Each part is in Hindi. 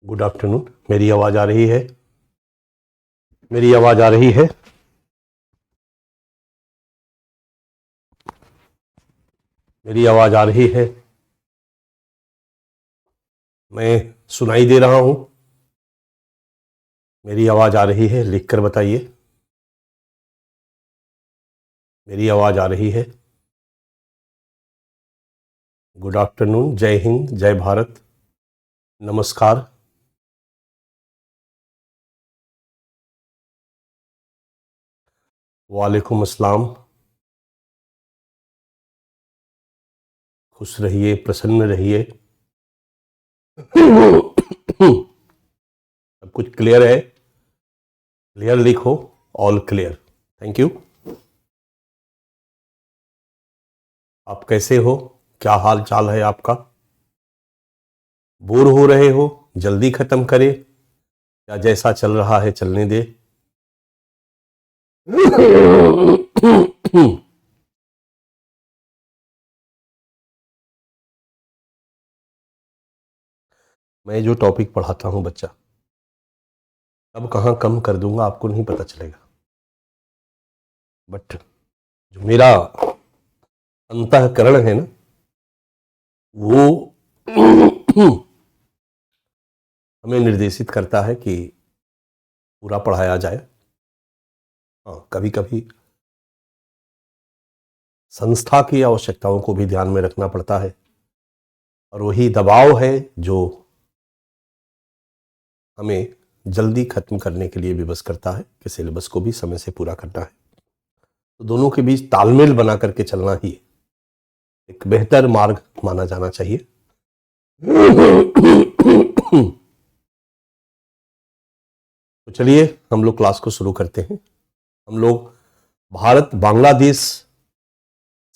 Good afternoon. मेरी आवाज आ रही है? मेरी आवाज आ रही है? मेरी आवाज आ रही है? मैं सुनाई दे रहा हूं? मेरी आवाज आ रही है? लिख कर बताइए। मेरी आवाज आ रही है? Good afternoon. जय हिंद, जय भारत, नमस्कार। वालेकुम अस्सलाम। खुश रहिए, प्रसन्न रहिए। सब कुछ क्लियर है? क्लियर लिखो। All clear. Thank you. आप कैसे हो? क्या हाल चाल है आपका? बोर हो रहे हो? जल्दी खत्म करें या जैसा चल रहा है चलने दे? मैं जो टॉपिक पढ़ाता हूं बच्चा, अब कहाँ कम कर दूंगा आपको नहीं पता चलेगा, बट जो मेरा अंतःकरण है ना, वो हमें निर्देशित करता है कि पूरा पढ़ाया जाए। हाँ, कभी कभी संस्था की आवश्यकताओं को भी ध्यान में रखना पड़ता है, और वही दबाव है जो हमें जल्दी खत्म करने के लिए विवश करता है कि सिलेबस को भी समय से पूरा करना है। तो दोनों के बीच तालमेल बना करके चलना ही एक बेहतर मार्ग माना जाना चाहिए। तो चलिए हम लोग क्लास को शुरू करते हैं। हम लोग भारत बांग्लादेश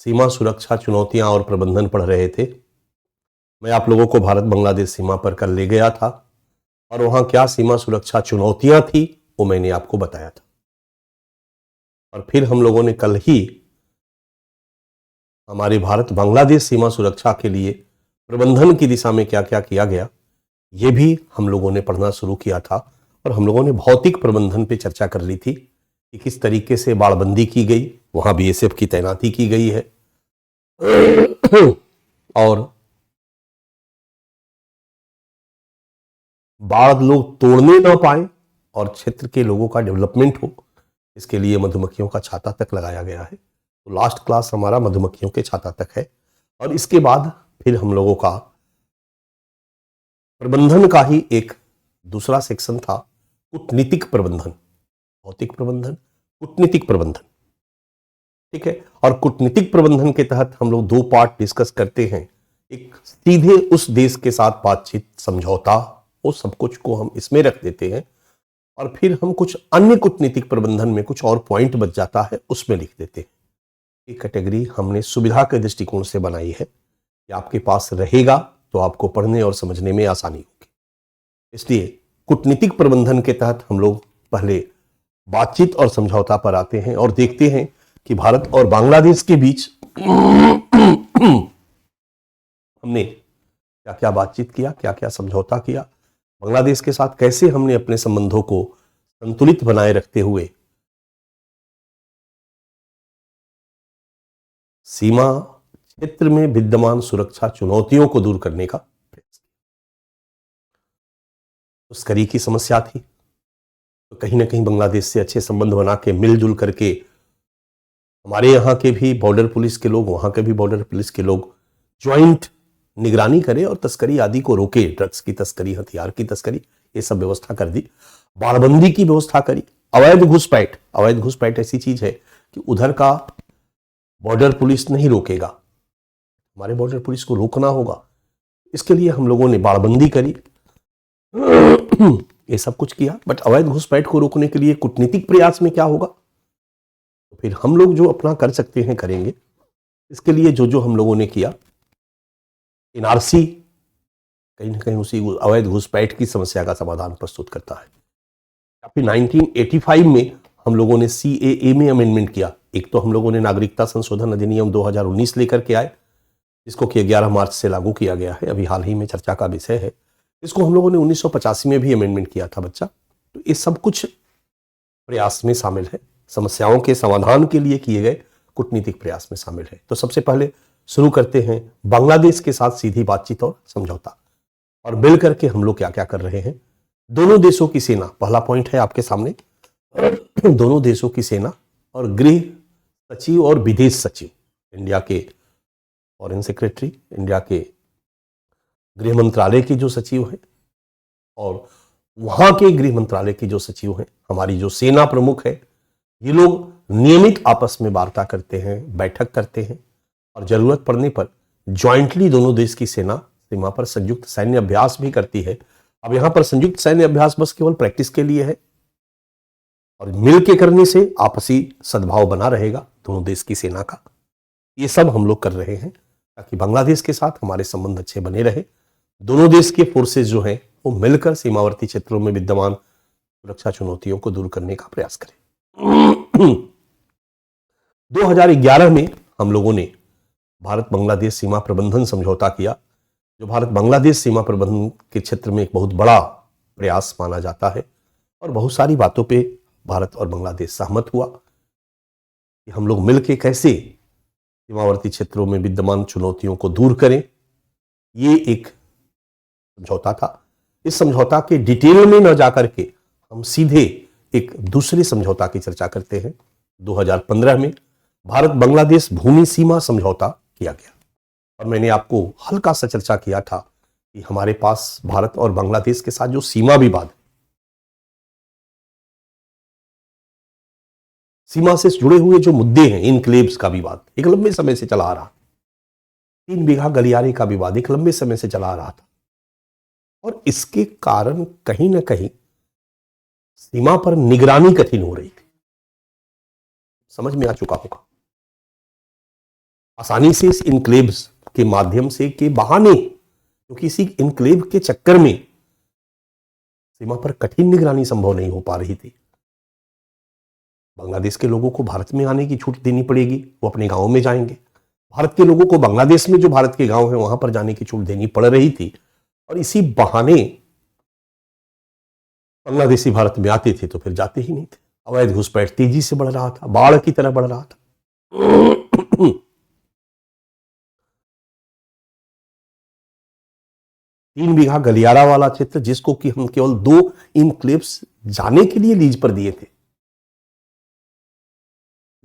सीमा सुरक्षा चुनौतियां और प्रबंधन पढ़ रहे थे। मैं आप लोगों को भारत बांग्लादेश सीमा पर कल ले गया था, और वहां क्या सीमा सुरक्षा चुनौतियां थी वो मैंने आपको बताया था। और फिर हम लोगों ने कल ही हमारे भारत बांग्लादेश सीमा सुरक्षा के लिए प्रबंधन की दिशा में क्या क्या किया गया, ये भी हम लोगों ने पढ़ना शुरू किया था। और हम लोगों ने भौतिक प्रबंधन पे चर्चा कर ली थी कि किस तरीके से बाड़बंदी की गई, वहां बीएसएफ की तैनाती की गई है, और बाढ़ लोग तोड़ने ना पाए और क्षेत्र के लोगों का डेवलपमेंट हो, इसके लिए मधुमक्खियों का छाता तक लगाया गया है। तो लास्ट क्लास हमारा मधुमक्खियों के छाता तक है, और इसके बाद फिर हम लोगों का प्रबंधन का ही एक दूसरा सेक्शन था, कूटनीतिक प्रबंधन। भौतिक प्रबंधन, कूटनीतिक प्रबंधन, ठीक है। और कूटनीतिक प्रबंधन के तहत हम लोग दो पार्ट डिस्कस करते हैं। एक सीधे उस देश के साथ बातचीत, समझौता, वो सब कुछ को हम इसमें रख देते हैं, और फिर हम कुछ अन्य कूटनीतिक प्रबंधन में कुछ और पॉइंट बच जाता है, उसमें लिख देते हैं। ये कैटेगरी हमने सुविधा के दृष्टिकोण से बनाई है कि आपके पास रहेगा तो आपको पढ़ने और समझने में आसानी होगी। इसलिए कूटनीतिक प्रबंधन के तहत हम लोग पहले बातचीत और समझौता पर आते हैं और देखते हैं कि भारत और बांग्लादेश के बीच हमने क्या क्या बातचीत किया, क्या क्या समझौता किया, बांग्लादेश के साथ कैसे हमने अपने संबंधों को संतुलित बनाए रखते हुए सीमा क्षेत्र में विद्यमान सुरक्षा चुनौतियों को दूर करने का प्रयास किया। तस्करी की समस्या थी, तो कहीं ना कहीं बांग्लादेश से अच्छे संबंध बना के मिलजुल करके हमारे यहाँ के भी बॉर्डर पुलिस के लोग, वहां के भी बॉर्डर पुलिस के लोग ज्वाइंट निगरानी करें और तस्करी आदि को रोके, ड्रग्स की तस्करी, हथियार की तस्करी, ये सब व्यवस्था कर दी। बाड़बंदी की व्यवस्था करी। अवैध घुसपैठ, अवैध घुसपैठ ऐसी चीज है कि उधर का बॉर्डर पुलिस नहीं रोकेगा, हमारे बॉर्डर पुलिस को रोकना होगा। इसके लिए हम लोगों ने बाड़बंदी करी, ये सब कुछ किया। बट अवैध घुसपैठ को रोकने के लिए कूटनीतिक प्रयास में क्या होगा, तो फिर हम लोग जो अपना कर सकते हैं करेंगे। इसके लिए जो जो हम लोगों ने किया, एनआरसी कहीं ना कहीं उसी अवैध घुसपैठ की समस्या का समाधान प्रस्तुत करता है। फिर 1985 में हम लोगों ने सीएए में अमेंडमेंट किया। एक तो हम लोगों ने नागरिकता संशोधन अधिनियम 2019 लेकर के आए, जिसको कि 11 मार्च से लागू किया गया है, अभी हाल ही में चर्चा का विषय है। इसको हम लोगों ने 1985 में भी अमेंडमेंट किया था बच्चा। तो ये सब कुछ प्रयास में शामिल है, समस्याओं के समाधान के लिए किए गए कूटनीतिक प्रयास में शामिल है। तो सबसे पहले शुरू करते हैं बांग्लादेश के साथ सीधी बातचीत और समझौता, और मिल करके हम लोग क्या क्या कर रहे हैं। दोनों देशों की सेना, पहला पॉइंट है आपके सामने, दोनों देशों की सेना और गृह सचिव और विदेश सचिव, इंडिया के फॉरेन सेक्रेटरी, इंडिया के गृह मंत्रालय के जो सचिव हैं और वहां के गृह मंत्रालय के जो सचिव हैं, हमारी जो सेना प्रमुख है, ये लोग नियमित आपस में वार्ता करते हैं, बैठक करते हैं और जरूरत पड़ने पर ज्वाइंटली दोनों देश की सेना सीमा पर संयुक्त सैन्य अभ्यास भी करती है। अब यहां पर संयुक्त सैन्य अभ्यास बस केवल प्रैक्टिस के लिए है और मिलके करने से आपसी सद्भाव बना रहेगा दोनों देश की सेना का। ये सब हम लोग कर रहे हैं ताकि बांग्लादेश के साथ हमारे संबंध अच्छे बने रहे। दोनों देश के फोर्सेस जो हैं वो मिलकर सीमावर्ती क्षेत्रों में विद्यमान सुरक्षा चुनौतियों को दूर करने का प्रयास करें। 2011 में हम लोगों ने भारत बांग्लादेश सीमा प्रबंधन समझौता किया, जो भारत बांग्लादेश सीमा प्रबंधन के क्षेत्र में एक बहुत बड़ा प्रयास माना जाता है और बहुत सारी बातों पे भारत और बांग्लादेश सहमत हुआ कि हम लोग मिलकर कैसे सीमावर्ती क्षेत्रों में विद्यमान चुनौतियों को दूर करें। ये एक समझौता था। इस समझौता के डिटेल में न जाकर के हम सीधे एक दूसरे समझौता की चर्चा करते हैं। 2015 में भारत बांग्लादेश भूमि सीमा समझौता किया गया और मैंने आपको हल्का सा चर्चा किया था कि हमारे पास भारत और बांग्लादेश के साथ जो सीमा विवाद, सीमा से जुड़े हुए जो मुद्दे हैं, इनक्लेव्स का विवाद एक लंबे समय से चला आ रहा, 3 बीघा गलियारे का विवाद एक लंबे समय से चला आ रहा था और इसके कारण कहीं ना कहीं सीमा पर निगरानी कठिन हो रही थी। समझ में आ चुका होगा। आसानी से इस इनक्लेव्स के माध्यम से, के बहाने, क्योंकि इसी इनक्लेव के चक्कर में सीमा पर कठिन निगरानी संभव नहीं हो पा रही थी। बांग्लादेश के लोगों को भारत में आने की छूट देनी पड़ेगी, वो अपने गांव में जाएंगे। भारत के लोगों को बांग्लादेश में जो भारत के गांव हैं वहां पर जाने की छूट देनी पड़ रही थी और इसी बहाने बांग्लादेशी भारत में आते थे तो फिर जाते ही नहीं थे। अवैध घुसपैठ तेजी से बढ़ रहा था, बाढ़ की तरह बढ़ रहा था। 3 बीघा गलियारा वाला क्षेत्र, जिसको कि हम केवल 2 इनक्लेव्स जाने के लिए लीज पर दिए थे,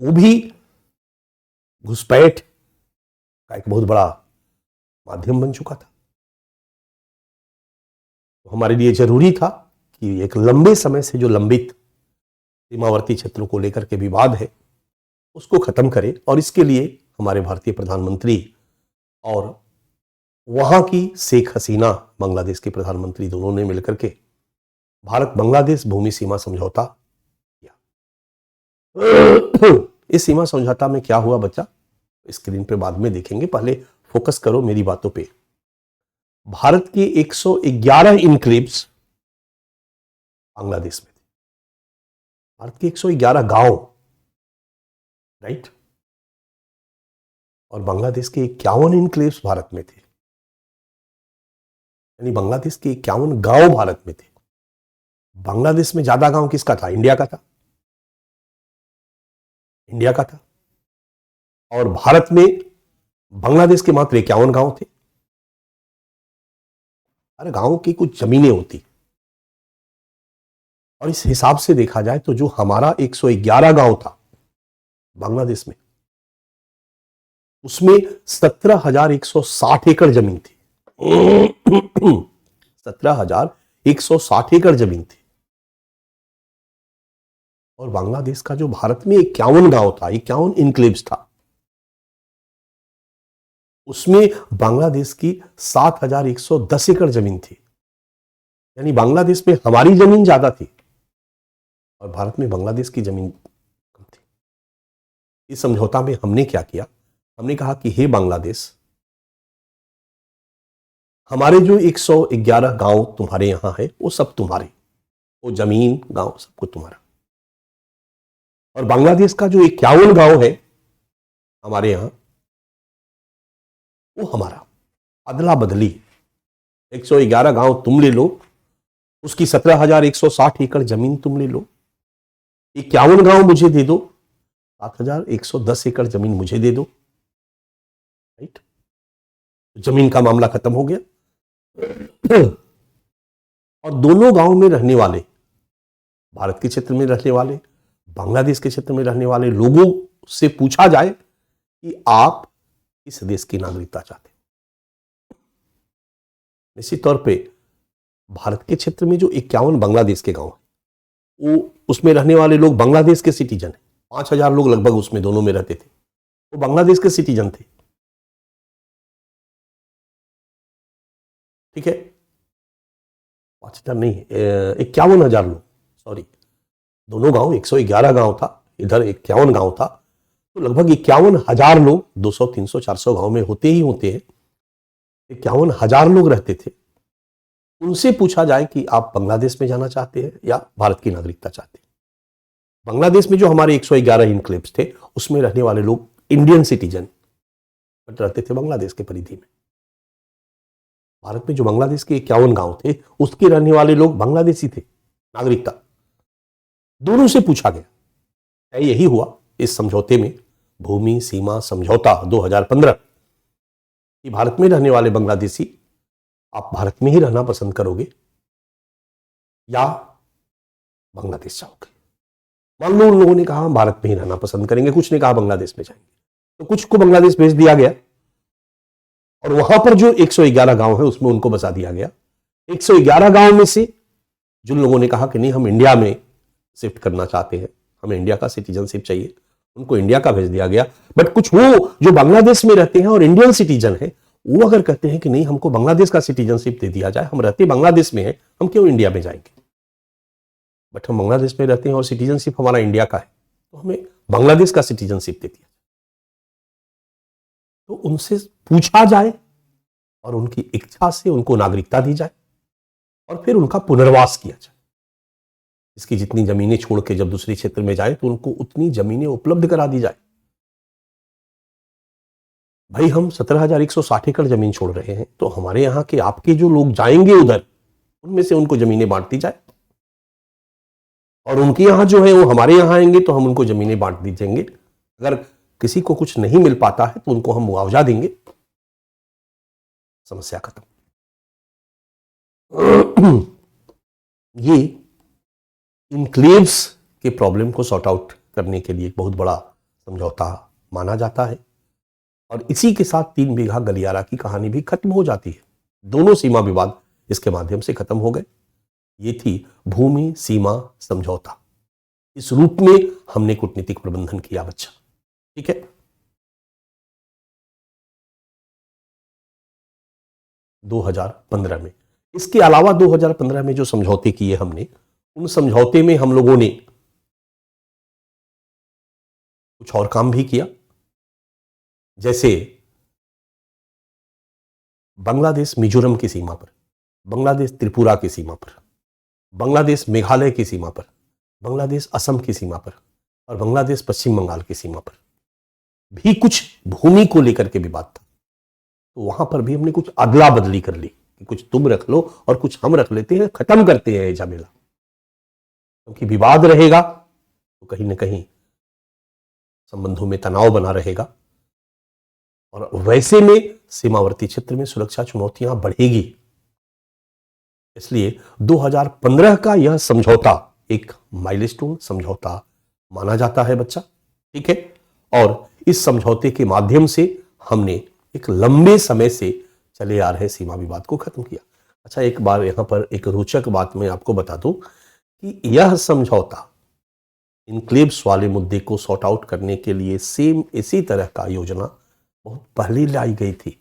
वो भी घुसपैठ का एक बहुत बड़ा माध्यम बन चुका था। तो हमारे लिए जरूरी था कि एक लंबे समय से जो लंबित सीमावर्ती क्षेत्रों को लेकर के विवाद है उसको खत्म करें और इसके लिए हमारे भारतीय प्रधानमंत्री और वहां की शेख हसीना, बांग्लादेश के प्रधानमंत्री, दोनों ने मिलकर के भारत बांग्लादेश भूमि सीमा समझौता किया। इस सीमा समझौता में क्या हुआ बच्चा, स्क्रीन पे बाद में देखेंगे, पहले फोकस करो मेरी बातों पे। भारत के 111 इनक्लेव्स बांग्लादेश में थे। भारत के 111 गांव, राइट, और बांग्लादेश के 51 इनक्लेव्स भारत में थे। यानी बांग्लादेश के 51 गांव भारत में थे। बांग्लादेश में ज्यादा गांव किसका था? इंडिया का था। इंडिया का था। और भारत में बांग्लादेश के मात्र 51 गांव थे। हर गांव की कुछ जमीनें होती और इस हिसाब से देखा जाए तो जो हमारा 111 गांव था बांग्लादेश में, उसमें 17,160 एकड़ जमीन थी। 17,160 एकड़ जमीन थी। और बांग्लादेश का जो भारत में 51 गांव था, 51 इनक्लेव्स था, उसमें बांग्लादेश की 7,110 एकड़ जमीन थी। यानी बांग्लादेश में हमारी जमीन ज्यादा थी और भारत में बांग्लादेश की जमीन कम थी। इस समझौता में हमने क्या किया, हमने कहा कि हे बांग्लादेश, हमारे जो 111 गांव तुम्हारे यहां है वो सब तुम्हारे, वो जमीन, गांव सब कुछ तुम्हारा। और बांग्लादेश का जो 51 गांव है हमारे यहां, वो हमारा। अदला बदली, 111 गांव तुम ले लो, उसकी 17,160 एकड़ जमीन तुम ले लो, 51 गांव मुझे दे दो, 7,110 एकड़ जमीन मुझे दे दो, राइट? जमीन का मामला खत्म हो गया। और दोनों गांव में रहने वाले, भारत के क्षेत्र में रहने वाले, बांग्लादेश के क्षेत्र में रहने वाले लोगों से पूछा जाए कि आप किस देश की नागरिकता चाहते हैं। निश्चित तौर पे भारत के क्षेत्र में जो 51 बांग्लादेश के गांव है, वो उसमें रहने वाले लोग बांग्लादेश के सिटीजन है। 5,000 लोग लगभग उसमें दोनों में रहते थे, वो बांग्लादेश के सिटीजन थे। ठीक है, 5,000 नहीं, 51,000 लोग, सॉरी, दोनों गांव 111 गांव था, इधर 51 गांव था, तो लगभग 51,000 लोग, 200 300 400 गांव में होते ही होते हैं, 51,000 लोग रहते थे। उनसे पूछा जाए कि आप बांग्लादेश में जाना चाहते हैं या भारत की नागरिकता चाहते हैं। बांग्लादेश में जो हमारे 111 इनक्लेव्स थे, उसमें रहने वाले लोग इंडियन सिटीजन बट रहते थे बांग्लादेश के परिधि में। भारत में जो बांग्लादेश के 51 गांव थे, उसके रहने वाले लोग बांग्लादेशी थे, नागरिकता दोनों से पूछा गया। यही हुआ इस समझौते में, भूमि सीमा समझौता 2015, कि भारत में रहने वाले बांग्लादेशी आप भारत में ही रहना पसंद करोगे या बांग्लादेश जाओगे। मान लो उन लोगों ने कहा हम भारत में ही रहना पसंद करेंगे, कुछ ने कहा बांग्लादेश में जाएंगे, तो कुछ को बांग्लादेश भेज दिया गया और वहां पर जो 111 गांव है उसमें उनको बसा दिया गया। 111 गांव में से जिन लोगों ने कहा कि नहीं हम इंडिया में शिफ्ट करना चाहते हैं, हमें इंडिया का सिटीजनशिप चाहिए, उनको इंडिया का भेज दिया गया। बट कुछ वो जो बांग्लादेश में रहते हैं और इंडियन सिटीजन है, वो अगर कहते हैं कि नहीं हमको बांग्लादेश का सिटीजनशिप दे दिया जाए, हम रहते बांग्लादेश में हैं, हम क्यों इंडिया में जाएंगे, बट हम बांग्लादेश में रहते हैं और सिटीजनशिप हमारा इंडिया का है, तो हमें बांग्लादेश का सिटीजनशिप दे दिया। तो उनसे पूछा जाए और उनकी इच्छा से उनको नागरिकता दी जाए और फिर उनका पुनर्वास किया जाए। इसकी जितनी जमीनें छोड़ के जब दूसरे क्षेत्र में जाए तो उनको उतनी जमीनें उपलब्ध करा दी जाए। भाई हम 17,160 एकड़ जमीन छोड़ रहे हैं, तो हमारे यहां के आपके जो लोग जाएंगे उधर, उनमें से उनको जमीनें बांट दी जाए, और उनके यहां जो है वो हमारे यहां आएंगे तो हम उनको जमीनें बांट दी जाएंगे। अगर किसी को कुछ नहीं मिल पाता है तो उनको हम मुआवजा देंगे, समस्या खत्म। ये इनक्लेव्स के प्रॉब्लम को सॉर्ट आउट करने के लिए एक बहुत बड़ा समझौता माना जाता है, और इसी के साथ 3 बीघा गलियारा की कहानी भी खत्म हो जाती है। दोनों सीमा विवाद इसके माध्यम से खत्म हो गए। ये थी भूमि सीमा समझौता। इस रूप में हमने कूटनीतिक प्रबंधन किया बच्चा, ठीक है। 2015 में, इसके अलावा 2015 में जो समझौते किए हमने, उन समझौते में हम लोगों ने कुछ और काम भी किया, जैसे बांग्लादेश मिजोरम की सीमा पर, बांग्लादेश त्रिपुरा की सीमा पर, बांग्लादेश मेघालय की सीमा पर, बांग्लादेश असम की सीमा पर और बांग्लादेश पश्चिम बंगाल की सीमा पर भी कुछ भूमि को लेकर के विवाद था। तो वहां पर भी हमने कुछ अदला बदली कर ली कि कुछ तुम रख लो और कुछ हम रख लेते हैं, खत्म करते हैं झमेला, क्योंकि विवाद रहेगा तो कहीं ना कहीं संबंधों में तनाव बना रहेगा, और वैसे में सीमावर्ती क्षेत्र में सुरक्षा चुनौतियां बढ़ेगी। इसलिए 2015 का यह समझौता एक माइलस्टोन समझौता माना जाता है बच्चा, ठीक है। और इस समझौते के माध्यम से हमने एक लंबे समय से चले आ रहे सीमा विवाद को खत्म किया। अच्छा, एक बार यहां पर एक रोचक बात मैं आपको बता दूं कि यह समझौता इनक्लेव्स वाले मुद्दे को सॉर्ट आउट करने के लिए सेम इसी तरह का योजना बहुत पहले लाई गई थी।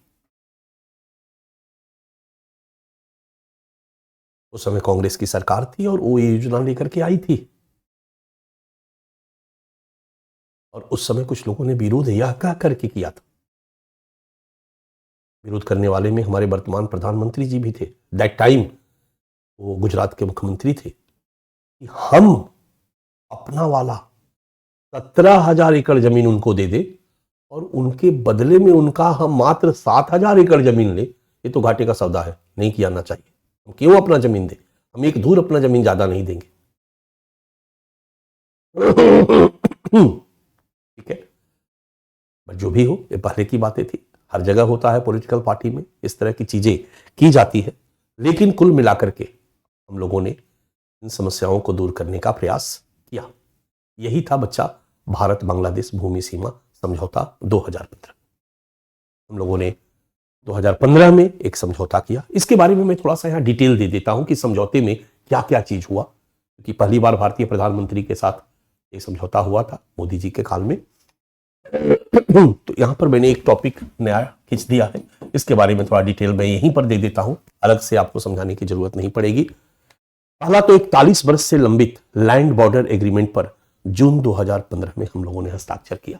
उस समय कांग्रेस की सरकार थी और वो ये योजना लेकर के आई थी, और उस समय कुछ लोगों ने विरोध यह कह करके किया था, विरोध करने वाले में हमारे वर्तमान प्रधानमंत्री जी भी थे, दैट टाइम वो गुजरात के मुख्यमंत्री थे, कि हम अपना वाला 17,000 एकड़ जमीन उनको दे दे और उनके बदले में उनका हम मात्र 7,000 एकड़ जमीन ले, ये तो घाटे का सौदा है, नहीं किया जाना चाहिए, हम क्यों अपना जमीन दें, हम एक धूर अपना जमीन ज्यादा नहीं देंगे। ठीक है, पर जो भी हो, ये पहले की बातें थी, हर जगह होता है पॉलिटिकल पार्टी में इस तरह की चीजें की जाती है, लेकिन कुल मिलाकर के हम लोगों ने इन समस्याओं को दूर करने का प्रयास किया। यही था बच्चा भारत बांग्लादेश भूमि सीमा समझौता 2015। हम लोगों ने 2015 में एक समझौता किया। इसके बारे में मैं थोड़ा सा यहाँ डिटेल दे देता हूं कि समझौते में क्या क्या चीज हुआ, क्योंकि पहली बार भारतीय प्रधानमंत्री के साथ एक समझौता हुआ था मोदी जी के काल में। तो यहां पर मैंने एक टॉपिक नया खींच दिया है, इसके बारे में थोड़ा डिटेल मैं यहीं पर दे देता हूं, अलग से आपको समझाने की जरूरत नहीं पड़ेगी। पहला तो 41 वर्ष से लंबित लैंड बॉर्डर एग्रीमेंट पर जून 2015 में हम लोगों ने हस्ताक्षर किया,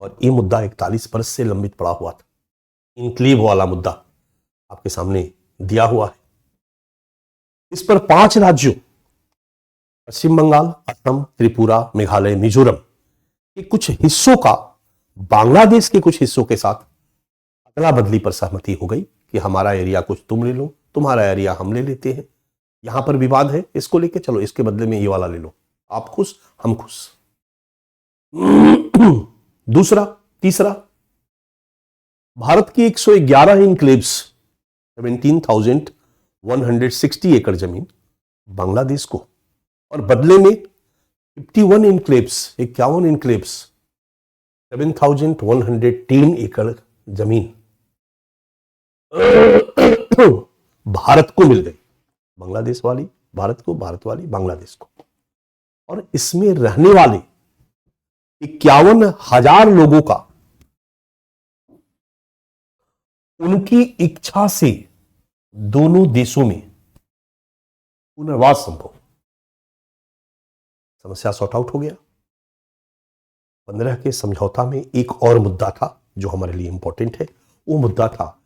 और ये मुद्दा 41 वर्ष से लंबित पड़ा हुआ था। इनक्लेव वाला मुद्दा आपके सामने दिया हुआ है। इस पर 5 राज्यों पश्चिम बंगाल, असम, त्रिपुरा, मेघालय, मिजोरम के कुछ हिस्सों का बांग्लादेश के कुछ हिस्सों के साथ अदला बदली पर सहमति हो गई कि हमारा एरिया कुछ तुम ले लो, तुम्हारा एरिया हम ले लेते हैं, यहां पर विवाद है इसको लेके चलो, इसके बदले में ये वाला ले लो, आप खुश हम खुश। तीसरा, भारत की 111 इनक्लेव्स 17,160 एकड़ जमीन बांग्लादेश को, और बदले में 51 इनक्लेव्स 7,110 एकड़ जमीन भारत को मिल गई। बांग्लादेश वाली भारत को, भारत वाली बांग्लादेश को। और इसमें रहने वाले 51,000 लोगों का उनकी इच्छा से दोनों देशों में पुनर्वास संभव। समस्या सॉर्ट आउट हो गया। 15 के समझौता में एक और मुद्दा था जो हमारे लिए इंपॉर्टेंट है, वो मुद्दा था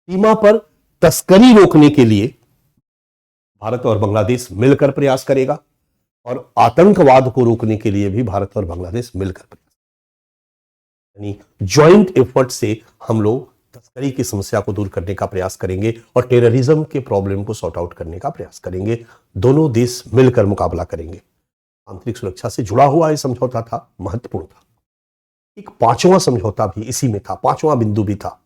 सीमा पर तस्करी रोकने के लिए भारत और बांग्लादेश मिलकर प्रयास करेगा, और आतंकवाद को रोकने के लिए भी भारत और बांग्लादेश मिलकर प्रयास, यानी ज्वाइंट एफर्ट से हम लोग तस्करी की समस्या को दूर करने का प्रयास करेंगे और टेररिज्म के प्रॉब्लम को सॉर्ट आउट करने का प्रयास करेंगे। दोनों देश मिलकर मुकाबला करेंगे। आंतरिक सुरक्षा से जुड़ा हुआ यह समझौता था, महत्वपूर्ण था। एक 5वां समझौता भी इसी में था, 5वां बिंदु भी था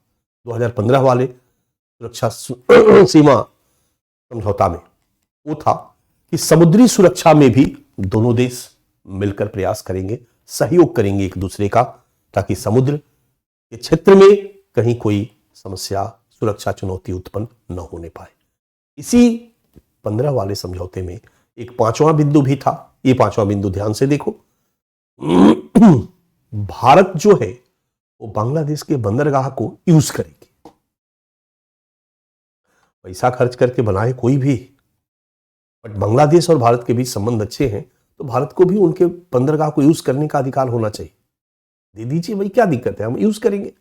2015 वाले सुरक्षा सीमा समझौता में। वो था कि समुद्री सुरक्षा में भी दोनों देश मिलकर प्रयास करेंगे, सहयोग करेंगे एक दूसरे का, ताकि समुद्र के क्षेत्र में कहीं कोई समस्या, सुरक्षा चुनौती उत्पन्न न होने पाए। इसी 15 वाले समझौते में एक 5वां बिंदु भी था। ये 5वां बिंदु ध्यान से देखो। भारत जो है वो बांग्लादेश के बंदरगाह को यूज करेगी। पैसा खर्च करके बनाए कोई भी, बट बांग्लादेश और भारत के बीच संबंध अच्छे हैं, तो भारत को भी उनके बंदरगाह को यूज करने का अधिकार होना चाहिए। दे दीजिए भाई, क्या दिक्कत है, हम यूज करेंगे।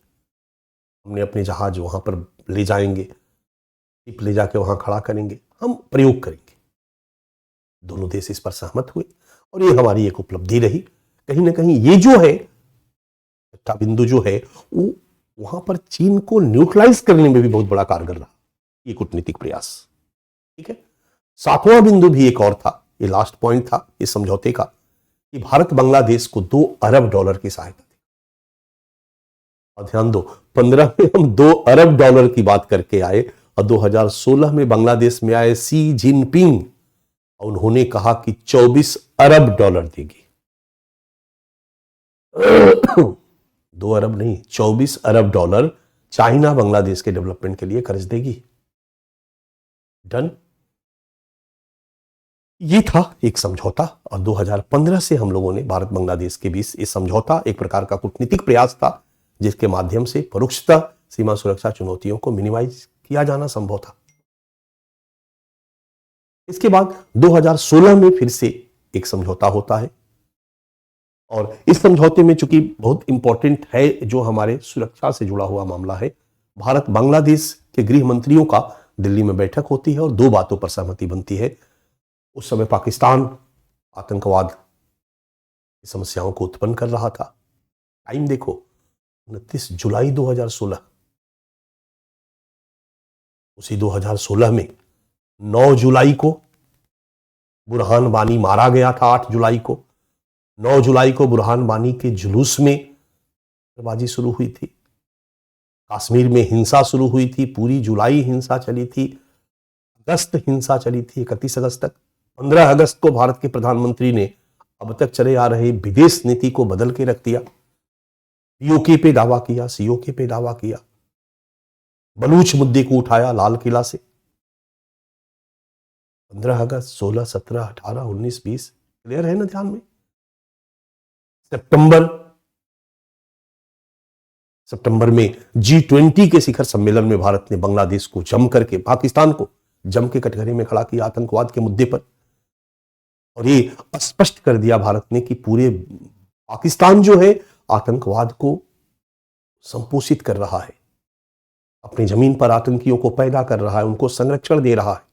हमने अपने जहाज वहां पर ले जाएंगे, शिप ले जाके वहां खड़ा करेंगे, हम प्रयोग करेंगे। दोनों देश इस पर सहमत हुए और ये हमारी एक उपलब्धि रही। कहीं ना कहीं ये जो है छठा बिंदु जो है वो वहां पर चीन को न्यूट्रलाइज करने में भी बहुत बड़ा कारगर रहा, ये कूटनीतिक प्रयास। ठीक है। 7वां बिंदु भी एक और था, ये लास्ट पॉइंट था इस समझौते का, कि भारत बांग्लादेश को $2 अरब की सहायता दी। और ध्यान दो, 15 में हम $2 अरब की बात करके आए और 2016 में बांग्लादेश में आए शी जिनपिंग, उन्होंने कहा कि $24 अरब देगी। 2 अरब नहीं, $24 अरब चाइना बांग्लादेश के डेवलपमेंट के लिए कर्ज देगी। डन। ये था एक समझौता, और 2015 से हम लोगों ने भारत बांग्लादेश के बीच ये समझौता एक प्रकार का कूटनीतिक प्रयास था, जिसके माध्यम से परोक्षतः सीमा सुरक्षा चुनौतियों को मिनिमाइज किया जाना संभव था। इसके बाद 2016 में फिर से एक समझौता होता है, और इस समझौते में चूंकि बहुत इंपॉर्टेंट है, जो हमारे सुरक्षा से जुड़ा हुआ मामला है, भारत बांग्लादेश के गृह मंत्रियों का दिल्ली में बैठक होती है और 2 बातों पर सहमति बनती है। उस समय पाकिस्तान आतंकवाद की समस्याओं को उत्पन्न कर रहा था। टाइम देखो, 29 जुलाई 2016, उसी 2016 में 9 जुलाई को बुरहान वानी मारा गया था। 8 जुलाई को, 9 जुलाई को बुरहान वानी के जुलूस में बाजी शुरू हुई थी। कश्मीर में हिंसा शुरू हुई थी, पूरी जुलाई हिंसा चली थी, अगस्त हिंसा चली थी, 31 अगस्त तक। 15 अगस्त को भारत के प्रधानमंत्री ने अब तक चले आ रहे विदेश नीति को बदल के रख दिया। पीओके पे दावा किया, सीओके पे दावा किया, बलूच मुद्दे को उठाया लाल किला से। 15 अगस्त, 16, 17, 18, 19, 20 क्लियर है ना ध्यान में। सितंबर में G20 के शिखर सम्मेलन में भारत ने बांग्लादेश को जम करके, पाकिस्तान को जम के कटघरे में खड़ा किया आतंकवाद के मुद्दे पर। और ये स्पष्ट कर दिया भारत ने कि पूरे पाकिस्तान जो है आतंकवाद को संपोषित कर रहा है, अपनी जमीन पर आतंकियों को पैदा कर रहा है, उनको संरक्षण दे रहा है।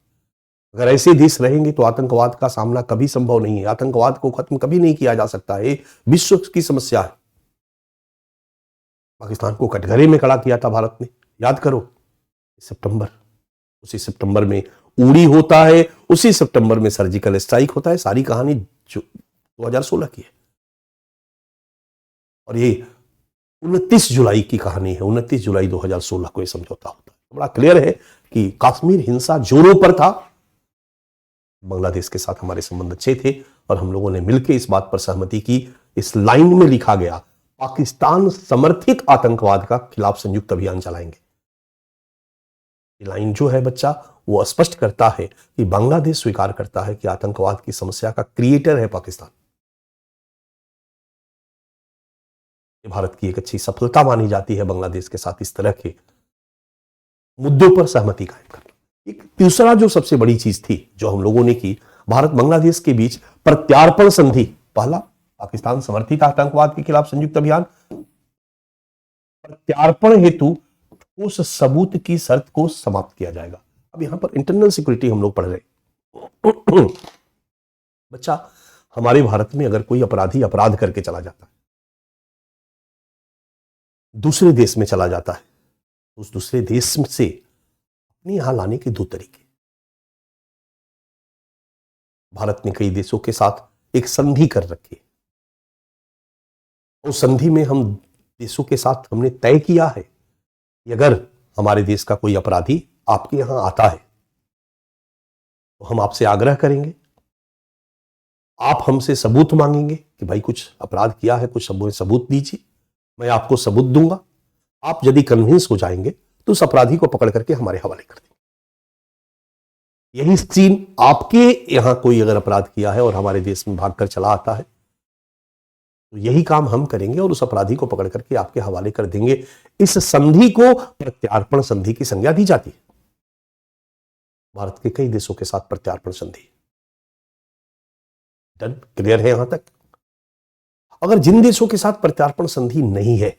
अगर ऐसे देश रहेंगे तो आतंकवाद का सामना कभी संभव नहीं है, आतंकवाद को खत्म कभी नहीं किया जा सकता है, विश्व की समस्या है। पाकिस्तान को कटघरे में खड़ा किया था भारत ने, याद करो। सितंबर, उसी सितंबर में उड़ी होता है, उसी सितंबर में सर्जिकल स्ट्राइक होता है। सारी कहानी 2016 की है और ये 29 जुलाई की कहानी है। 29 जुलाई 2016 को ये समझौता होता है। तो बड़ा क्लियर है कि कश्मीर हिंसा जोरों पर था, बांग्लादेश के साथ हमारे संबंध अच्छे थे और हम लोगों ने मिलकर इस बात पर सहमति की, इस लाइन में लिखा गया पाकिस्तान समर्थित आतंकवाद का खिलाफ संयुक्त अभियान चलाएंगे। ये लाइन जो है बच्चा वो स्पष्ट करता है कि बांग्लादेश स्वीकार करता है कि आतंकवाद की समस्या का क्रिएटर है पाकिस्तान। ये भारत की एक अच्छी सफलता मानी जाती है बांग्लादेश के साथ इस तरह के मुद्दों पर सहमति कायम करना। एक तीसरा जो सबसे बड़ी चीज थी जो हम लोगों ने की, भारत बांग्लादेश के बीच प्रत्यार्पण संधि। पहला, पाकिस्तान समर्थित आतंकवाद के खिलाफ संयुक्त अभियान। प्रत्यार्पण हेतु ठोस सबूत की शर्त को समाप्त किया जाएगा। अब यहां पर इंटरनल सिक्योरिटी हम लोग पढ़ रहे बच्चा, हमारे भारत में अगर कोई अपराधी अपराध करके चला जाता है, दूसरे देश में चला जाता है, उस दूसरे देश से अपने यहां लाने के 2 तरीके। भारत ने कई देशों के साथ एक संधि कर रखी है। उस संधि में हम देशों के साथ हमने तय किया है कि अगर हमारे देश का कोई अपराधी आपके यहां आता है तो हम आपसे आग्रह करेंगे, आप हमसे सबूत मांगेंगे कि भाई कुछ अपराध किया है, कुछ सबूत दीजिए, मैं आपको सबूत दूंगा। आप यदि कन्विंस हो जाएंगे तो उस अपराधी को पकड़ करके हमारे हवाले कर देंगे। यही सीन, आपके यहां कोई अगर अपराध किया है और हमारे देश में भागकर चला आता है तो यही काम हम करेंगे और उस अपराधी को पकड़ करके आपके हवाले कर देंगे। इस संधि को प्रत्यार्पण संधि की संज्ञा दी जाती है। भारत के कई देशों के साथ प्रत्यार्पण संधि। डन, क्लियर है यहां तक। अगर जिन देशों के साथ प्रत्यार्पण संधि नहीं है,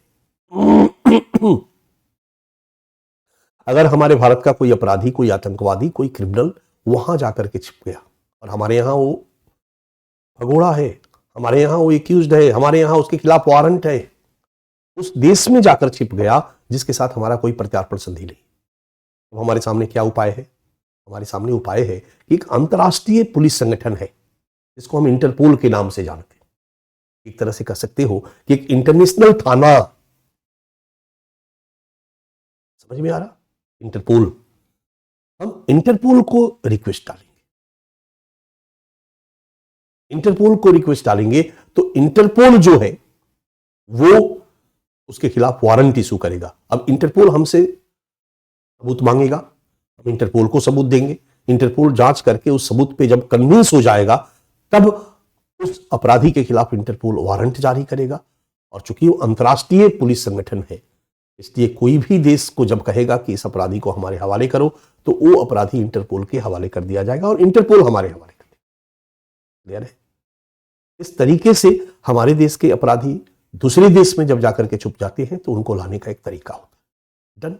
अगर हमारे भारत का कोई अपराधी, कोई आतंकवादी, कोई क्रिमिनल वहां जाकर के छिप गया और हमारे यहां वो भगोड़ा है, हमारे यहां वो एक्यूज्ड है, हमारे यहां उसके खिलाफ वारंट है, उस देश में जाकर छिप गया जिसके साथ हमारा कोई प्रत्यार्पण संधि नहीं, तो हमारे सामने क्या उपाय है? हमारे सामने उपाय है कि एक अंतर्राष्ट्रीय पुलिस संगठन है जिसको हम इंटरपोल के नाम से जानते हैं। एक तरह से कह सकते हो कि एक इंटरनेशनल थाना। समझ में आ रहा? इंटरपोल। हम इंटरपोल को रिक्वेस्ट डालेंगे, इंटरपोल को रिक्वेस्ट डालेंगे तो इंटरपोल जो है वो उसके खिलाफ वारंट इशू करेगा। अब इंटरपोल हमसे सबूत मांगेगा, हम इंटरपोल को सबूत देंगे, इंटरपोल जांच करके उस सबूत पे जब कन्विंस हो जाएगा तब उस अपराधी के खिलाफ इंटरपोल वारंट जारी करेगा। और चूंकि वो अंतर्राष्ट्रीय पुलिस संगठन है इसलिए कोई भी देश को जब कहेगा कि इस अपराधी को हमारे हवाले करो तो वो अपराधी इंटरपोल के हवाले कर दिया जाएगा और इंटरपोल हमारे हवाले कर देगा। क्लियर है? इस तरीके से हमारे देश के अपराधी दूसरे देश में जब जाकर के छुप जाते हैं तो उनको लाने का एक तरीका होता है। डन,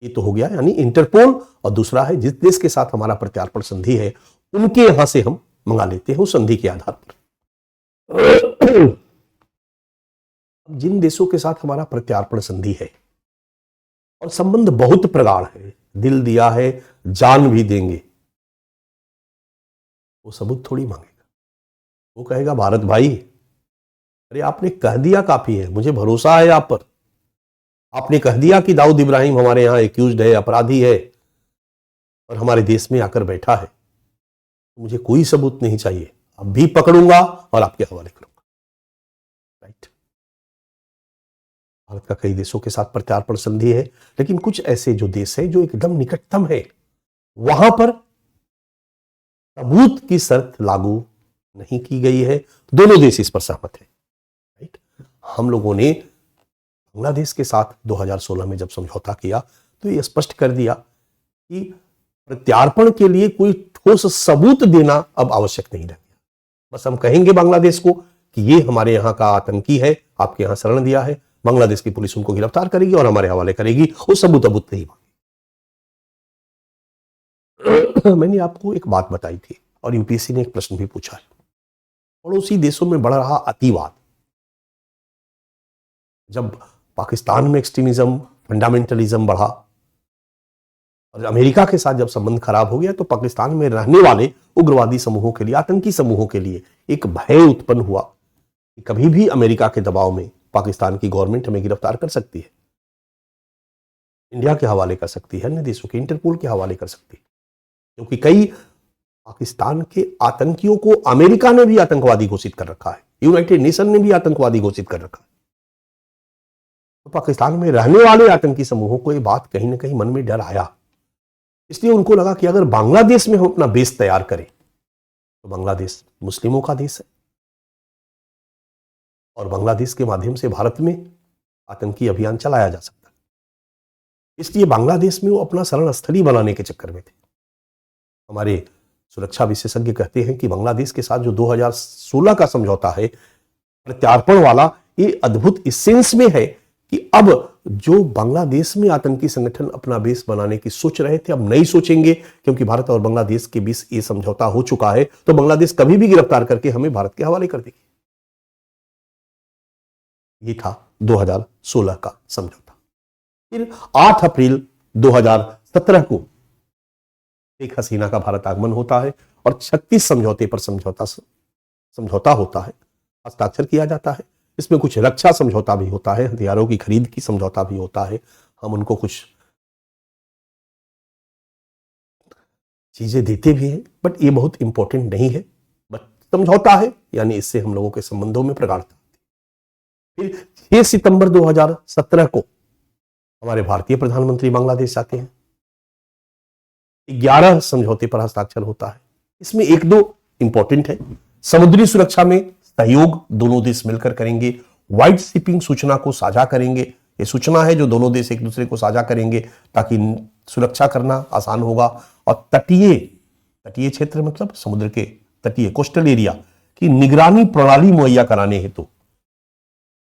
ये तो हो गया, यानी इंटरपोल। और दूसरा है जिस देश के साथ हमारा प्रत्यार्पण संधि है उनके यहां से हम मंगा लेते हैं उस संधि के आधार पर। जिन देशों के साथ हमारा प्रत्यार्पण संधि है और संबंध बहुत प्रगाढ़ है, दिल दिया है, जान भी देंगे, वो सबूत थोड़ी मांगेगा। वो कहेगा भारत भाई, अरे आपने कह दिया काफी है, मुझे भरोसा है आप पर। आपने कह दिया कि दाऊद इब्राहिम हमारे यहां एक्यूज्ड है, अपराधी है और हमारे देश में आकर बैठा है, मुझे कोई सबूत नहीं चाहिए, अब भी पकड़ूंगा और आपके हवाले करूंगा। राइट। भारत का कई देशों के साथ प्रत्यार्पण संधि है, लेकिन कुछ ऐसे जो देश है जो एकदम निकटतम है, वहां पर सबूत की शर्त लागू नहीं की गई है। दोनों देश इस पर सहमत है। राइट। हम लोगों ने बांग्लादेश के साथ 2016 में जब समझौता किया तो ये स्पष्ट कर दिया कि प्रत्यार्पण के लिए कोई ठोस सबूत देना अब आवश्यक नहीं रह गया। बस हम कहेंगे बांग्लादेश को कि ये हमारे यहां का आतंकी है, आपके यहां शरण दिया है, बांग्लादेश की पुलिस उनको गिरफ्तार करेगी और हमारे हवाले करेगी, वो सबूत नहीं मांगे। मैंने आपको एक बात बताई थी और यूपीएससी ने एक प्रश्न भी पूछा है, पड़ोसी देशों में बढ़ रहा अतिवाद। जब पाकिस्तान में एक्सट्रीमिज्म, फंडामेंटलिज्म बढ़ा और अमेरिका के साथ जब संबंध खराब हो गया, तो पाकिस्तान में रहने वाले उग्रवादी समूहों के लिए, आतंकी समूहों के लिए एक भय उत्पन्न हुआ कि कभी भी अमेरिका के दबाव में पाकिस्तान की गवर्नमेंट हमें गिरफ्तार कर सकती है, इंडिया के हवाले कर सकती है, अन्य देशों के इंटरपोल के हवाले कर सकती है, क्योंकि कई पाकिस्तान के आतंकियों को अमेरिका ने भी आतंकवादी घोषित कर रखा है, यूनाइटेड नेशन ने भी आतंकवादी घोषित कर रखा है। तो पाकिस्तान में रहने वाले आतंकी समूहों को यह बात कहीं ना कहीं मन में डर आया, इसलिए उनको लगा कि अगर बांग्लादेश में हम अपना बेस तैयार करें तो बांग्लादेश मुस्लिमों का देश है और बांग्लादेश के माध्यम से भारत में आतंकी अभियान चलाया जा सकता है। इसलिए बांग्लादेश में वो अपना शरण स्थली बनाने के चक्कर में थे। हमारे सुरक्षा विशेषज्ञ कहते हैं कि बांग्लादेश के साथ जो 2016 का समझौता है प्रत्यार्पण वाला, ये अद्भुत इस सेंस में है कि अब जो बांग्लादेश में आतंकी संगठन अपना बेस बनाने की सोच रहे थे, अब नहीं सोचेंगे, क्योंकि भारत और बांग्लादेश के बीच ये समझौता हो चुका है। तो बांग्लादेश कभी भी गिरफ्तार करके हमें भारत के हवाले कर देगी। ये था 2016 का समझौता। फिर 8 अप्रैल 2017 को शेख हसीना का भारत आगमन होता है और 36 समझौते पर समझौता होता है, हस्ताक्षर किया जाता है। इसमें कुछ रक्षा समझौता भी होता है, हथियारों की खरीद की समझौता भी होता है, हम उनको कुछ चीजें देते भी हैं, बट ये बहुत इंपॉर्टेंट नहीं है, बट समझौता है, यानी इससे हम लोगों के संबंधों में प्रगाढ़ता आती है। फिर 6 सितंबर 2017 को हमारे भारतीय प्रधानमंत्री बांग्लादेश जाते हैं, 11 समझौते पर हस्ताक्षर होता है। इसमें 1-2 इंपॉर्टेंट है। समुद्री सुरक्षा में सहयोग दोनों देश मिलकर करेंगे, वाइड शिपिंग सूचना को साझा करेंगे, ये सूचना है जो दोनों देश एक दूसरे को साझा करेंगे ताकि सुरक्षा करना आसान होगा। और तटीय क्षेत्र मतलब समुद्र के तटीय कोस्टल एरिया की निगरानी प्रणाली मुहैया कराने हेतु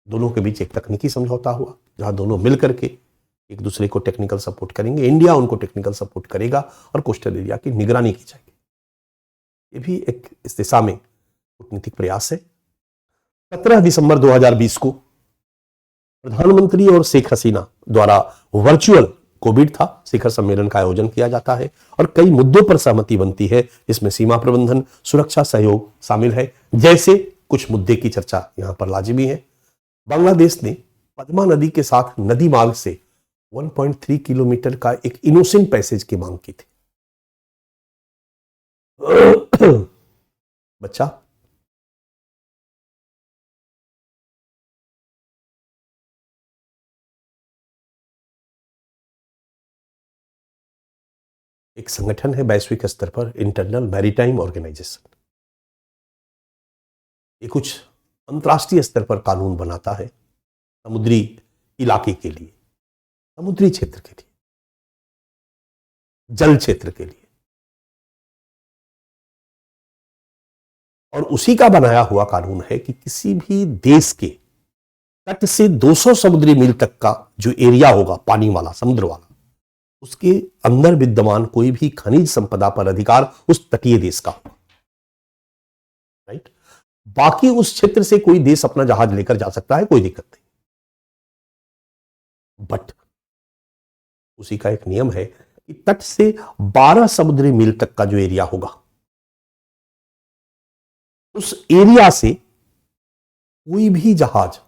दोनों के बीच एक तकनीकी समझौता हुआ, जहां दोनों मिलकर के एक दूसरे को टेक्निकल सपोर्ट करेंगे, इंडिया उनको टेक्निकल सपोर्ट करेगा और कोस्टल एरिया की निगरानी की जाएगी। ये भी एक इस दिशा में कूटनीतिक प्रयास है। 17 दिसंबर 2020 को प्रधानमंत्री और शेख हसीना द्वारा वर्चुअल, कोविड था, शिखर सम्मेलन का आयोजन किया जाता है और कई मुद्दों पर सहमति बनती है, जिसमें सीमा प्रबंधन, सुरक्षा सहयोग शामिल है। जैसे कुछ मुद्दे की चर्चा यहां पर लाजिमी है। बांग्लादेश ने पद्मा नदी के साथ नदी मार्ग से 1.3 किलोमीटर का एक इनोसेंट पैसेज की मांग की थी। बच्चा एक संगठन है वैश्विक स्तर पर, इंटरनल मैरीटाइम ऑर्गेनाइजेशन। ये कुछ अंतरराष्ट्रीय स्तर पर कानून बनाता है समुद्री इलाके के लिए, समुद्री क्षेत्र के लिए, जल क्षेत्र के लिए, और उसी का बनाया हुआ कानून है कि किसी भी देश के तट से 200 समुद्री मील तक का जो एरिया होगा पानी वाला, समुद्र वाला, उसके अंदर विद्यमान कोई भी खनिज संपदा पर अधिकार उस तटीय देश का होगा। राइट। बाकी उस क्षेत्र से कोई देश अपना जहाज लेकर जा सकता है, कोई दिक्कत नहीं, बट उसी का एक नियम है कि तट से 12 समुद्री मील तक का जो एरिया होगा, उस एरिया से कोई भी जहाज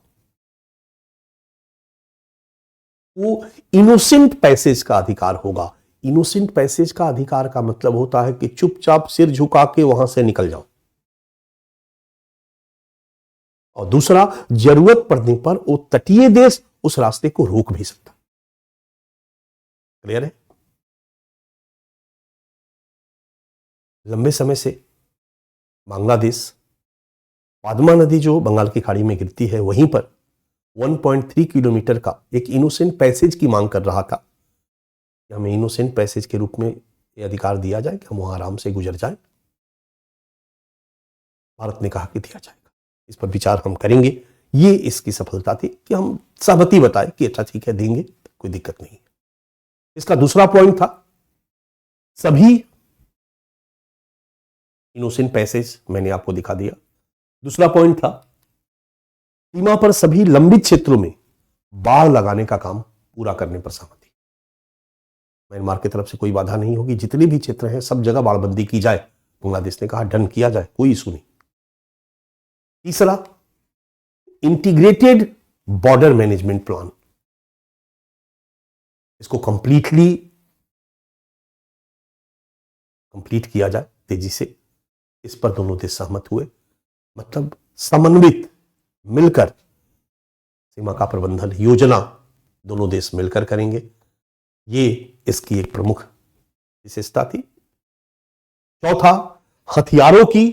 वो इनोसेंट पैसेज का अधिकार होगा। इनोसेंट पैसेज का अधिकार का मतलब होता है कि चुपचाप सिर झुका के वहां से निकल जाओ, और दूसरा, जरूरत पड़ने पर वो तटीय देश उस रास्ते को रोक भी सकता। क्लियर है? लंबे समय से बांग्लादेश पादमा नदी जो बंगाल की खाड़ी में गिरती है, वहीं पर 1.3 किलोमीटर का एक इनोसेंट पैसेज की मांग कर रहा था कि हमें इनोसेंट पैसेज के रूप में यह अधिकार दिया जाए कि हम वहां आराम से गुजर जाएं। भारत ने कहा कि दिया जाएगा, इस पर विचार हम करेंगे। ये इसकी सफलता थी कि हम सहमति बताए कि अच्छा ठीक है, देंगे, कोई दिक्कत नहीं। इसका दूसरा पॉइंट था, सभी इनोसेंट पैसेज मैंने आपको दिखा दिया। दूसरा पॉइंट था, सीमा पर सभी लंबित क्षेत्रों में बाड़ लगाने का काम पूरा करने पर सहमति। म्यांमार की तरफ से कोई बाधा नहीं होगी, जितने भी क्षेत्र हैं सब जगह बाड़बंदी की जाए। बांग्लादेश ने कहा डन, किया जाए, कोई इशू नहीं। तीसरा, इंटीग्रेटेड बॉर्डर मैनेजमेंट प्लान, इसको कंप्लीट किया जाए तेजी से। इस पर दोनों देश सहमत हुए। मतलब समन्वित मिलकर सीमा का प्रबंधन योजना दोनों देश मिलकर करेंगे। ये इसकी एक प्रमुख विशेषता थी। चौथा, हथियारों की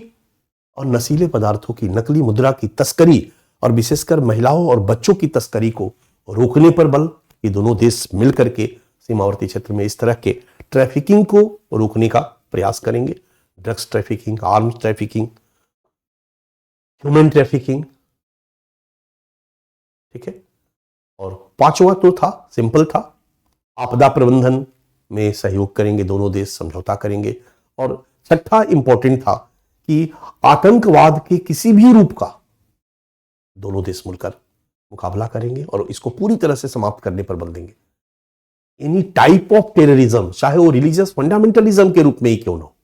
और नशीले पदार्थों की, नकली मुद्रा की तस्करी और विशेषकर महिलाओं और बच्चों की तस्करी को रोकने पर बल। ये दोनों देश मिलकर के सीमावर्ती क्षेत्र में इस तरह के ट्रैफिकिंग को रोकने का प्रयास करेंगे। Drugs trafficking, arms trafficking, human trafficking, ठीक है। और पांचवा तो था, सिंपल था, आपदा प्रबंधन में सहयोग करेंगे दोनों देश, समझौता करेंगे। और छठा इंपॉर्टेंट था कि आतंकवाद के किसी भी रूप का दोनों देश मिलकर मुकाबला करेंगे और इसको पूरी तरह से समाप्त करने पर बल देंगे। एनी टाइप ऑफ टेररिज्म, चाहे वो रिलीजियस फंडामेंटलिज्म के रूप में ही क्यों न हो,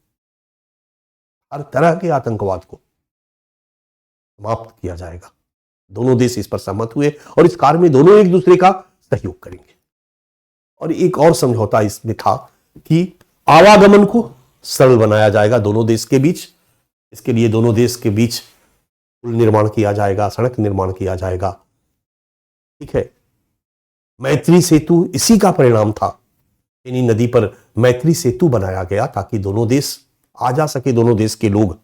हर तरह के आतंकवाद को समाप्त किया जाएगा। दोनों देश इस पर सहमत हुए और इस कार्य में दोनों एक दूसरे का सहयोग करेंगे। और एक और समझौता इसमें था कि आवागमन को सरल बनाया जाएगा दोनों देश के बीच। इसके लिए दोनों देश के बीच पुल निर्माण किया जाएगा, सड़क निर्माण किया जाएगा, ठीक है। मैत्री सेतु इसी का परिणाम था। फेनी नदी पर मैत्री सेतु बनाया गया ताकि दोनों देश आ जा सके, दोनों देश के लोग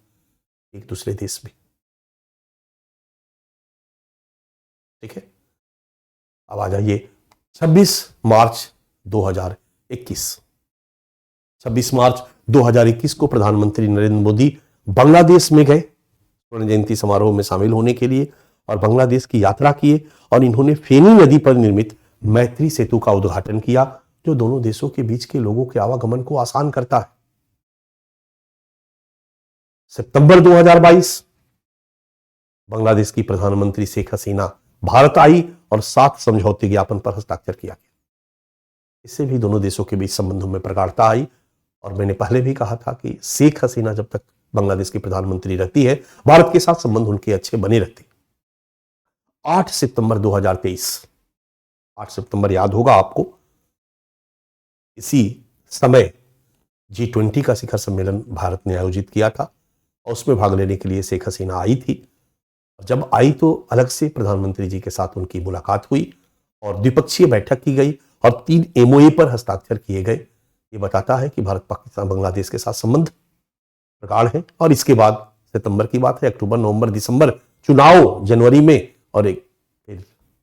एक दूसरे देश में, ठीक है। अब आ जाइए 26 मार्च 2021। 26 मार्च 2021 को प्रधानमंत्री नरेंद्र मोदी बांग्लादेश में गए स्वर्ण जयंती समारोह में शामिल होने के लिए और बांग्लादेश की यात्रा किए और इन्होंने फेनी नदी पर निर्मित मैत्री सेतु का उद्घाटन किया, जो दोनों देशों के बीच के लोगों के आवागमन को आसान करता है। सितंबर 2022 बांग्लादेश की प्रधानमंत्री शेख हसीना भारत आई और 7 समझौते ज्ञापन पर हस्ताक्षर किया गया। इससे भी दोनों देशों के बीच संबंधों में प्रगाढ़ता आई। और मैंने पहले भी कहा था कि शेख हसीना जब तक बांग्लादेश की प्रधानमंत्री रहती है, भारत के साथ संबंध उनके अच्छे बने रहते। 8 सितंबर 2023, 8 सितंबर याद होगा आपको, इसी समय G20 का शिखर सम्मेलन भारत ने आयोजित किया था और उसमें भाग लेने के लिए शेख हसीना आई थी। जब आई तो अलग से प्रधानमंत्री जी के साथ उनकी मुलाकात हुई और द्विपक्षीय बैठक की गई और 3 MOA पर हस्ताक्षर किए गए। ये बताता है कि भारत पाकिस्तान बांग्लादेश के साथ संबंध प्रगाढ़ है। और इसके बाद सितंबर की बात है, अक्टूबर, नवंबर, दिसंबर चुनाव जनवरी में, और एक फिर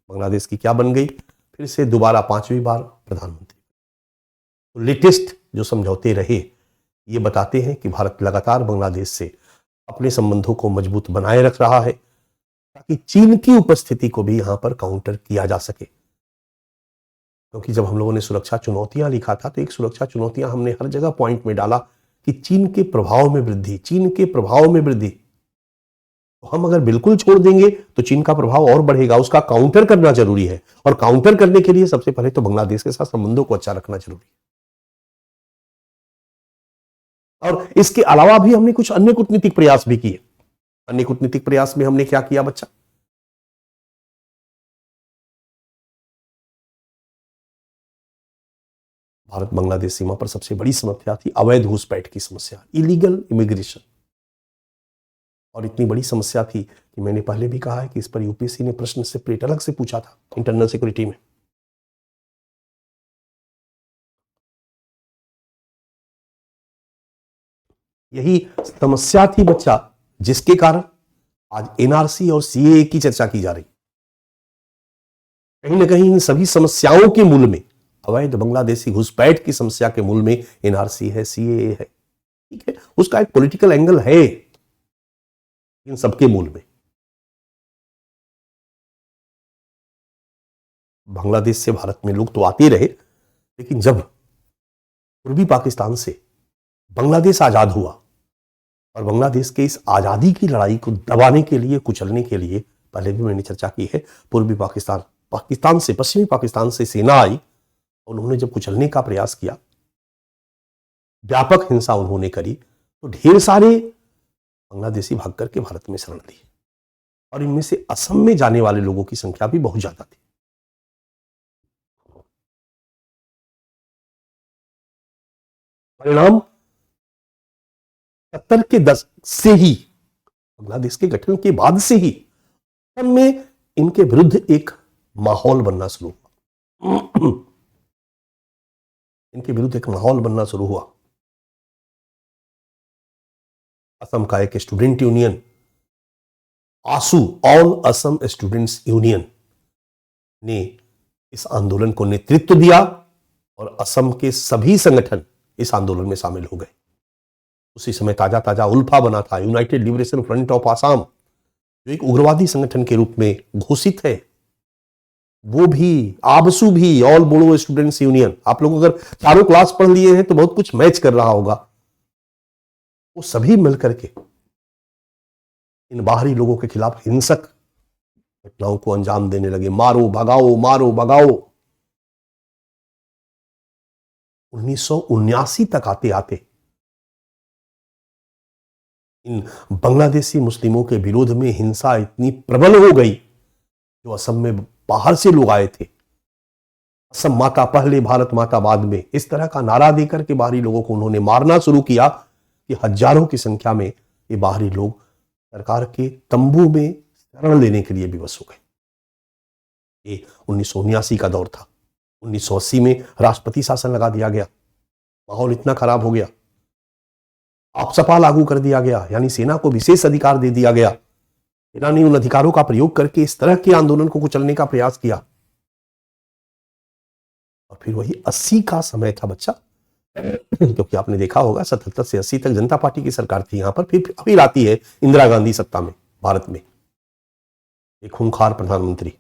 बांग्लादेश की क्या बन गई, फिर से दोबारा 5वीं बार प्रधानमंत्री। तो लेटेस्ट जो समझौते रहे ये बताते हैं कि भारत लगातार बांग्लादेश से अपने संबंधों को मजबूत बनाए रख रहा है ताकि चीन की उपस्थिति को भी यहां पर काउंटर किया जा सके। क्योंकि जब हम लोगों ने सुरक्षा चुनौतियां लिखा था तो एक सुरक्षा चुनौतियां हमने हर जगह पॉइंट में डाला कि चीन के प्रभाव में वृद्धि, चीन के प्रभाव में वृद्धि। तो हम अगर बिल्कुल छोड़ देंगे तो चीन का प्रभाव और बढ़ेगा, उसका काउंटर करना जरूरी है। और काउंटर करने के लिए सबसे पहले तो बांग्लादेश के साथ संबंधों को अच्छा रखना जरूरी है। और इसके अलावा भी हमने कुछ अन्य कूटनीतिक प्रयास भी किए। अन्य कूटनीतिक प्रयास में हमने क्या किया बच्चा? भारत बांग्लादेश सीमा पर सबसे बड़ी समस्या थी अवैध घुसपैठ की समस्या, इलीगल इमिग्रेशन। और इतनी बड़ी समस्या थी कि मैंने पहले भी कहा है कि इस पर यूपीएससी ने प्रश्न सेपरेट अलग से पूछा था इंटरनल सिक्योरिटी में। यही समस्या थी बच्चा, जिसके कारण आज एनआरसी और सीएए की चर्चा की जा रही। कहीं ना कहीं इन सभी समस्याओं के मूल में, अवैध बांग्लादेशी घुसपैठ की समस्या के मूल में एनआरसी है, सीएए है। ठीक है, उसका एक पॉलिटिकल एंगल है इन सबके मूल में। बांग्लादेश से भारत में लोग तो आते रहे, लेकिन जब पूर्वी पाकिस्तान से बांग्लादेश आजाद हुआ और बांग्लादेश के इस आजादी की लड़ाई को दबाने के लिए, कुचलने के लिए, पहले भी मैंने चर्चा की है, पूर्वी पाकिस्तान से, पश्चिमी पाकिस्तान से सेना आई और उन्होंने जब कुचलने का प्रयास किया, व्यापक हिंसा उन्होंने करी, तो ढेर सारे बांग्लादेशी भाग करके भारत में शरण लिए और इनमें से असम में जाने वाले लोगों की संख्या भी बहुत ज्यादा थी। परिणाम 70 के दशक से ही, बांग्लादेश के गठन के बाद से ही असम में इनके विरुद्ध एक माहौल बनना शुरू हुआ। इनके विरुद्ध एक माहौल बनना शुरू हुआ। असम का एक स्टूडेंट यूनियन, आसू, ऑल असम स्टूडेंट्स यूनियन, ने इस आंदोलन को नेतृत्व दिया और असम के सभी संगठन इस आंदोलन में शामिल हो गए। उसी समय ताजा ताजा उल्फा बना था, United liberation front of Assam, जो एक उग्रवादी संगठन के रूप में घोषित है। वो भी, आबसू भी, ऑल बोडो स्टूडेंट्स यूनियन। आप लोग अगर चारों क्लास पढ़ लिए हैं तो बहुत कुछ मैच कर रहा होगा। वो सभी मिलकर के इन बाहरी लोगों के खिलाफ हिंसक घटनाओं को अंजाम देने लगे। मारो भगाओ, मारो भगाओ। 1979 तक आते आते इन बांग्लादेशी मुस्लिमों के विरोध में हिंसा इतनी प्रबल हो गई, जो असम में बाहर से लोग आए थे, असम माता पहले भारत माता बाद में, इस तरह का नारा देकर के बाहरी लोगों को उन्होंने मारना शुरू किया कि हजारों की संख्या में ये बाहरी लोग सरकार के तंबू में शरण लेने के लिए विवश हो गए। ये 1979 का दौर था। 1980 में राष्ट्रपति शासन लगा दिया गया, माहौल इतना खराब हो गया, आपसपा लागू कर दिया गया, यानी सेना को विशेष अधिकार दे दिया गया। सेना ने उन अधिकारों का प्रयोग करके इस तरह के आंदोलन को कुचलने का प्रयास किया। और फिर वही 80 का समय था बच्चा, क्योंकि आपने देखा होगा 77 से 80 तक जनता पार्टी की सरकार थी यहां पर। फिर आती है इंदिरा गांधी सत्ता में भारत में, एक खूंखार प्रधानमंत्री।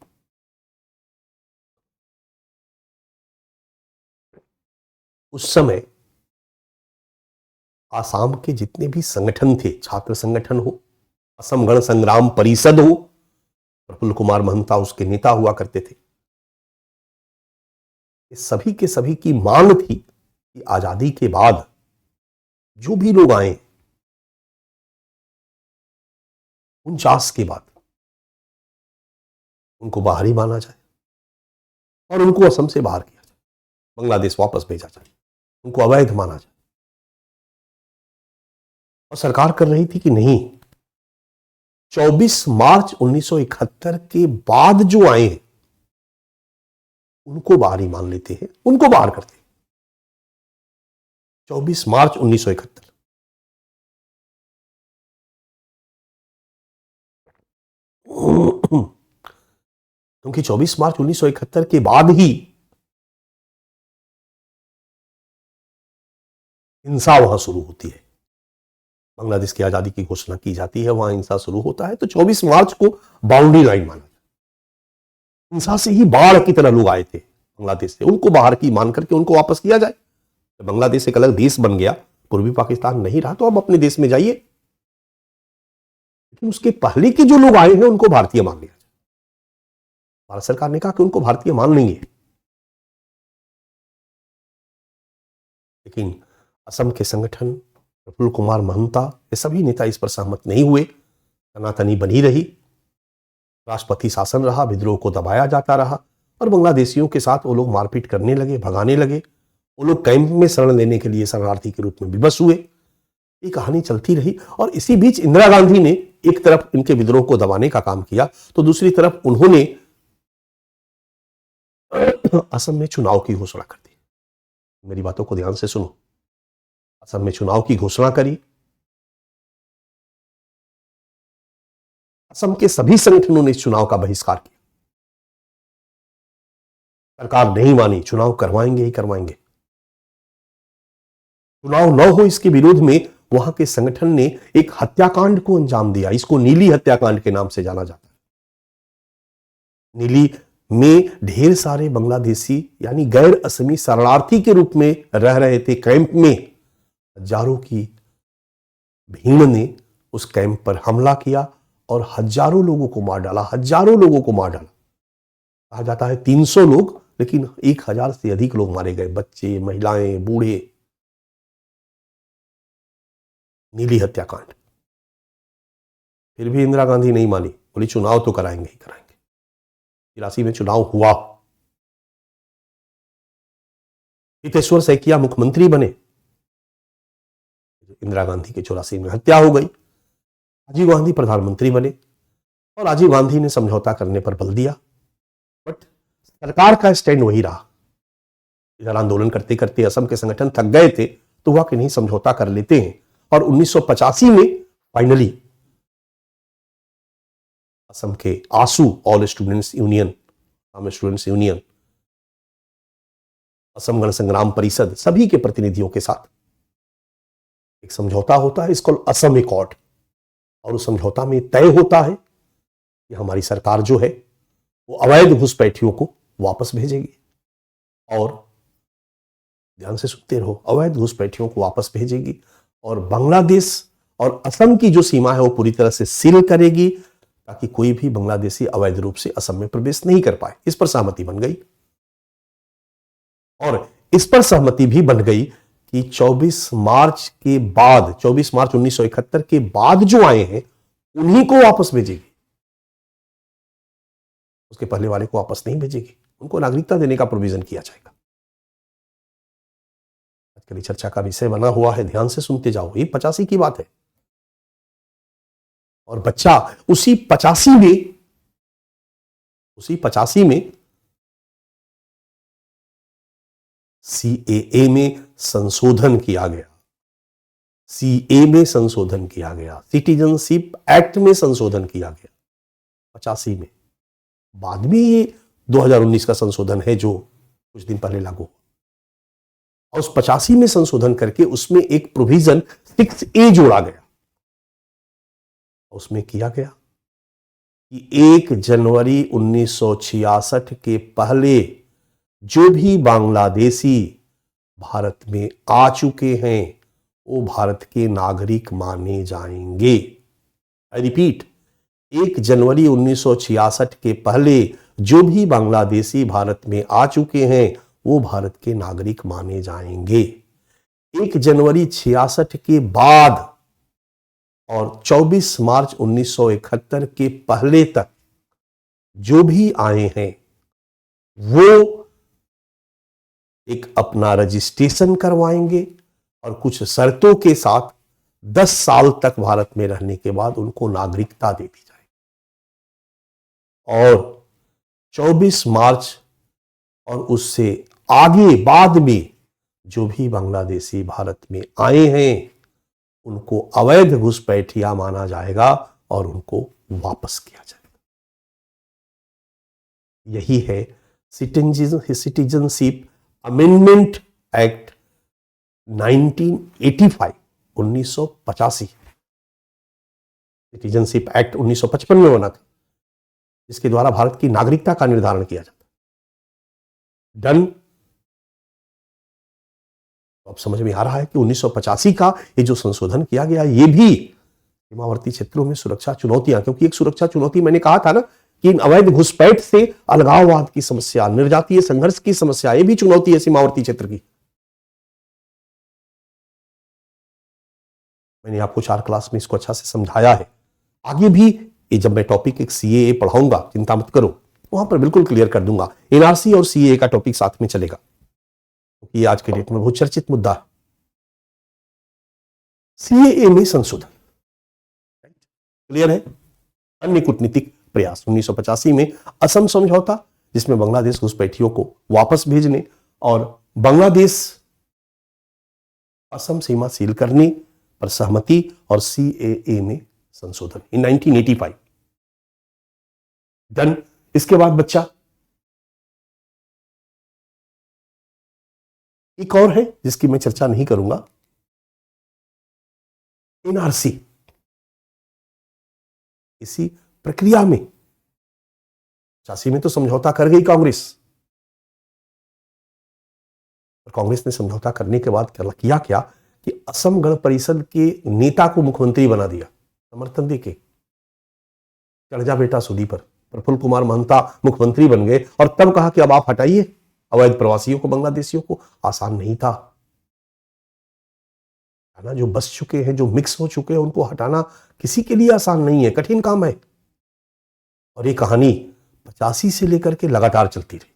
उस समय आसाम के जितने भी संगठन थे, छात्र संगठन हो, असम गण संग्राम परिषद हो, प्रफुल्ल कुमार महंता उसके नेता हुआ करते थे, इस सभी के सभी की मांग थी कि आजादी के बाद जो भी लोग आए 49 के बाद, उनको बाहरी माना जाए और उनको असम से बाहर किया जाए, बांग्लादेश वापस भेजा जाए, उनको अवैध माना जाए। और सरकार कर रही थी कि नहीं, 24 मार्च 1971 के बाद जो आए हैं उनको बाहरी मान लेते हैं, उनको बाहर करते हैं। 24 मार्च 1971, क्योंकि 24 मार्च 1971 के बाद ही हिंसा वहां शुरू होती है। बांग्लादेश की आजादी की घोषणा की जाती है, वहां हिंसा शुरू होता है, तो 24 मार्च को बाउंड्री लाइन माना जाता है। हिंसा से ही बाढ़ की तरह लोग आए थे बांग्लादेश से, उनको बाहर की मान करके उनको वापस किया जाए। बांग्लादेश एक अलग देश बन गया, पूर्वी पाकिस्तान नहीं रहा, तो अब अपने देश में जाइए। लेकिन उसके पहले के जो लोग आए हैं उनको भारतीय मान लिया जाए। भारत सरकार ने कहा कि उनको भारतीय मान लेंगे, लेकिन असम के संगठन, प्रफुल्ल कुमार महंता, ये सभी नेता इस पर सहमत नहीं हुए। तनातनी बनी रही, राष्ट्रपति शासन रहा, विद्रोह को दबाया जाता रहा और बांग्लादेशियों के साथ वो लोग मारपीट करने लगे, भगाने लगे। वो लोग कैंप में शरण लेने के लिए शरणार्थी के रूप में विवश हुए। ये कहानी चलती रही और इसी बीच इंदिरा गांधी ने एक तरफ इनके विद्रोह को दबाने का काम किया तो दूसरी तरफ उन्होंने असम में चुनाव की घोषणा कर दी। मेरी बातों को ध्यान से सुनो। असम में चुनाव की घोषणा करी। असम के सभी संगठनों ने इस चुनाव का बहिष्कार किया। सरकार नहीं मानी, चुनाव करवाएंगे ही करवाएंगे। चुनाव न हो इसके विरोध में वहां के संगठन ने एक हत्याकांड को अंजाम दिया। इसको नीली हत्याकांड के नाम से जाना जाता है। नीली में ढेर सारे बांग्लादेशी यानी गैर असमी शरणार्थी के रूप में रह रहे थे कैंप में। हजारों की भीड़ ने उस कैंप पर हमला किया और हजारों लोगों को मार डाला। हजारों लोगों को मार डाला। कहा जाता है 300 लोग, लेकिन 1000 से अधिक लोग मारे गए, बच्चे, महिलाएं, बूढ़े। नीली हत्याकांड। फिर भी इंदिरा गांधी नहीं मानी, बोली चुनाव तो कराएंगे ही कराएंगे। 83 में चुनाव हुआ। हितेश्वर सैकिया मुख्यमंत्री बने। इंदिरा गांधी के 84 में हत्या हो गई। राजीव गांधी प्रधानमंत्री बने और राजीव गांधी ने समझौता करने पर बल दिया, बट सरकार का स्टैंड वही रहा। इधर आंदोलन करते करते असम के संगठन थक गए थे तो हुआ कि नहीं समझौता कर लेते हैं और 1985 में फाइनली असम के आसू, ऑल स्टूडेंट्स यूनियन, असम गण संग्राम परिषद, सभी के प्रतिनिधियों के साथ एक समझौता होता है, इसको असम एकॉर्ड। और उस समझौता में तय होता है कि हमारी सरकार जो है वो अवैध घुसपैठियों को वापस भेजेगी। और ध्यान से सुनते रहो, अवैध घुसपैठियों को वापस भेजेगी और बांग्लादेश और असम की जो सीमा है वो पूरी तरह से सील करेगी ताकि कोई भी बांग्लादेशी अवैध रूप से असम में प्रवेश नहीं कर पाए। इस पर सहमति बन गई और इस पर सहमति भी बन गई कि 24 मार्च के बाद, 24 मार्च 1971 के बाद जो आए हैं उन्हीं को वापस भेजेगी। उसके पहले वाले को वापस नहीं भेजेगी। उनको नागरिकता देने का प्रोविजन किया जाएगा। आजकल चर्चा का विषय बना हुआ है, ध्यान से सुनते जाओ। ये 85 की बात है और बच्चा उसी 85 में सीएए में संशोधन किया गया। सीए में संशोधन किया गया, सिटीजनशिप एक्ट में संशोधन किया गया 85 में। बाद में ये 2019 का संशोधन है जो कुछ दिन पहले लागू हुआ। और उस 85 में संशोधन करके उसमें एक प्रोविजन 6A जोड़ा गया। उसमें किया गया कि 1 जनवरी 1966 के पहले जो भी बांग्लादेशी भारत में आ चुके हैं वो भारत के नागरिक माने जाएंगे। आई रिपीट, 1 जनवरी 1966 के पहले जो भी बांग्लादेशी भारत में आ चुके हैं वो भारत के नागरिक माने जाएंगे। 1 जनवरी 66 के बाद और 24 मार्च 1971 के पहले तक जो भी आए हैं वो एक अपना रजिस्ट्रेशन करवाएंगे और कुछ शर्तों के साथ 10 साल तक भारत में रहने के बाद उनको नागरिकता दे दी जाएगी। और 24 मार्च और उससे आगे बाद में जो भी बांग्लादेशी भारत में आए हैं उनको अवैध घुसपैठिया माना जाएगा और उनको वापस किया जाएगा। यही है citizenship amendment act 1985, 1985। Citizenship act 1955 में बना था जिसके द्वारा भारत की नागरिकता का निर्धारण किया जाता है। डन। अब समझ में आ रहा है कि 1985 का ये जो संशोधन किया गया ये भी सीमावर्ती क्षेत्रों में सुरक्षा चुनौतियां, क्योंकि एक सुरक्षा चुनौती मैंने कहा था ना कि इन अवैध घुसपैठ से अलगाववाद की समस्या, निर्जातीय संघर्ष की समस्या, ये भी चुनौती है सीमावर्ती क्षेत्र की। मैंने आपको 4 क्लास में इसको अच्छा से समझाया है। आगे भी ये जब मैं टॉपिक एक सीएए पढ़ाऊंगा, चिंता मत करो, वहां पर बिल्कुल क्लियर कर दूंगा। एनआरसी और सीएए का टॉपिक साथ में चलेगा, क्योंकि आज के डेट में बहुत चर्चित मुद्दा है। सीएए में संशोधन क्लियर है। अन्य कूटनीतिक प्रयास 1985 में असम समझौता, जिसमें बांग्लादेश घुसपैठियों को वापस भेजने और बांग्लादेश असम सीमा सील करने पर सहमति, और सीएए में संशोधन इन 1985 डन। इसके बाद बच्चा एक और है जिसकी मैं चर्चा नहीं करूंगा, एनआरसी। इसी प्रक्रिया में 85 में तो समझौता कर गई कांग्रेस, और कांग्रेस ने समझौता करने के बाद किया क्या कि असम गण परिषद के नेता को मुख्यमंत्री बना दिया, समर्थन देके। चढ़ जा बेटा सूली पर, प्रफुल्ल कुमार महंता मुख्यमंत्री बन गए, और तब कहा कि अब आप हटाइए अवैध प्रवासियों को, बांग्लादेशियों को। आसान नहीं था ना, जो बस चुके हैं, जो मिक्स हो चुके हैं, उनको हटाना किसी के लिए आसान नहीं है, कठिन काम है। और ये कहानी 85 से लेकर के लगातार चलती रही।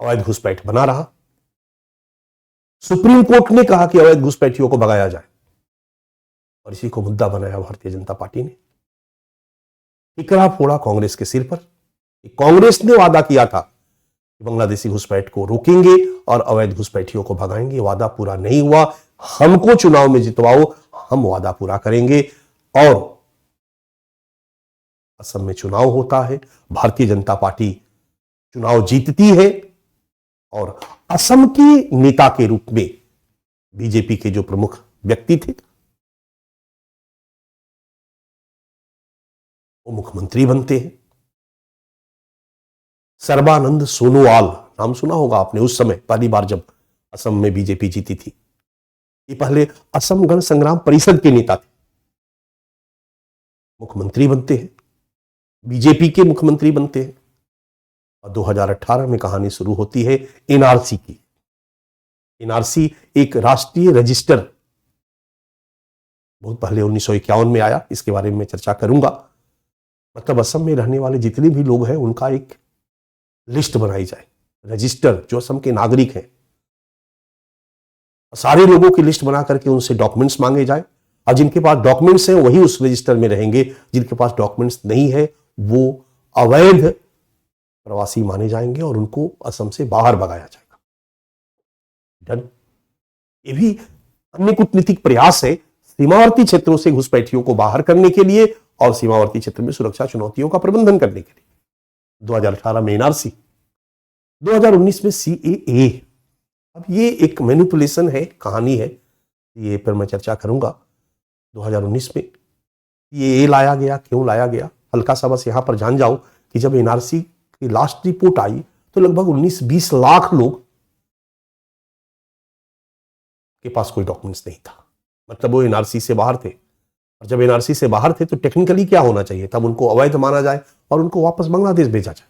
अवैध घुसपैठ बना रहा, सुप्रीम कोर्ट ने कहा कि अवैध घुसपैठियों को भगाया जाए, और इसी को मुद्दा बनाया भारतीय जनता पार्टी ने। टिकरा फोड़ा कांग्रेस के सिर पर। कांग्रेस ने वादा किया था कि बांग्लादेशी घुसपैठ को रोकेंगे और अवैध घुसपैठियों को भगाएंगे, वादा पूरा नहीं हुआ। हमको चुनाव में जितवाओ, हम वादा पूरा करेंगे। और असम में चुनाव होता है, भारतीय जनता पार्टी चुनाव जीतती है, और असम के नेता के रूप में बीजेपी के जो प्रमुख व्यक्ति थे वो मुख्यमंत्री बनते हैं। सर्बानंद सोनोवाल, नाम सुना होगा आपने, उस समय पहली बार जब असम में बीजेपी जीती थी। ये पहले असम गण संग्राम परिषद के नेता थे, मुख्यमंत्री बनते हैं, बीजेपी के मुख्यमंत्री बनते हैं। और 2018 में कहानी शुरू होती है एनआरसी की। एनआरसी एक राष्ट्रीय रजिस्टर, बहुत पहले 1951 में आया, इसके बारे में चर्चा करूंगा। मतलब असम में रहने वाले जितने भी लोग हैं उनका एक लिस्ट बनाई जाए, रजिस्टर, जो असम के नागरिक हैं, सारे लोगों की लिस्ट बना करके उनसे डॉक्यूमेंट्स मांगे जाए, और जिनके पास डॉक्यूमेंट्स हैं वही उस रजिस्टर में रहेंगे, जिनके पास डॉक्यूमेंट्स नहीं है वो अवैध प्रवासी माने जाएंगे और उनको असम से बाहर भगाया जाएगा। डन। ये भी अन्य कूटनीतिक प्रयास है सीमावर्ती क्षेत्रों से घुसपैठियों को बाहर करने के लिए और सीमावर्ती क्षेत्र में सुरक्षा चुनौतियों का प्रबंधन करने के लिए। 2018 में एनआरसी, 2019 में सीएए। अब ये एक मैनिपुलेशन है, कहानी है, ये पर मैं चर्चा करूंगा। 2019 में ये लाया गया, क्यों लाया गया, हल्का सा बस यहां पर जान जाओ कि जब एनआरसी की लास्ट रिपोर्ट आई तो लगभग 19-20 लाख लोग के पास कोई डॉक्यूमेंट्स नहीं था, मतलब वो एनआरसी से बाहर थे। और जब एनआरसी से बाहर थे तो टेक्निकली क्या होना चाहिए, तब उनको अवैध माना जाए और उनको वापस बांग्लादेश भेजा जाए।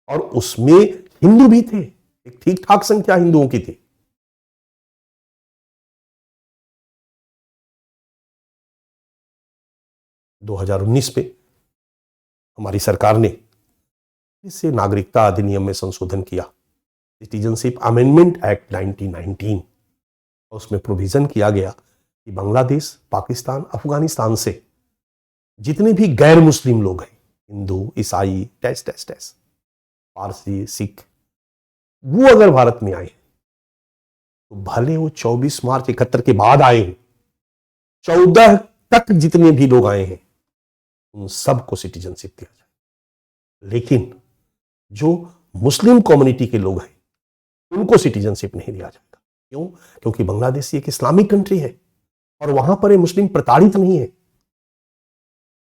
और उसमें हिंदू भी थे, एक ठीक ठाक संख्या हिंदुओं की थी। दो 2019 में हमारी सरकार ने इससे नागरिकता अधिनियम में संशोधन किया, सिटीजनशिप अमेंडमेंट एक्ट 1919। उसमें प्रोविजन किया गया कि बांग्लादेश, पाकिस्तान, अफगानिस्तान से जितने भी गैर मुस्लिम लोग हैं, हिंदू, ईसाई, पारसी, सिख, वो अगर भारत में आए तो भले वो 24 मार्च 71 के बाद आए हैं, 14 तक जितने भी लोग आए हैं उन सबको सिटीजनशिप दिया जाए। लेकिन जो मुस्लिम कम्युनिटी के लोग हैं उनको सिटीजनशिप नहीं दिया जाएगा। क्यों? क्योंकि बांग्लादेश एक इस्लामिक कंट्री है और वहां पर ये मुस्लिम प्रताड़ित नहीं है।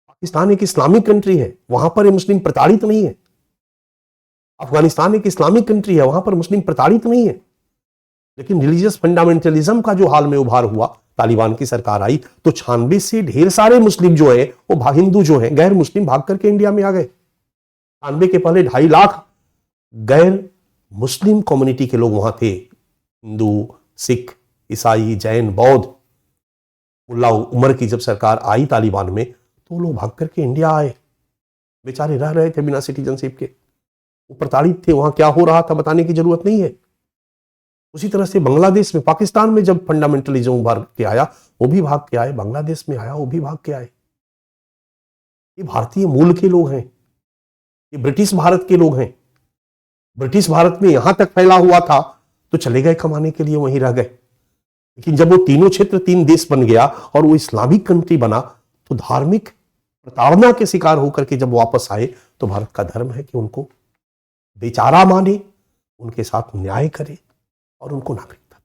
पाकिस्तान एक इस्लामिक कंट्री है, वहां पर ये मुस्लिम प्रताड़ित नहीं है। अफगानिस्तान एक इस्लामिक कंट्री है, वहां पर मुस्लिम प्रताड़ित नहीं है। लेकिन रिलीजियस फंडामेंटलिज्म का जो हाल में उभार हुआ, तालिबान की सरकार आई तो 96 से ढेर सारे मुस्लिम जो है वो हिंदू जो है गैर मुस्लिम भाग करके इंडिया में आ गए। 96 के पहले 2.5 लाख गैर मुस्लिम कम्युनिटी के लोग वहां थे, हिंदू, सिख, ईसाई, जैन, बौद्ध, मुल्ला उमर की जब सरकार आई तालिबान में, तो लोग भाग करके इंडिया आए। बेचारे रह रहे थे बिना सिटीजनशिप के, वो प्रताड़ित थे, वहां क्या हो रहा था बताने की जरूरत नहीं है। उसी तरह से बांग्लादेश में, पाकिस्तान में जब फंडामेंटलिज्म उभर के आया, वो भी भाग के आए, बांग्लादेश में आया, वो भी भाग के आए। ये भारतीय मूल के लोग हैं, ये ब्रिटिश भारत के लोग हैं। ब्रिटिश भारत में यहां तक फैला हुआ था तो चले गए कमाने के लिए, वहीं रह गए। लेकिन जब वो तीनों क्षेत्र 3 देश बन गया और वो इस्लामिक कंट्री बना, तो धार्मिक प्रताड़ना के शिकार होकर के जब वापस आए, तो भारत का धर्म है कि उनको बेचारा माने, उनके साथ न्याय करे और उनको नागरिकता दे।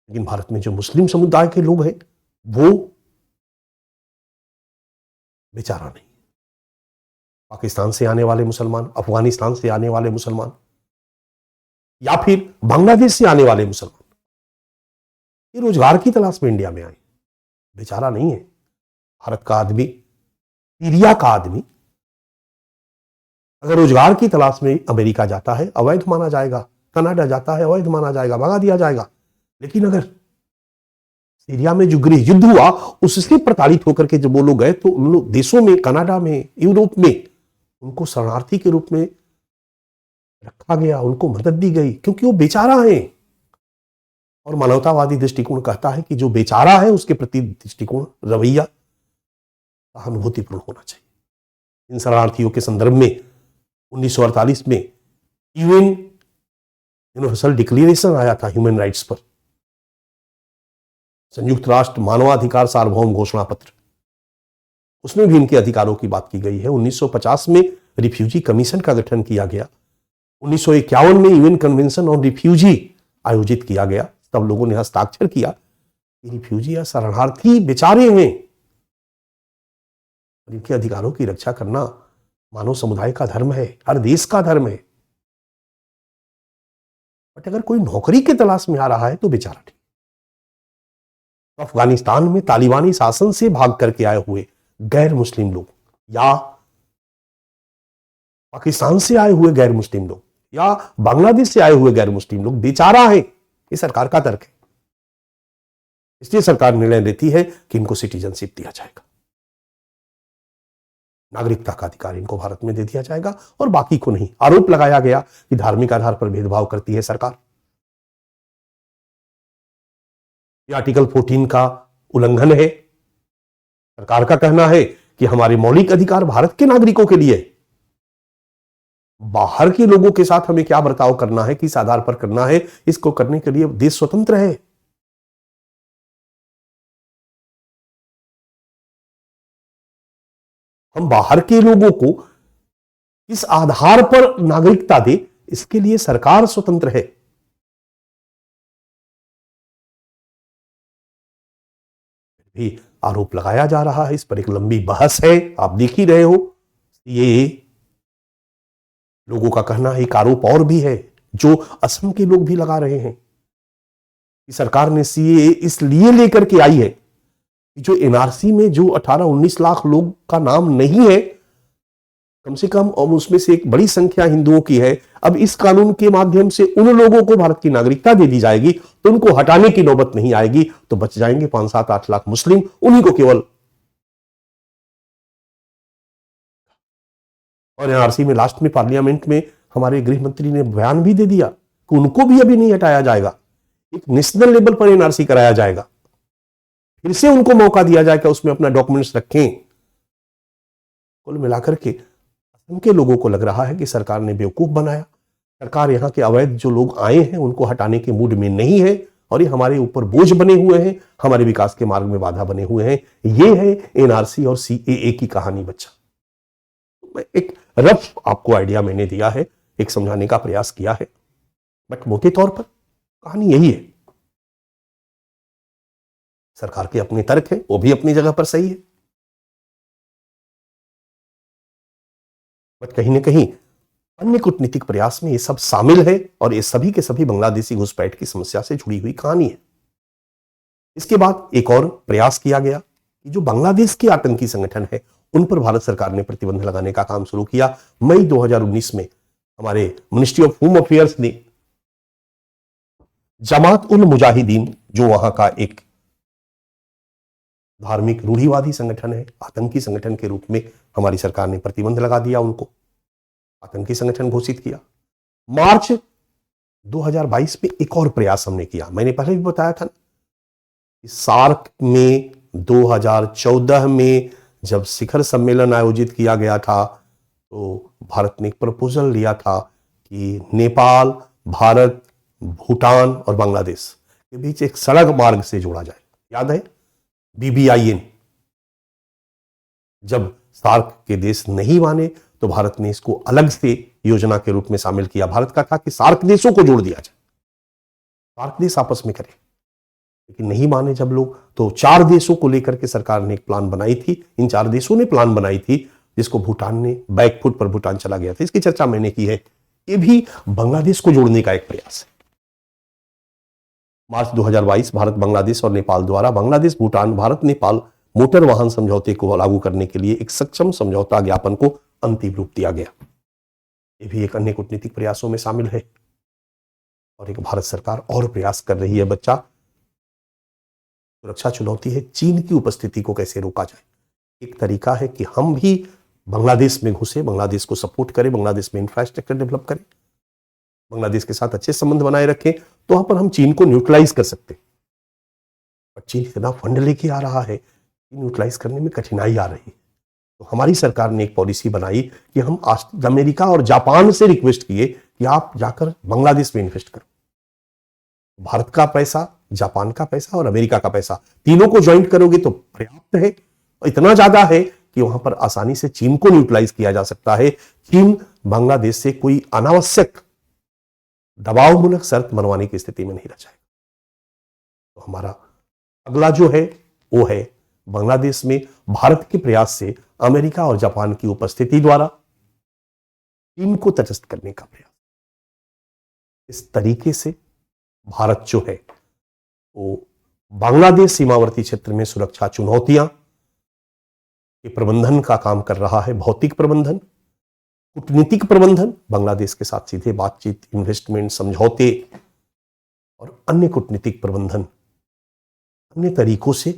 लेकिन भारत में जो मुस्लिम समुदाय के लोग हैं, वो बेचारा नहीं। पाकिस्तान से आने वाले मुसलमान, अफगानिस्तान से आने वाले मुसलमान, या फिर बांग्लादेश से आने वाले मुसलमान, ये रोजगार की तलाश में इंडिया में आए, बेचारा नहीं है। भारत का आदमी, सीरिया का आदमी अगर रोजगार की तलाश में अमेरिका जाता है, अवैध माना जाएगा। कनाडा जाता है, अवैध माना जाएगा, भगा दिया जाएगा। लेकिन अगर सीरिया में जो गृह युद्ध हुआ, उससे प्रताड़ित होकर के जब वो लोग गए, तो उन लोग देशों में, कनाडा में, यूरोप में, उनको शरणार्थी के रूप में रखा गया, उनको मदद दी गई, क्योंकि वो बेचारा है। और मानवतावादी दृष्टिकोण कहता है कि जो बेचारा है उसके प्रति दृष्टिकोण, रवैया सहानुभूतिपूर्ण होना चाहिए। इन शरणार्थियों के संदर्भ में 1948 में यूएन यूनिवर्सल डिक्लेरेशन आया था ह्यूमन राइट्स पर, संयुक्त राष्ट्र मानवाधिकार सार्वभौम घोषणा पत्र, उसमें भी इनके अधिकारों की बात की गई है। 1950 में रिफ्यूजी कमीशन का गठन किया गया। 1951 में यूएन कन्वेंशन ऑन रिफ्यूजी आयोजित किया गया। तब लोगों ने हस्ताक्षर किया कि रिफ्यूजी या शरणार्थी बेचारे हैं, इनके अधिकारों की रक्षा करना मानव समुदाय का धर्म है, हर देश का धर्म है। बट अगर कोई नौकरी के तलाश में आ रहा है तो बेचारा ठीक। तो अफगानिस्तान में तालिबानी शासन से भाग करके आए हुए गैर मुस्लिम लोग, या पाकिस्तान से आए हुए गैर मुस्लिम लोग, या बांग्लादेश से आए हुए गैर मुस्लिम लोग बेचारा है, ये सरकार का तर्क है। इसलिए सरकार निर्णय लेती है कि इनको सिटीजनशिप दिया जाएगा, नागरिकता का अधिकार इनको भारत में दे दिया जाएगा, और बाकी को नहीं। आरोप लगाया गया कि धार्मिक आधार पर भेदभाव करती है सरकार। यह आर्टिकल 14 का उल्लंघन है। सरकार का कहना है कि हमारे मौलिक अधिकार भारत के नागरिकों के लिए, बाहर के लोगों के साथ हमें क्या बर्ताव करना है, किस आधार पर करना है, इसको करने के लिए देश स्वतंत्र है। हम बाहर के लोगों को किस आधार पर नागरिकता दे, इसके लिए सरकार स्वतंत्र है। भी आरोप लगाया जा रहा है, इस पर एक लंबी बहस है, आप देख ही रहे हो। ये लोगों का कहना है, एक आरोप और भी है जो असम के लोग भी लगा रहे हैं कि सरकार ने सीएए इसलिए लेकर के आई है कि जो एनआरसी में जो 18-19 लाख लोग का नाम नहीं है, कम से कम, और उसमें से एक बड़ी संख्या हिंदुओं की है, अब इस कानून के माध्यम से उन लोगों को भारत की नागरिकता दे दी जाएगी तो उनको हटाने की नौबत नहीं आएगी, तो बच जाएंगे 5-7-8 लाख मुस्लिम, उन्हीं को केवल। और एनआरसी में लास्ट में पार्लियामेंट में हमारे गृह मंत्री ने बयान भी दे दिया कि उनको भी अभी नहीं हटाया जाएगा, एक नेशनल लेवल पर एनआरसी कराया जाएगा, फिर से उनको मौका दिया जाएगा, उसमें अपना डॉक्यूमेंट्स रखें। कुल मिलाकर के असम के लोगों को लग रहा है कि सरकार ने बेवकूफ बनाया, सरकार यहां के अवैध जो लोग आए हैं उनको हटाने के मूड में नहीं है, और ये हमारे ऊपर बोझ बने हुए हैं, हमारे विकास के मार्ग में बाधा बने हुए हैं। ये है एनआरसी और सीएए की कहानी। बच्चा, एक रफ आपको आइडिया मैंने दिया है, एक समझाने का प्रयास किया है, बट मोटे तौर पर कहानी यही है। सरकार के अपने तर्क है, वो भी अपनी जगह पर सही है, बट कहीं ना कहीं अन्य कूटनीतिक प्रयास में ये सब शामिल है, और ये सभी के सभी बांग्लादेशी घुसपैठ की समस्या से जुड़ी हुई कहानी है। इसके बाद एक और प्रयास किया गया कि जो बांग्लादेश के आतंकी संगठन है उन पर भारत सरकार ने प्रतिबंध लगाने का काम शुरू किया। मई 2019 में हमारे मिनिस्ट्री ऑफ होम अफेयर्स ने जमात उल मुजाहिदीन जो वहां का एक धार्मिक रूढ़िवादी संगठन है, आतंकी संगठन के रूप में हमारी सरकार ने प्रतिबंध लगा दिया, उनको आतंकी संगठन घोषित किया। मार्च 2022 में एक और प्रयास हमने किया। मैंने पहले भी बताया था कि सार्क में 2014 में जब शिखर सम्मेलन आयोजित किया गया था तो भारत ने एक प्रपोजल लिया था कि नेपाल, भारत, भूटान और बांग्लादेश के बीच एक सड़क मार्ग से जोड़ा जाए। याद है? BBIN। जब सार्क के देश नहीं माने तो भारत ने इसको अलग से योजना के रूप में शामिल किया। भारत का था कि सार्क देशों को जोड़ दिया जाए, सार्क देश आपस में करें, लेकिन नहीं माने जब लोग, तो 4 देशों को लेकर के सरकार ने एक प्लान बनाई थी। इन 4 देशों ने प्लान बनाई थी जिसको भूटान ने बैकफुट पर भूटान चला गया था। इसकी चर्चा मैंने की है। ये भी बांग्लादेश को जोड़ने का एक प्रयास है। मार्च 2022 भारत, बांग्लादेश और नेपाल द्वारा बांग्लादेश, भूटान, भारत, नेपाल मोटर वाहन समझौते को लागू करने के लिए एक सक्षम समझौता ज्ञापन को अंतिम रूप दिया गया। ये भी एक अन्य कूटनीतिक प्रयासों में शामिल है और एक भारत सरकार और प्रयास कर रही है। बच्चा, सुरक्षा चुनौती है, चीन की उपस्थिति को कैसे रोका जाए। एक तरीका है कि हम भी बांग्लादेश में घुसे, बांग्लादेश को सपोर्ट करें, बांग्लादेश में इंफ्रास्ट्रक्चर डेवलप करें, बांग्लादेश के साथ अच्छे संबंध बनाए रखें, तो वहां पर हम चीन को न्यूट्रलाइज कर सकते हैं। पर चीन इतना फंड लेके आ रहा है कि न्यूट्रलाइज करने में कठिनाई आ रही है। तो हमारी सरकार ने एक पॉलिसी बनाई कि हम अमेरिका और जापान से रिक्वेस्ट किए कि आप जाकर बांग्लादेश में इन्वेस्ट करो। भारत का पैसा, जापान का पैसा और अमेरिका का पैसा, तीनों को ज्वाइंट करोगे तो पर्याप्त है, और इतना ज्यादा है कि वहां पर आसानी से चीन को न्यूट्रलाइज किया जा सकता है। चीन बांग्लादेश से कोई अनावश्यक दबावमूलक शर्त मनवाने की स्थिति में नहीं रह जाएगा। तो हमारा अगला जो है वो है बांग्लादेश में भारत के प्रयास से अमेरिका और जापान की उपस्थिति द्वारा चीन को तटस्थ करने का प्रयास। इस तरीके से भारत जो है वो बांग्लादेश सीमावर्ती क्षेत्र में सुरक्षा चुनौतियां के प्रबंधन का काम कर रहा है। भौतिक प्रबंधन, कूटनीतिक प्रबंधन, बांग्लादेश के साथ सीधे बातचीत, इन्वेस्टमेंट, समझौते और अन्य कूटनीतिक प्रबंधन, अन्य तरीकों से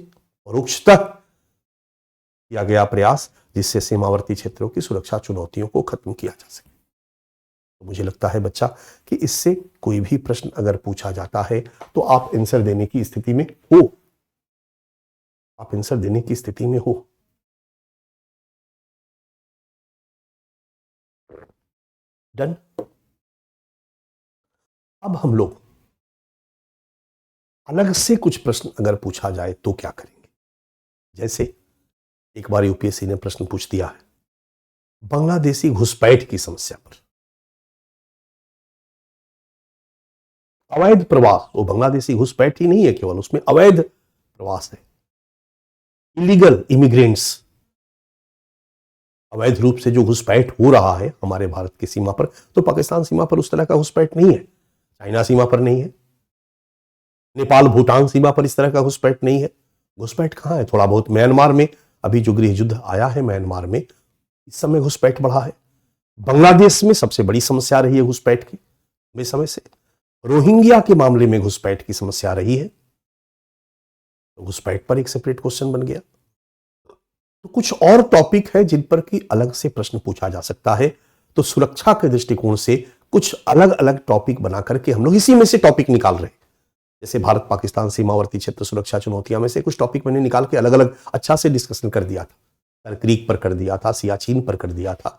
परोक्षतः किया गया प्रयास जिससे सीमावर्ती क्षेत्रों की सुरक्षा चुनौतियों को खत्म किया जा सके। तो मुझे लगता है बच्चा कि इससे कोई भी प्रश्न अगर पूछा जाता है तो आप आंसर देने की स्थिति में हो, आप आंसर देने की स्थिति में हो। डन। अब हम लोग अलग से कुछ प्रश्न अगर पूछा जाए तो क्या करेंगे। जैसे एक बार यूपीएससी ने प्रश्न पूछ दिया है बांग्लादेशी घुसपैठ की समस्या पर। अवैध प्रवास, वो बांग्लादेशी घुसपैठ ही नहीं है केवल, उसमें अवैध प्रवास है, इलीगल इमिग्रेंट्स, अवैध रूप से जो घुसपैठ हो रहा है हमारे भारत की सीमा पर। तो पाकिस्तान सीमा पर उस तरह का घुसपैठ नहीं है, चाइना सीमा पर नहीं है, नेपाल भूटान सीमा पर इस तरह का घुसपैठ नहीं है। घुसपैठ कहां है? थोड़ा बहुत म्यांमार में, अभी जो गृह युद्ध आया है म्यांमार में, इस समय घुसपैठ बढ़ा है। बांग्लादेश में सबसे बड़ी समस्या रही है घुसपैठ की लंबे समय से। रोहिंग्या के मामले में घुसपैठ की समस्या रही है, तो घुसपैठ पर एक सेपरेट क्वेश्चन बन गया। तो कुछ और टॉपिक है जिन पर कि अलग से प्रश्न पूछा जा सकता है। तो सुरक्षा के दृष्टिकोण से कुछ अलग अलग टॉपिक बना करके हम लोग इसी में से टॉपिक निकाल रहे हैं। जैसे भारत पाकिस्तान सीमावर्ती क्षेत्र सुरक्षा चुनौतियां में से कुछ टॉपिक मैंने निकाल के अलग अलग अच्छा से डिस्कशन कर दिया था। करक्रीक पर कर दिया था, सियाचिन पर कर दिया था,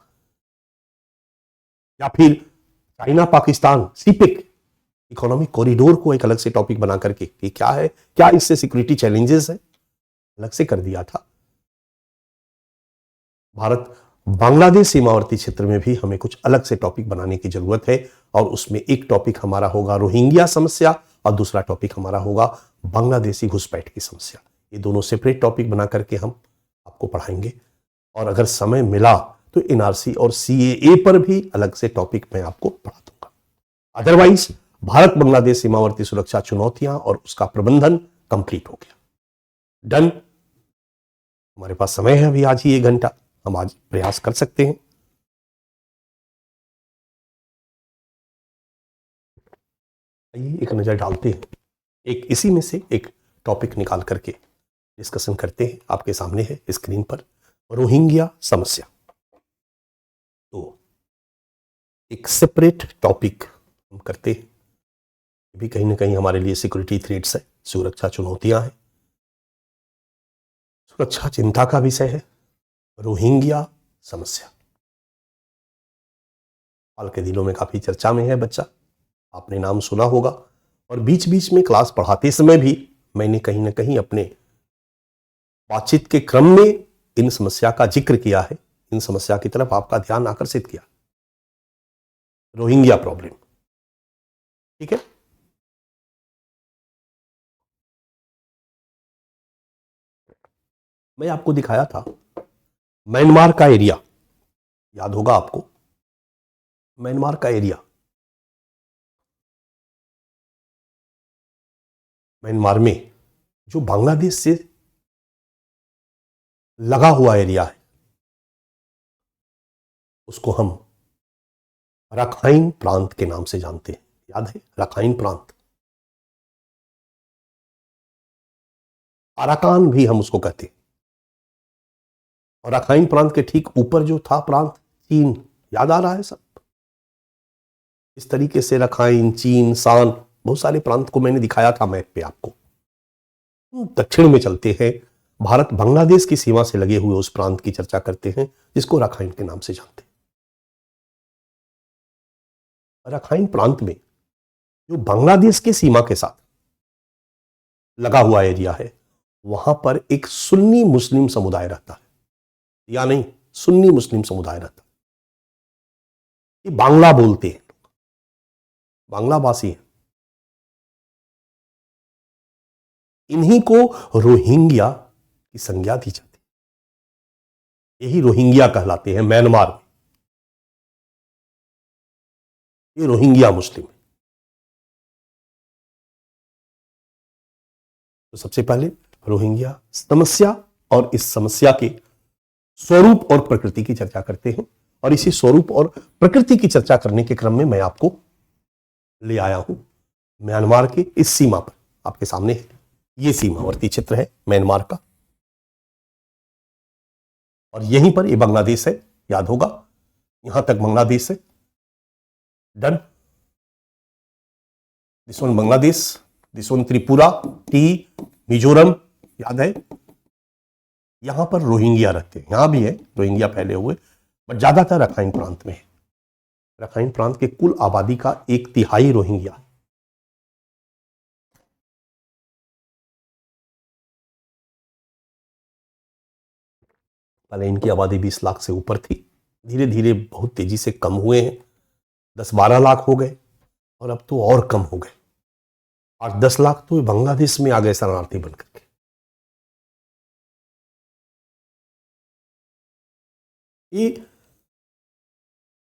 या फिर China Pakistan CPEC economic corridor को एक अलग से टॉपिक बना करके कि क्या है, क्या इससे सिक्योरिटी चैलेंजेस है, अलग से कर दिया था। भारत बांग्लादेश सीमावर्ती क्षेत्र में भी हमें कुछ अलग से टॉपिक बनाने की जरूरत है, और उसमें एक टॉपिक हमारा होगा रोहिंग्या समस्या और दूसरा टॉपिक हमारा होगा बांग्लादेशी घुसपैठ की समस्या। ये दोनों सेपरेट टॉपिक बना करके हम आपको पढ़ाएंगे, और अगर समय मिला तो एनआरसी और सीएए पर भी अलग से टॉपिक मैं आपको पढ़ा दूंगा। अदरवाइज भारत बांग्लादेश सीमावर्ती सुरक्षा चुनौतियां और उसका प्रबंधन कंप्लीट हो गया। डन। हमारे पास समय है अभी आज ही 1 घंटा, हम आज प्रयास कर सकते हैं। आइए एक नज़र डालते हैं, एक इसी में से एक टॉपिक निकाल करके डिस्कशन करते हैं। आपके सामने है स्क्रीन पर रोहिंग्या समस्या। तो एक सेपरेट टॉपिक हम करते हैं, भी कहीं ना कहीं हमारे लिए सिक्योरिटी थ्रेट्स है, सुरक्षा चुनौतियां हैं, सुरक्षा चिंता का विषय है रोहिंग्या समस्या। हाल के दिनों में काफी चर्चा में है बच्चा, आपने नाम सुना होगा, और बीच बीच में क्लास पढ़ाते समय भी मैंने कहीं ना कहीं अपने बातचीत के क्रम में इन समस्या का जिक्र किया है, इन समस्या की तरफ आपका ध्यान आकर्षित किया। रोहिंग्या प्रॉब्लम, ठीक है। मैं आपको दिखाया था म्यांमार का एरिया, याद होगा आपको, म्यांमार का एरिया, म्यांमार में जो बांग्लादेश से लगा हुआ एरिया है उसको हम रखाइन प्रांत के नाम से जानते हैं। याद है रखाइन प्रांत, अराकान भी हम उसको कहते हैं। और रखाइन प्रांत के ठीक ऊपर जो था प्रांत चीन, याद आ रहा है सब। इस तरीके से रखाइन, चीन, शान, बहुत सारे प्रांत को मैंने दिखाया था मैप पे आपको। दक्षिण में चलते हैं, भारत बांग्लादेश की सीमा से लगे हुए उस प्रांत की चर्चा करते हैं जिसको रखाइन के नाम से जानते हैं। रखाइन प्रांत में जो बांग्लादेश की सीमा के साथ लगा हुआ एरिया है, वहां पर एक सुन्नी मुस्लिम समुदाय रहता है, या नहीं, सुन्नी मुस्लिम समुदाय रहता है। ये बांग्ला बोलते हैं, बांग्ला भाषी हैं। इन्हीं को रोहिंग्या की संज्ञा दी जाती है, यही रोहिंग्या कहलाते हैं म्यांमार में। ये रोहिंग्या मुस्लिम है। तो सबसे पहले रोहिंग्या समस्या और इस समस्या के स्वरूप और प्रकृति की चर्चा करते हैं, और इसी स्वरूप और प्रकृति की चर्चा करने के क्रम में मैं आपको ले आया हूं म्यांमार की इस सीमा पर। आपके सामने है, ये सीमावर्ती क्षेत्र है म्यांमार का, और यहीं पर ये बांग्लादेश है, याद होगा, यहां तक बांग्लादेश है। Done. This one Bangladesh, this one Tripura, T, Mizoram, याद है। यहां पर रोहिंग्या रहते हैं, यहां भी है रोहिंग्या फैले हुए, बट ज्यादातर रखाइन प्रांत में है। रखाइन प्रांत के कुल आबादी का 1/3 रोहिंग्या। पहले इनकी आबादी 20 लाख से ऊपर थी, धीरे धीरे बहुत तेजी से कम हुए हैं, 10-12 लाख हो गए, और अब तो और कम हो गए, 8-10 लाख तो बांग्लादेश में आ गए शरणार्थी बनकर के। ये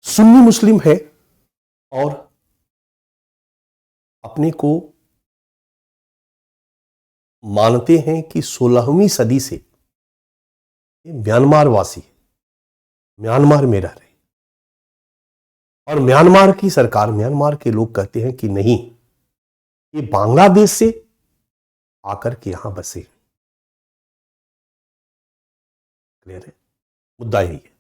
सुन्नी मुस्लिम है और अपने को मानते हैं कि 16वीं सदी से ये म्यांमार वासी, म्यांमार में रह रहे, और म्यांमार की सरकार, म्यांमार के लोग कहते हैं कि नहीं, ये बांग्लादेश से आकर के यहां बसे। क्लियर है, मुद्दा यही है।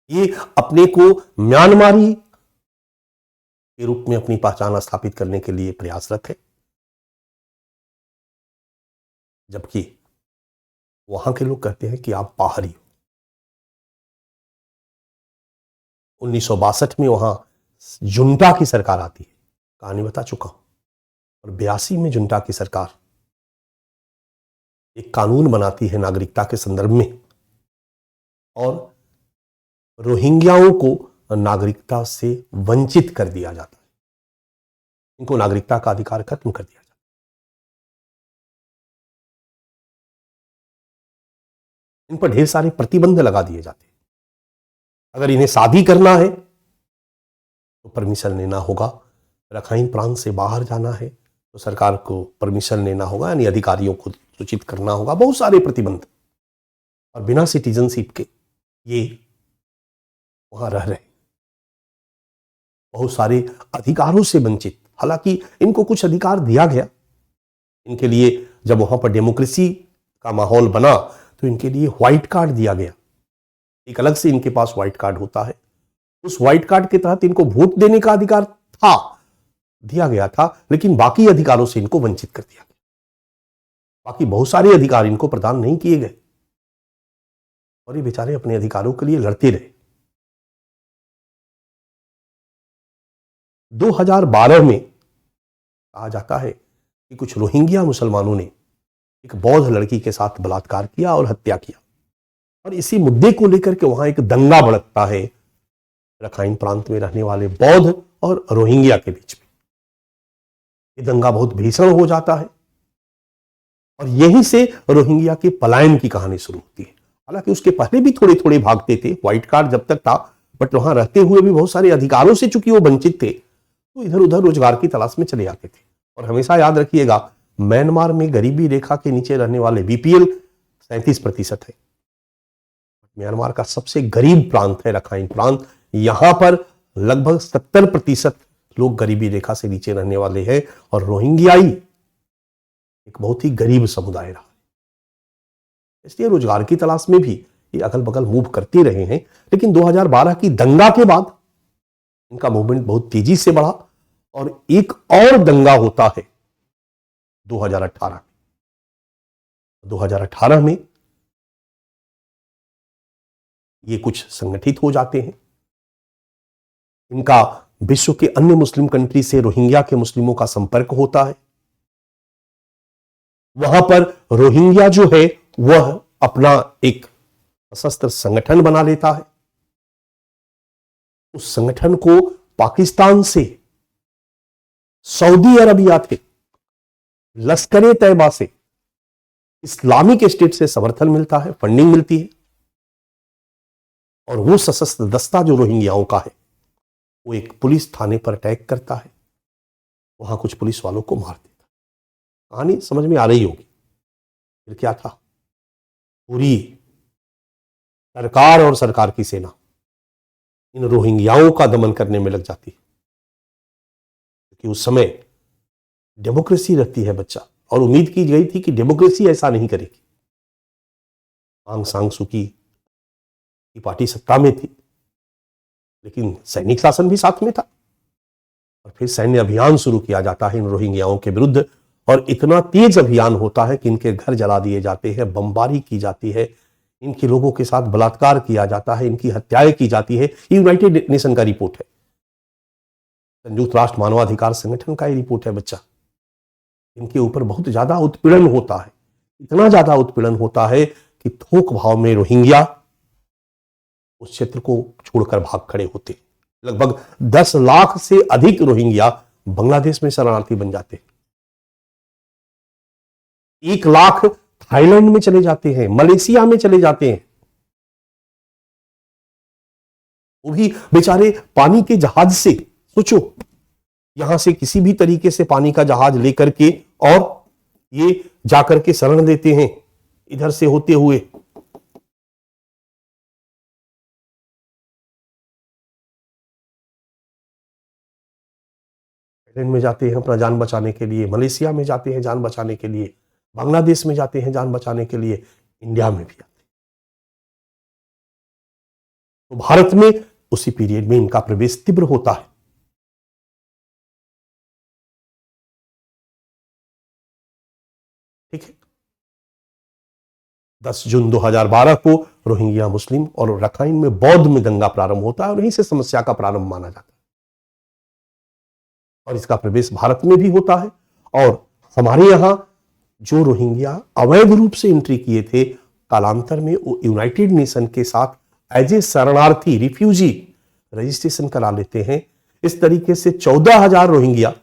ये अपने को म्यांमारी के रूप में अपनी पहचान स्थापित करने के लिए प्रयासरत है, जबकि वहां के लोग कहते हैं कि आप बाहरी हो। 1962 में वहां जुंटा की सरकार आती है, कहानी बता चुका हूं, और 82 में जुंटा की सरकार एक कानून बनाती है नागरिकता के संदर्भ में, और रोहिंग्याओं को नागरिकता से वंचित कर दिया जाता है, इनको नागरिकता का अधिकार खत्म कर दिया जाता है। इन पर ढेर सारे प्रतिबंध लगा दिए जाते हैं। अगर इन्हें शादी करना है तो परमिशन लेना होगा, रखाइन प्रांत से बाहर जाना है तो सरकार को परमिशन लेना होगा, यानी अधिकारियों को सूचित करना होगा, बहुत सारे प्रतिबंध, और बिना सिटीजनशिप के ये वहां रह रहे। बहुत सारे अधिकारों से वंचित। हालांकि इनको कुछ अधिकार दिया गया, इनके लिए जब वहां पर डेमोक्रेसी का माहौल बना तो इनके लिए व्हाइट कार्ड दिया गया, एक अलग से इनके पास व्हाइट कार्ड होता है। उस व्हाइट कार्ड के तहत इनको वोट देने का अधिकार था, दिया गया था, लेकिन बाकी अधिकारों से इनको वंचित कर दिया गया। बाकी बहुत सारे अधिकार इनको प्रदान नहीं किए गए और ये बेचारे अपने अधिकारों के लिए लड़ते रहे। 2012 में कहा जाता है कि कुछ रोहिंग्या मुसलमानों ने एक बौद्ध लड़की के साथ बलात्कार किया और हत्या किया, और इसी मुद्दे को लेकर के वहां एक दंगा भड़कता है रखाइन प्रांत में रहने वाले बौद्ध और रोहिंग्या के बीच में। ये दंगा बहुत भीषण हो जाता है और यहीं से रोहिंग्या के पलायन की कहानी शुरू होती है। हालांकि उसके पहले भी थोड़े थोड़े भागते थे, व्हाइट कार्ड जब तक था, बट वहां रहते हुए भी बहुत सारे अधिकारों से चूंकि वो वंचित थे तो इधर उधर रोजगार की तलाश में चले जाते थे। और हमेशा याद रखिएगा, म्यांमार में गरीबी रेखा के नीचे रहने वाले बीपीएल 37% है। म्यांमार का सबसे गरीब प्रांत है रखाइन प्रांत, यहां पर लगभग 70% लोग गरीबी रेखा से नीचे रहने वाले हैं और रोहिंग्याई एक बहुत ही गरीब समुदाय रहा, इसलिए रोजगार की तलाश में भी ये अगल बगल मूव करते रहे हैं। लेकिन 2012 की दंगा के बाद इनका मूवमेंट बहुत तेजी से बढ़ा और एक और दंगा होता है 2018 में ये कुछ संगठित हो जाते हैं। इनका विश्व के अन्य मुस्लिम कंट्री से रोहिंग्या के मुस्लिमों का संपर्क होता है। वहां पर रोहिंग्या जो है वह अपना एक सशस्त्र संगठन बना लेता है। उस संगठन को पाकिस्तान से, सऊदी अरबिया थे, लश्कर तैयबा से, इस्लामिक स्टेट से समर्थन मिलता है, फंडिंग मिलती है और वो सशस्त्र दस्ता जो रोहिंग्याओं का है वो एक पुलिस थाने पर अटैक करता है, वहां कुछ पुलिस वालों को मार देता है। कहानी समझ में आ रही होगी। फिर क्या था, पूरी सरकार और सरकार की सेना इन रोहिंग्याओं का दमन करने में लग जाती है, क्योंकि उस समय डेमोक्रेसी रहती है बच्चा, और उम्मीद की गई थी कि डेमोक्रेसी ऐसा नहीं करेगी। आंग सांग सुकी की पार्टी सत्ता में थी, लेकिन सैनिक शासन भी साथ में था और फिर सैन्य अभियान शुरू किया जाता है इन रोहिंग्याओं के विरुद्ध, और इतना तेज अभियान होता है कि इनके घर जला दिए जाते हैं, बमबारी की जाती है, इनके लोगों के साथ बलात्कार किया जाता है, इनकी हत्याएं की जाती है। यूनाइटेड नेशन का रिपोर्ट है, संयुक्त राष्ट्र मानवाधिकार संगठन का ये रिपोर्ट है बच्चा। इनके ऊपर बहुत ज्यादा उत्पीड़न होता है, इतना ज्यादा उत्पीड़न होता है कि थोक भाव में रोहिंग्या उस क्षेत्र को छोड़कर भाग खड़े होते। लगभग 10 लाख से अधिक रोहिंग्या बांग्लादेश में शरणार्थी बन जाते, 1 लाख थाईलैंड में चले जाते हैं, मलेशिया में चले जाते हैं। वो भी बेचारे पानी के जहाज से, सोचो यहां से किसी भी तरीके से पानी का जहाज लेकर के और ये जाकर के शरण देते हैं इधर से होते हुए। थाईलैंड में जाते हैं अपना जान बचाने के लिए, मलेशिया में जाते हैं जान बचाने के लिए, बांग्लादेश में जाते हैं जान बचाने के लिए, इंडिया में भी आते हैं। तो भारत में उसी पीरियड में इनका प्रवेश तीव्र होता है। ठीक है, 10 जून 2012 को रोहिंग्या मुस्लिम और रखाइन में बौद्ध में दंगा प्रारंभ होता है और यहीं से समस्या का प्रारंभ माना जाता है और इसका प्रवेश भारत में भी होता है। और हमारे यहां जो रोहिंग्या अवैध रूप से एंट्री किए थे, कालांतर में वो यूनाइटेड नेशन के साथ एज ए शरणार्थी, रिफ्यूजी रजिस्ट्रेशन करा लेते हैं। इस तरीके से 14,000 रोहिंग्या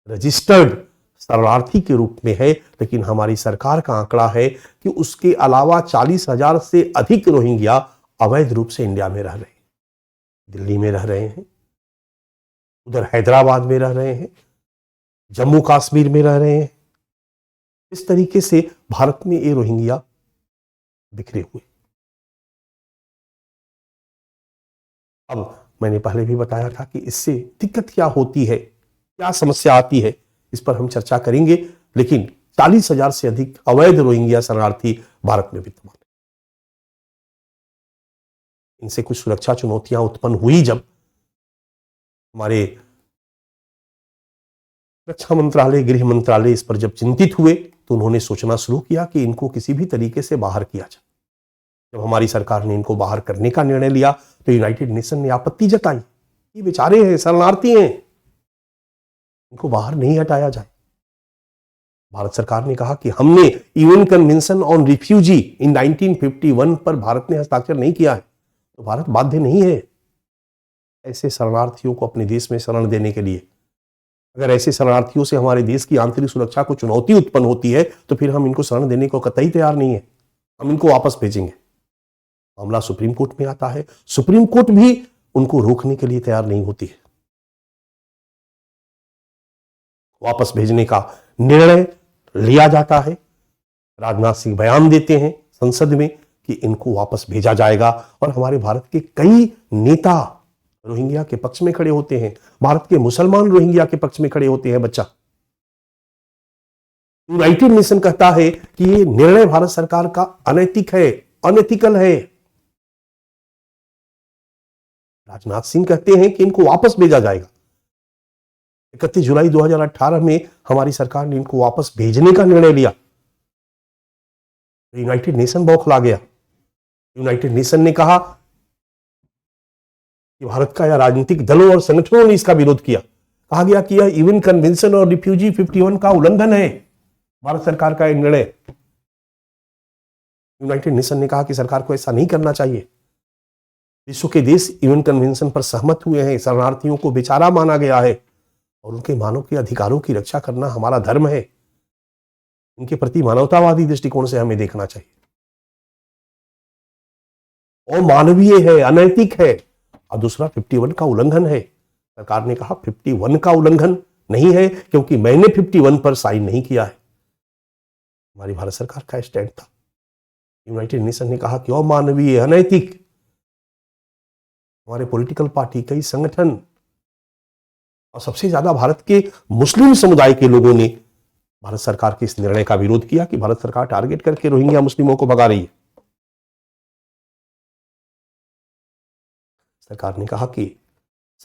रजिस्टर्ड शरणार्थी के रूप में है, लेकिन हमारी सरकार का आंकड़ा है कि उसके अलावा 40,000 से अधिक रोहिंग्या अवैध रूप से इंडिया में रह रहे हैं, दिल्ली में रह रहे हैं, उधर हैदराबाद में रह रहे हैं, जम्मू कश्मीर में रह रहे हैं। इस तरीके से भारत में ये रोहिंग्या बिखरे हुए। अब मैंने पहले भी बताया था कि इससे दिक्कत क्या होती है, क्या समस्या आती है, इस पर हम चर्चा करेंगे। लेकिन 40,000 से अधिक अवैध रोहिंग्या शरणार्थी भारत में विद्यमान है। इनसे कुछ सुरक्षा चुनौतियां उत्पन्न हुई जब हमारे रक्षा मंत्रालय, गृह मंत्रालय इस पर जब चिंतित हुए तो उन्होंने सोचना शुरू किया कि इनको किसी भी तरीके से बाहर किया जाए। जब हमारी सरकार ने इनको बाहर करने का निर्णय लिया तो यूनाइटेड नेशन ने आपत्ति जताई। ये बेचारे हैं, शरणार्थी हैं, इनको बाहर नहीं हटाया जाए। भारत सरकार ने कहा कि हमने यूएन कन्वेंशन ऑन रिफ्यूजी इन 1951 पर भारत ने हस्ताक्षर नहीं किया है, तो भारत बाध्य नहीं है ऐसे शरणार्थियों को अपने देश में शरण देने के लिए। अगर ऐसे शरणार्थियों से हमारे देश की आंतरिक सुरक्षा को चुनौती उत्पन्न होती है तो फिर हम इनको शरण देने को कतई तैयार नहीं है, हम इनको वापस भेजेंगे। मामला सुप्रीम कोर्ट में आता है, सुप्रीम कोर्ट भी उनको रोकने के लिए तैयार नहीं होती है। वापस भेजने का निर्णय लिया जाता है। राजनाथ सिंह बयान देते हैं संसद में कि इनको वापस भेजा जाएगा और हमारे भारत के कई नेता रोहिंग्या के पक्ष में खड़े होते हैं, भारत के मुसलमान रोहिंग्या के पक्ष में खड़े होते हैं। बच्चा, यूनाइटेड नेशन कहता है कि यह निर्णय भारत सरकार का अनैतिक है, अनएथिकल है। राजनाथ सिंह कहते हैं कि इनको वापस भेजा जाएगा। 31 जुलाई 2018 में हमारी सरकार ने इनको वापस भेजने का निर्णय लिया। यूनाइटेड नेशन बौखला गया। यूनाइटेड नेशन ने कहा कि भारत का या राजनीतिक दलों और संगठनों ने इसका विरोध किया। कहा गया कि यह यूएन कन्वेंशन और रिफ्यूजी 51 का उल्लंघन है, भारत सरकार का यह निर्णय। यूनाइटेड नेशन ने कहा कि सरकार को ऐसा नहीं करना चाहिए। विश्व के देश यूएन कन्वेंशन पर सहमत हुए हैं, शरणार्थियों को बेचारा माना गया है और उनके मानव के अधिकारों की रक्षा करना हमारा धर्म है। उनके प्रति मानवतावादी दृष्टिकोण से हमें देखना चाहिए। और मानवीय है, अनैतिक है। और दूसरा 51 का उल्लंघन है। सरकार ने कहा 51 का उल्लंघन नहीं है क्योंकि मैंने 51 पर साइन नहीं किया है। हमारी भारत सरकार का स्टैंड था। यूनाइटेड नेशन ने कहा कि अमानवीय, अनैतिक। हमारे पॉलिटिकल पार्टी, कई संगठन और सबसे ज्यादा भारत के मुस्लिम समुदाय के लोगों ने भारत सरकार के इस निर्णय का विरोध किया कि भारत सरकार टारगेट करके रोहिंग्या मुस्लिमों को भगा रही है। सरकार ने कहा कि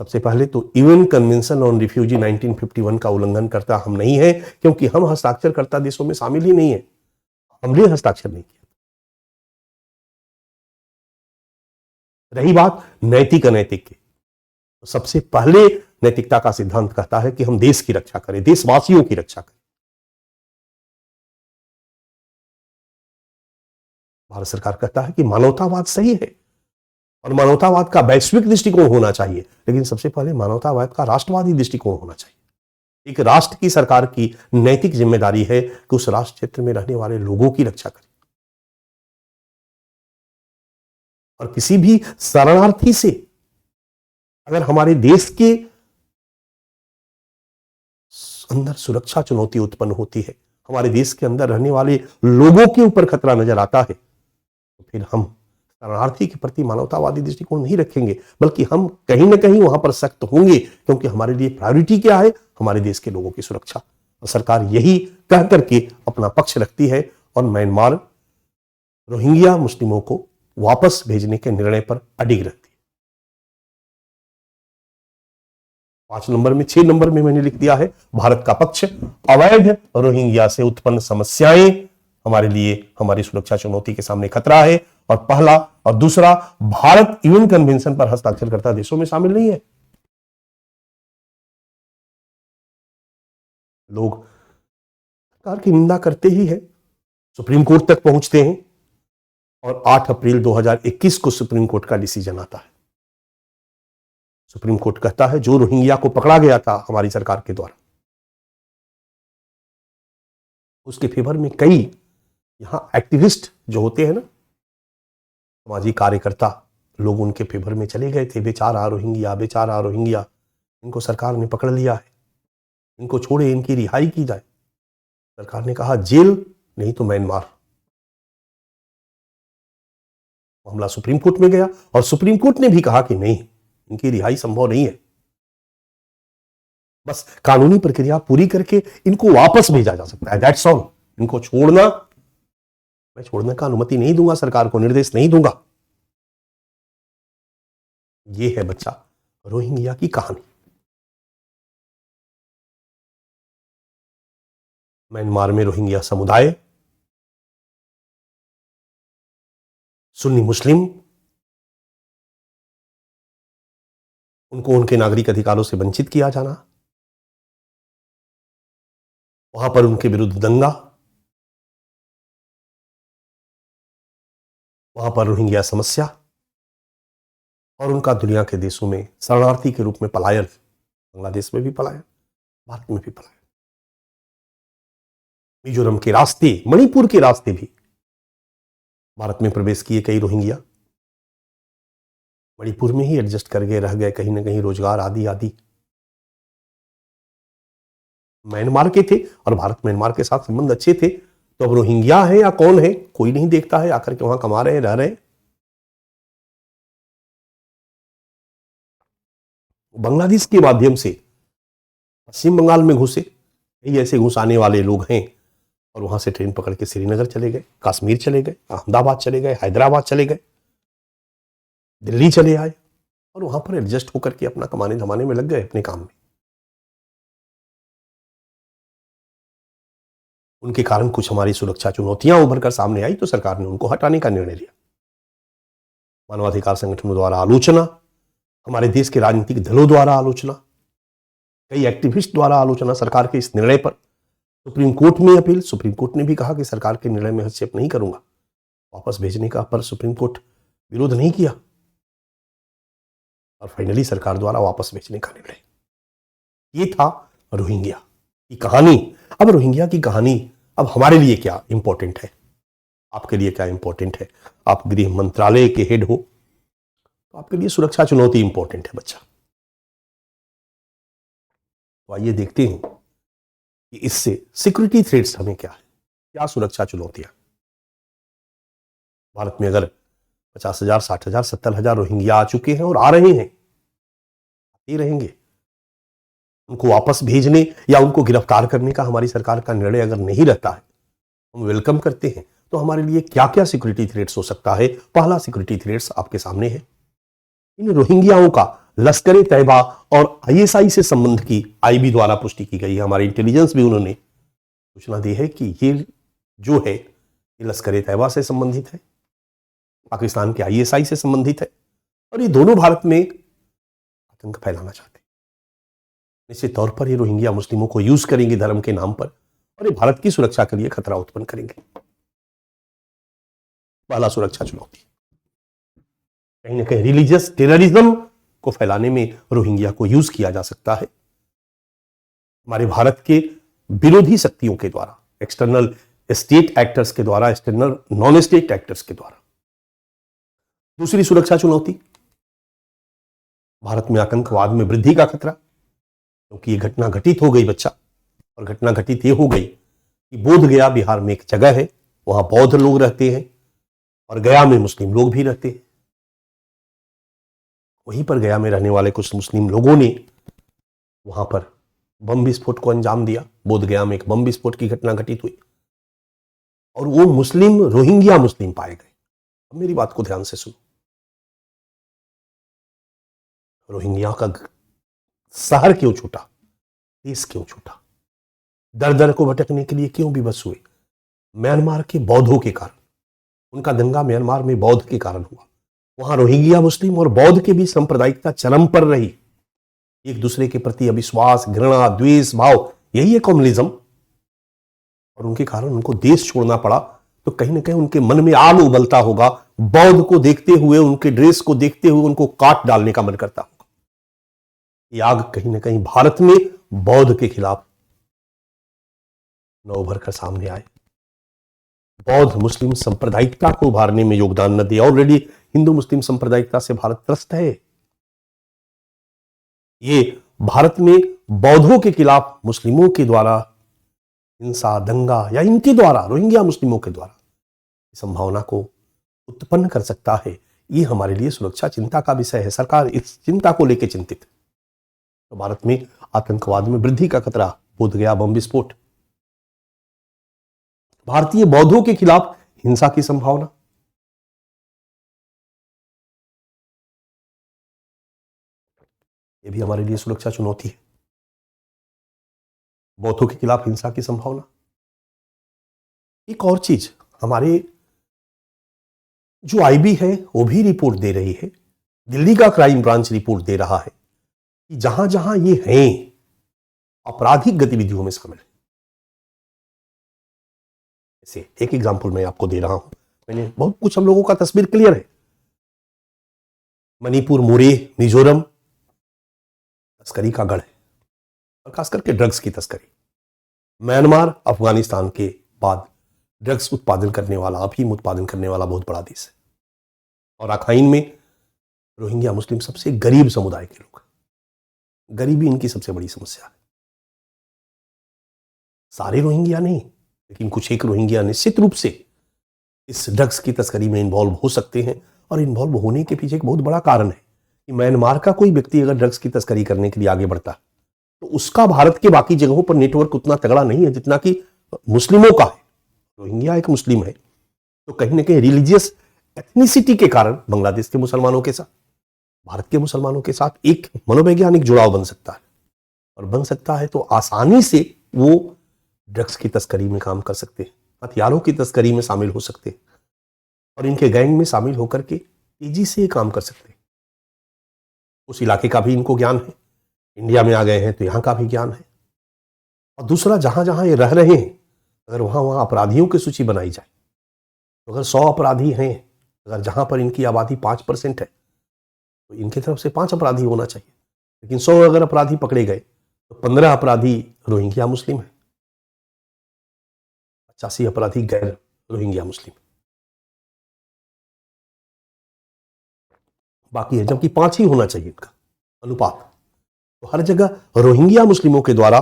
सबसे पहले तो यूएन कन्वेंशन ऑन रिफ्यूजी 1951 का उल्लंघन करता हम नहीं है क्योंकि हम हस्ताक्षरकर्ता देशों में शामिल ही नहीं है, हमने हस्ताक्षर नहीं किया। रही बात नैतिक अनैतिक की, तो सबसे पहले नैतिकता का सिद्धांत कहता है कि हम देश की रक्षा करें, देशवासियों की रक्षा करें। भारत सरकार कहता है कि मानवतावाद सही है और मानवतावाद का वैश्विक दृष्टिकोण होना चाहिए, लेकिन सबसे पहले मानवतावाद का राष्ट्रवादी दृष्टिकोण होना चाहिए। एक राष्ट्र की, सरकार की नैतिक जिम्मेदारी है कि उस राष्ट्र क्षेत्र में रहने वाले लोगों की रक्षा करे और किसी भी शरणार्थी से अगर हमारे देश के अंदर सुरक्षा चुनौती उत्पन्न होती है, हमारे देश के अंदर रहने वाले लोगों के ऊपर खतरा नजर आता है, तो फिर हम शरणार्थी के प्रति मानवतावादी दृष्टिकोण नहीं रखेंगे, बल्कि हम कहीं ना कहीं वहां पर सख्त होंगे, क्योंकि हमारे लिए प्रायोरिटी क्या है? हमारे देश के लोगों की सुरक्षा। और सरकार यही कह करके अपना पक्ष रखती है और म्यांमार रोहिंग्या मुस्लिमों को वापस भेजने के निर्णय पर अडिग रहती है। 5 नंबर में, 6 नंबर में मैंने लिख दिया है भारत का पक्ष। अवैध रोहिंग्या से उत्पन्न समस्याएं हमारे लिए, हमारी सुरक्षा चुनौती के सामने खतरा है। और पहला और दूसरा, भारत यूएन कन्वेंशन पर हस्ताक्षरकर्ता देशों में शामिल नहीं है। लोग सरकार की निंदा करते ही है, सुप्रीम कोर्ट तक पहुंचते हैं और 8 अप्रैल 2021 को सुप्रीम कोर्ट का डिसीजन आता है। सुप्रीम कोर्ट कहता है जो रोहिंग्या को पकड़ा गया था हमारी सरकार के द्वारा, उसके फेवर में कई यहां एक्टिविस्ट जो होते हैं ना, सामाजिक कार्यकर्ता, लोग उनके फेवर में चले गए थे। बेचारा रोहिंग्या, बेचारा रोहिंग्या, इनको सरकार ने पकड़ लिया है, इनको छोड़े, इनकी रिहाई की जाए। सरकार ने कहा जेल नहीं तो म्यांमार। मामला सुप्रीम कोर्ट में गया और सुप्रीम कोर्ट ने भी कहा कि नहीं, इनकी रिहाई संभव नहीं है। बस कानूनी प्रक्रिया पूरी करके इनको वापस भेजा जा सकता है, दैट्स ऑल। इनको छोड़ना, मैं छोड़ने का अनुमति नहीं दूंगा, सरकार को निर्देश नहीं दूंगा। ये है बच्चा रोहिंग्या की कहानी। म्यांमार में रोहिंग्या समुदाय सुन्नी मुस्लिम, उनको उनके नागरिक अधिकारों से वंचित किया जाना, वहां पर उनके विरुद्ध दंगा, वहां पर रोहिंग्या समस्या और उनका दुनिया के देशों में शरणार्थी के रूप में पलायन, बांग्लादेश में भी पलायन, भारत में भी पलायन, मिजोरम के रास्ते, मणिपुर के रास्ते भी भारत में प्रवेश किए कई रोहिंग्या, मणिपुर में ही एडजस्ट कर गए, रह गए, कहीं ना कहीं रोजगार आदि आदि म्यांमार के थे और भारत म्यांमार के साथ संबंध अच्छे थे। तो अब रोहिंग्या है या कौन है कोई नहीं देखता है, आकर के वहां कमा रहे हैं, रह रहे हैं। बांग्लादेश के माध्यम से पश्चिम बंगाल में घुसे, कई ऐसे घुसाने वाले लोग हैं और वहां से ट्रेन पकड़ के श्रीनगर चले गए, कश्मीर चले गए, अहमदाबाद चले गए, हैदराबाद चले गए, दिल्ली चले आए और वहां पर एडजस्ट होकर के अपना कमाने धमाने में लग गए अपने काम में। उनके कारण कुछ हमारी सुरक्षा चुनौतियां उभर कर सामने आई तो सरकार ने उनको हटाने का निर्णय लिया। मानवाधिकार संगठनों द्वारा आलोचना, हमारे देश के राजनीतिक दलों द्वारा आलोचना, कई एक्टिविस्ट द्वारा आलोचना सरकार के इस निर्णय पर। सुप्रीम कोर्ट में अपील, सुप्रीम कोर्ट ने भी कहा कि सरकार के निर्णय में हस्तक्षेप नहीं करूंगा, वापस भेजने का, पर सुप्रीम कोर्ट विरोध नहीं किया और फाइनली सरकार द्वारा वापस भेजने का निर्णय। ये था रोहिंग्या की कहानी। अब रोहिंग्या की कहानी अब हमारे लिए क्या इंपॉर्टेंट है, आपके लिए क्या इंपॉर्टेंट है। आप गृह मंत्रालय के हेड हो तो आपके लिए सुरक्षा चुनौती इंपॉर्टेंट है बच्चा। तो आइए देखते हैं कि इससे सिक्योरिटी थ्रेट्स हमें क्या है, क्या सुरक्षा चुनौतियां। भारत में अगर 50,000, 60,000, 70,000 रोहिंग्या आ चुके हैं और आ रहे हैं, आते रहेंगे, उनको वापस भेजने या उनको गिरफ्तार करने का हमारी सरकार का निर्णय अगर नहीं रहता है, हम वेलकम करते हैं, तो हमारे लिए क्या क्या सिक्योरिटी थ्रेट्स हो सकता है। पहला सिक्योरिटी थ्रेट्स आपके सामने है। इन रोहिंग्याओं का लश्कर तैयबा और आईएसआई से संबंध की आईबी द्वारा पुष्टि की गई है। हमारी इंटेलिजेंस भी उन्होंने सूचना दी है कि ये जो है ये लश्कर तैयबा से संबंधित है, पाकिस्तान के आईएसआई से संबंधित है और ये दोनों भारत में आतंक फैलाना चाहते हैं। निश्चित तौर पर ये रोहिंग्या मुस्लिमों को यूज करेंगे धर्म के नाम पर और ये भारत की सुरक्षा के लिए खतरा उत्पन्न करेंगे। पहला सुरक्षा चुनौती, कहीं ना कहीं रिलीजियस टेररिज्म को फैलाने में रोहिंग्या को यूज किया जा सकता है। हमारे भारत के विरोधी शक्तियों के द्वारा, एक्सटर्नल स्टेट एक्टर्स के द्वारा, एक्सटर्नल नॉन स्टेट एक्टर्स के द्वारा। दूसरी सुरक्षा चुनौती, भारत में आतंकवाद में वृद्धि का खतरा, क्योंकि ये घटना घटित हो गई बच्चा, और घटना घटित ये हो गई कि बोधगया बिहार में एक जगह है, वहां बौद्ध लोग रहते हैं और गया में मुस्लिम लोग भी रहते हैं। वहीं पर गया में रहने वाले कुछ मुस्लिम लोगों ने वहां पर बम विस्फोट को अंजाम दिया। बोधगया में एक बम विस्फोट की घटना घटित हुई और वो मुस्लिम रोहिंग्या मुस्लिम पाए गए। अब मेरी बात को ध्यान से सुनो, रोहिंग्या का शहर क्यों छूटा, देश क्यों छूटा, दर दर को भटकने के लिए क्यों विवश हुए? म्यांमार के बौद्धों के कारण। उनका दंगा म्यांमार में बौद्ध के कारण हुआ। वहां रोहिंग्या मुस्लिम और बौद्ध के बीच सांप्रदायिकता चरम पर रही, एक दूसरे के प्रति अविश्वास, घृणा, द्वेष भाव, यही है कम्युनिज्म। और उनके कारण उनको देश छोड़ना पड़ा। तो कहीं ना कहीं उनके मन में आग उबलता होगा, बौद्ध को देखते हुए, उनके ड्रेस को देखते हुए उनको काट डालने का मन करता होगा। ये आग कहीं ना कहीं भारत में बौद्ध के खिलाफ न उभर कर सामने आए, बौद्ध मुस्लिम सांप्रदायिकता को उभारने में योगदान न दिया। ऑलरेडी हिंदू मुस्लिम सांप्रदायिकता से भारत त्रस्त है। ये भारत में बौद्धों के खिलाफ मुस्लिमों के द्वारा हिंसा, दंगा या इनके द्वारा रोहिंग्या मुस्लिमों के द्वारा संभावना को उत्पन्न कर सकता है। ये हमारे लिए सुरक्षा चिंता का विषय है। सरकार इस चिंता को लेकर चिंतित है। तो भारत में आतंकवाद में वृद्धि का खतरा, बोधगया बम विस्फोट, भारतीय बौद्धों के खिलाफ हिंसा की संभावना, यह भी हमारे लिए सुरक्षा चुनौती है। बौद्धों के खिलाफ हिंसा की संभावना। एक और चीज, हमारे जो आईबी है वो भी रिपोर्ट दे रही है, दिल्ली का क्राइम ब्रांच रिपोर्ट दे रहा है कि जहां जहां ये हैं आपराधिक गतिविधियों में शामिल है। ऐसे एक एग्जांपल मैं आपको दे रहा हूं, मैंने बहुत कुछ, हम लोगों का तस्वीर क्लियर है। मणिपुर, मोरे, मिजोरम तस्करी का गढ़ है, और खास करके ड्रग्स की तस्करी। म्यांमार अफगानिस्तान के बाद ड्रग्स उत्पादन करने वाला, अफीम उत्पादन करने वाला बहुत बड़ा देश है। और राखाइन में रोहिंग्या मुस्लिम सबसे गरीब समुदाय के लोग, गरीबी इनकी सबसे बड़ी समस्या है। सारे रोहिंग्या नहीं, लेकिन कुछ एक रोहिंग्या निश्चित रूप से इस ड्रग्स की तस्करी में इन्वॉल्व हो सकते हैं। और इन्वॉल्व होने के पीछे एक बहुत बड़ा कारण है कि म्यांमार का कोई व्यक्ति अगर ड्रग्स की तस्करी करने के लिए आगे बढ़ता है तो उसका भारत के बाकी जगहों पर नेटवर्क उतना तगड़ा नहीं है जितना कि मुस्लिमों का है। रोहिंग्या एक मुस्लिम है, तो कहीं ना कहीं रिलीजियस एथनिसिटी के कारण बांग्लादेश के मुसलमानों के साथ, भारत के मुसलमानों के साथ एक मनोवैज्ञानिक जुड़ाव बन सकता है। और बन सकता है तो आसानी से वो ड्रग्स की तस्करी में काम कर सकते हैं, हथियारों की तस्करी में शामिल हो सकते हैं, और इनके गैंग में शामिल होकर के तेजी से ये काम कर सकते हैं। उस इलाके का भी इनको ज्ञान है, इंडिया में आ गए हैं तो यहां का भी ज्ञान है। और दूसरा, जहां जहां ये रह रहे हैं, अगर वहां वहां अपराधियों की सूची बनाई जाए तो अगर 100 अपराधी हैं, अगर जहां पर इनकी आबादी 5% है तो इनकी तरफ से 5 अपराधी होना चाहिए। लेकिन 100 अगर अपराधी पकड़े गए तो 15 अपराधी रोहिंग्या मुस्लिम है, 85 अपराधी गैर रोहिंग्या मुस्लिम, बाकी है, जबकि 5 ही होना चाहिए इनका अनुपात। तो हर जगह रोहिंग्या मुस्लिमों के द्वारा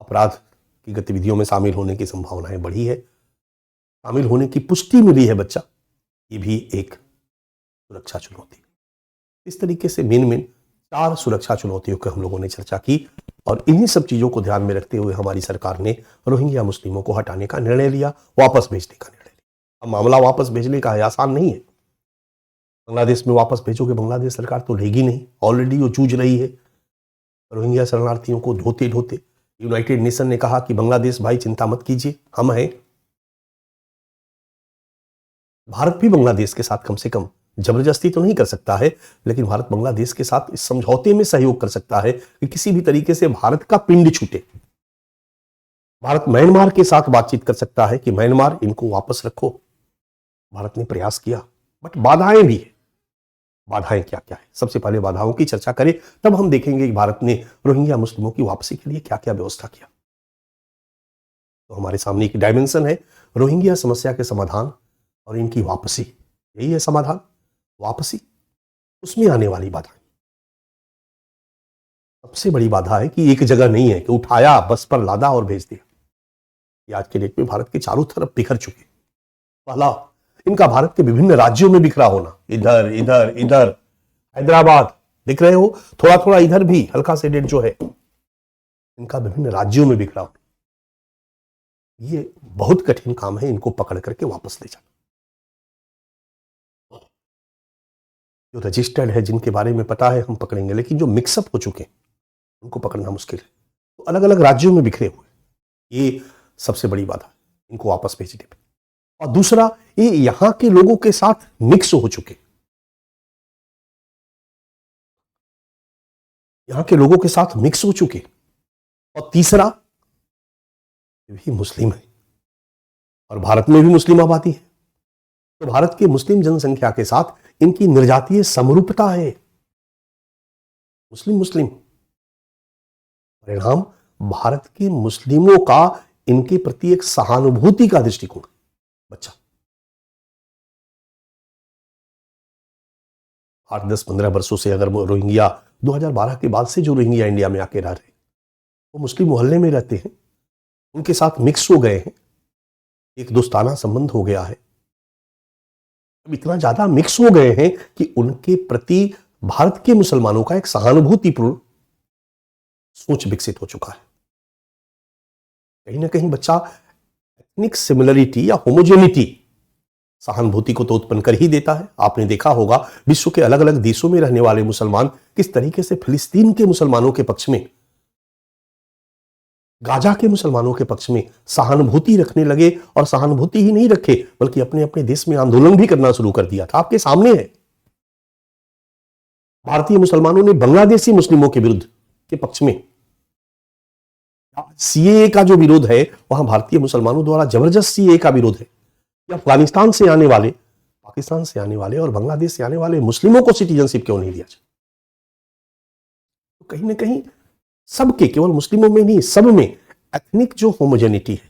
अपराध की गतिविधियों में शामिल होने की संभावनाएं बढ़ी है, शामिल होने की पुष्टि मिली है बच्चा। ये भी एक सुरक्षा चुनौती। इस तरीके से मेन 4 सुरक्षा चुनौतियों की हम लोगों ने चर्चा की, और इन्हीं सब चीजों को ध्यान में रखते हुए हमारी सरकार ने रोहिंग्या मुस्लिमों को हटाने का निर्णय लिया, वापस भेजने का निर्णय लिया। अब मामला वापस भेजने का है, आसान नहीं है। बांग्लादेश में वापस भेजोगे, बांग्लादेश सरकार तो लेगी नहीं, ऑलरेडी वो जूझ रही है रोहिंग्या शरणार्थियों को ढोते ढोते। यूनाइटेड नेशन ने कहा कि बांग्लादेश भाई चिंता मत कीजिए, हम हैं। भारत भी बांग्लादेश के साथ कम से कम जबरदस्ती तो नहीं कर सकता है, लेकिन भारत बांग्लादेश के साथ इस समझौते में सहयोग कर सकता है कि किसी भी तरीके से भारत का पिंड छूटे। भारत म्यांमार के साथ बातचीत कर सकता है कि म्यांमार इनको वापस रखो। भारत ने प्रयास किया, बट बाधाएं भी है। बाधाएं क्या क्या है, सबसे पहले बाधाओं की चर्चा करें, तब हम देखेंगे कि भारत ने रोहिंग्या मुस्लिमों की वापसी के लिए क्या क्या व्यवस्था किया। तो हमारे सामने एक डायमेंशन है, रोहिंग्या समस्या के समाधान और इनकी वापसी। यही है समाधान, वापसी। उसमें आने वाली बाधा, सबसे बड़ी बाधा है कि एक जगह नहीं है कि उठाया, बस पर लादा और भेज दिया। ये आज के डेट में भारत के चारों तरफ बिखर चुके। पहला, इनका भारत के विभिन्न राज्यों में बिखरा होना, इधर इधर इधर, हैदराबाद दिख रहे हो, थोड़ा थोड़ा इधर भी हल्का से डेट जो है, इनका विभिन्न राज्यों में बिखरा होना। ये बहुत कठिन काम है, इनको पकड़ करके वापस ले जाना। जो रजिस्टर्ड है, जिनके बारे में पता है, हम पकड़ेंगे, लेकिन जो मिक्सअप हो चुके हैं उनको पकड़ना मुश्किल है। तो अलग अलग राज्यों में बिखरे हुए, ये सबसे बड़ी बात है इनको वापस भेजने पे। और दूसरा, ये यहां के लोगों के साथ मिक्स हो चुके, यहां के लोगों के साथ मिक्स हो चुके। और तीसरा, ये भी मुस्लिम है और भारत में भी मुस्लिम आबादी है, तो भारत के मुस्लिम जनसंख्या के साथ इनकी निर्जातीय समरूपता है। मुस्लिम मुस्लिम, परिणाम भारत के मुस्लिमों का इनके प्रति एक सहानुभूति का दृष्टिकोण। बच्चा 8, 10, 15 वर्षों से अगर वो रोहिंग्या 2012 के बाद से जो रोहिंग्या इंडिया में आके रह रहे, वो मुस्लिम मोहल्ले में रहते हैं, उनके साथ मिक्स हो गए हैं, एक दोस्ताना संबंध हो गया है। अब इतना ज्यादा मिक्स हो गए हैं कि उनके प्रति भारत के मुसलमानों का एक सहानुभूतिपूर्ण सोच विकसित हो चुका है। कहीं ना कहीं बच्चा एथनिक सिमिलरिटी या होमोजेनिटी सहानुभूति को तो उत्पन्न कर ही देता है। आपने देखा होगा विश्व के अलग अलग देशों में रहने वाले मुसलमान किस तरीके से फिलिस्तीन के मुसलमानों के पक्ष में, गाजा के मुसलमानों के पक्ष में सहानुभूति रखने लगे, और सहानुभूति ही नहीं रखे बल्कि अपने अपने देश में आंदोलन भी करना शुरू कर दिया था। आपके सामने है, भारतीय मुसलमानों ने बांग्लादेशी मुस्लिमों के विरुद्ध के पक्ष में सीएए का जो विरोध है, वहां भारतीय मुसलमानों द्वारा जबरदस्त सीएए का विरोध है। अफगानिस्तान से आने वाले, पाकिस्तान से आने वाले और बांग्लादेश से आने वाले मुस्लिमों को सिटीजनशिप क्यों नहीं दिया जाए? तो कहीं ना कहीं सबके, केवल मुस्लिमों में नहीं, सब में एथनिक जो होमोजेनिटी है,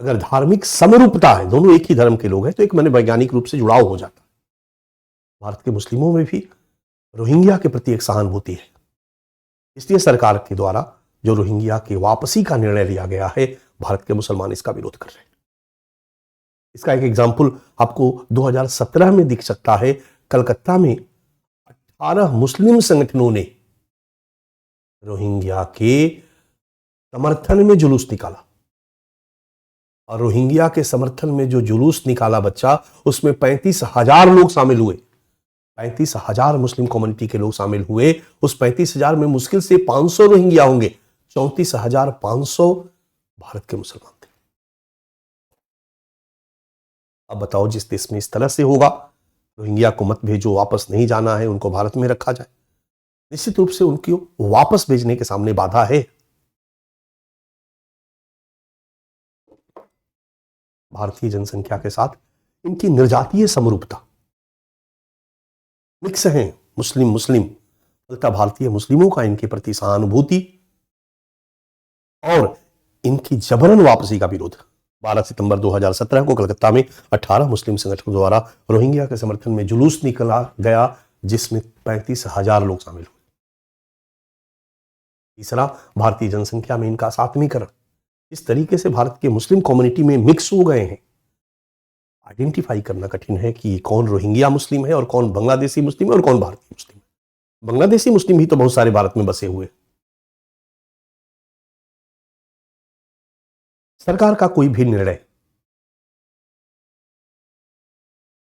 अगर धार्मिक समरूपता है, दोनों एक ही धर्म के लोग हैं, तो एक मनोवैज्ञानिक रूप से जुड़ाव हो जाता है। भारत के मुस्लिमों में भी रोहिंग्या के प्रति एक सहानुभूति है। इसलिए सरकार के द्वारा जो रोहिंग्या की वापसी का निर्णय लिया गया है, भारत के मुसलमान इसका विरोध कर रहे हैं। इसका एक एग्जाम्पल आपको 2017 में दिख सकता है। कलकत्ता में 18 मुस्लिम संगठनों ने रोहिंग्या के समर्थन में जुलूस निकाला, और रोहिंग्या के समर्थन में जो जुलूस निकाला बच्चा, उसमें 35,000 लोग शामिल हुए। 35,000 मुस्लिम कम्युनिटी के लोग शामिल हुए। उस 35,000 में मुश्किल से 500 रोहिंग्या होंगे, 34,500 भारत के मुसलमान थे। अब बताओ, जिस देश में इस तरह से होगा, रोहिंग्या को मत भेजो, वापस नहीं जाना है, उनको भारत में रखा जाए, निश्चित रूप से उनकी वापस भेजने के सामने बाधा है। भारतीय जनसंख्या के साथ इनकी निर्जातीय समरूपता, मिक्स हैं मुस्लिम मुस्लिम, बल्कि भारतीय मुस्लिमों का इनके प्रति सहानुभूति और इनकी जबरन वापसी का विरोध। 12 सितंबर 2017 को कलकत्ता में 18 मुस्लिम संगठनों द्वारा रोहिंग्या के समर्थन में जुलूस निकाला गया, जिसमें 35,000 लोग शामिल हुए। तीसरा, भारतीय जनसंख्या में इनका सातवीकरण। इस तरीके से भारत के मुस्लिम कम्युनिटी में मिक्स हो गए हैं, आइडेंटिफाई करना कठिन है कि कौन रोहिंग्या मुस्लिम है और कौन बांग्लादेशी मुस्लिम है और कौन भारतीय मुस्लिम है। बांग्लादेशी मुस्लिम ही तो बहुत सारे भारत में बसे हुए। सरकार का कोई भी निर्णय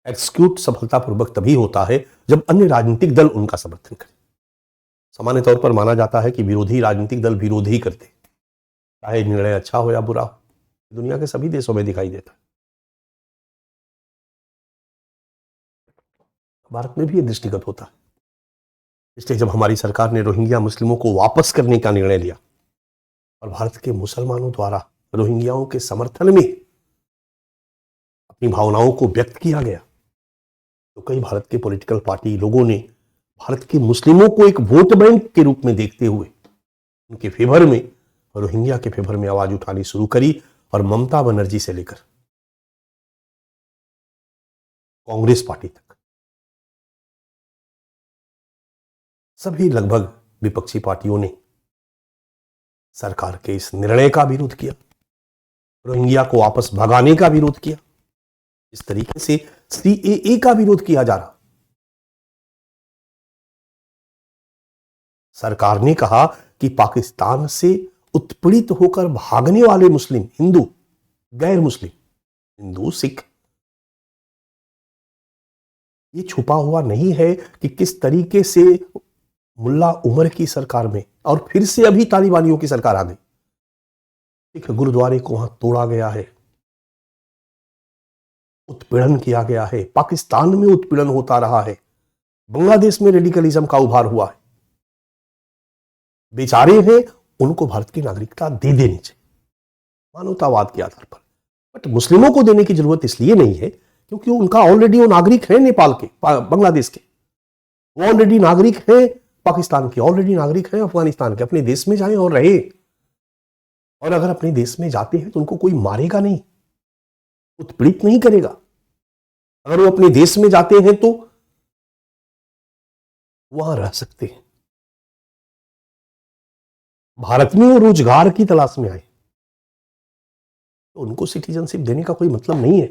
एक्सिक्यूट सफलतापूर्वक तभी होता है जब अन्य राजनीतिक दल उनका समर्थन करें। सामान्य तौर पर माना जाता है कि विरोधी राजनीतिक दल विरोध ही करते, चाहे निर्णय अच्छा हो या बुरा हो। दुनिया के सभी देशों में दिखाई देता है, भारत में भी यह दृष्टिगत होता है। इसलिए जब हमारी सरकार ने रोहिंग्या मुस्लिमों को वापस करने का निर्णय लिया और भारत के मुसलमानों द्वारा रोहिंग्याओं के समर्थन में अपनी भावनाओं को व्यक्त किया गया, तो कई भारत के पॉलिटिकल पार्टी लोगों ने भारत के मुस्लिमों को एक वोट बैंक के रूप में देखते हुए उनके फेवर में, रोहिंग्या के फेवर में आवाज उठानी शुरू करी। और ममता बनर्जी से लेकर कांग्रेस पार्टी तक सभी लगभग विपक्षी पार्टियों ने सरकार के इस निर्णय का विरोध किया, रोहिंग्या को वापस भगाने का विरोध किया। इस तरीके से सीएए का विरोध किया जा रहा। सरकार ने कहा कि पाकिस्तान से उत्पीड़ित होकर भागने वाले मुस्लिम, हिंदू, गैर मुस्लिम, हिंदू, सिख, ये छुपा हुआ नहीं है कि किस तरीके से मुल्ला उमर की सरकार में और फिर से अभी तालिबानियों की सरकार आ गई, एक गुरुद्वारे को वहां तोड़ा गया है, उत्पीड़न किया गया है, पाकिस्तान में उत्पीड़न होता रहा है, बांग्लादेश में रेडिकलिज्म का उभार हुआ है। बेचारे हैं, उनको भारत की नागरिकता दे देनी चाहिए मानवतावाद के आधार पर। बट मुस्लिमों को देने की जरूरत इसलिए नहीं है क्योंकि उनका ऑलरेडी वो नागरिक है नेपाल के, बांग्लादेश के, वो ऑलरेडी नागरिक है पाकिस्तान के, ऑलरेडी नागरिक है अफगानिस्तान के। अपने देश में जाएं और रहे, और अगर अपने देश में जाते हैं तो उनको कोई मारेगा नहीं, उत्पीड़ित नहीं करेगा। अगर वो अपने देश में जाते हैं तो वहां रह सकते हैं। भारत में वो रोजगार की तलाश में आए तो उनको सिटीजनशिप देने का कोई मतलब नहीं है।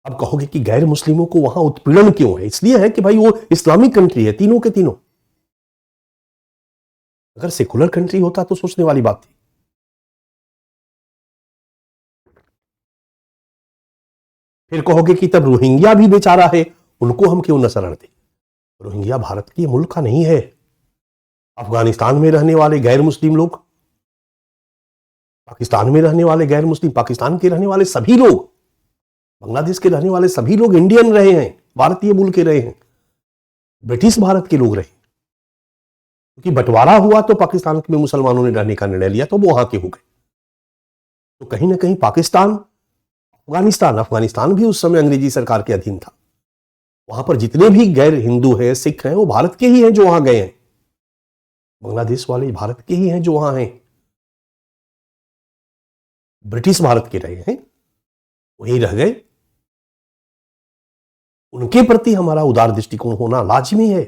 अब कहोगे कि गैर मुस्लिमों को वहां उत्पीड़न क्यों है? इसलिए है कि भाई वो इस्लामिक कंट्री है, तीनों के तीनों। अगर सेकुलर कंट्री होता तो सोचने वाली बात थी। फिर कहोगे कि तब रोहिंग्या भी बेचारा है, उनको हम क्यों न शरण दें? रोहिंग्या भारत के मुल्क का नहीं है। अफगानिस्तान में रहने वाले गैर मुस्लिम लोग, पाकिस्तान में रहने वाले गैर मुस्लिम, पाकिस्तान के रहने वाले सभी लोग, बांग्लादेश के रहने वाले सभी लोग इंडियन रहे हैं, भारतीय मूल के रहे हैं, ब्रिटिश भारत के लोग रहे। क्योंकि बंटवारा हुआ तो पाकिस्तान में मुसलमानों ने रहने का निर्णय लिया तो वो वहां के हो गए। तो कहीं ना कहीं पाकिस्तान, अफगानिस्तान, अफगानिस्तान भी उस समय अंग्रेजी सरकार के अधीन था। वहां पर जितने भी गैर हिंदू हैं, सिख हैं, वो भारत के ही हैं जो वहां गए हैं। बांग्लादेश वाले भारत के ही हैं जो वहां हैं, ब्रिटिश भारत के रहे हैं, वही रह गए। उनके प्रति हमारा उदार दृष्टिकोण होना लाजमी है।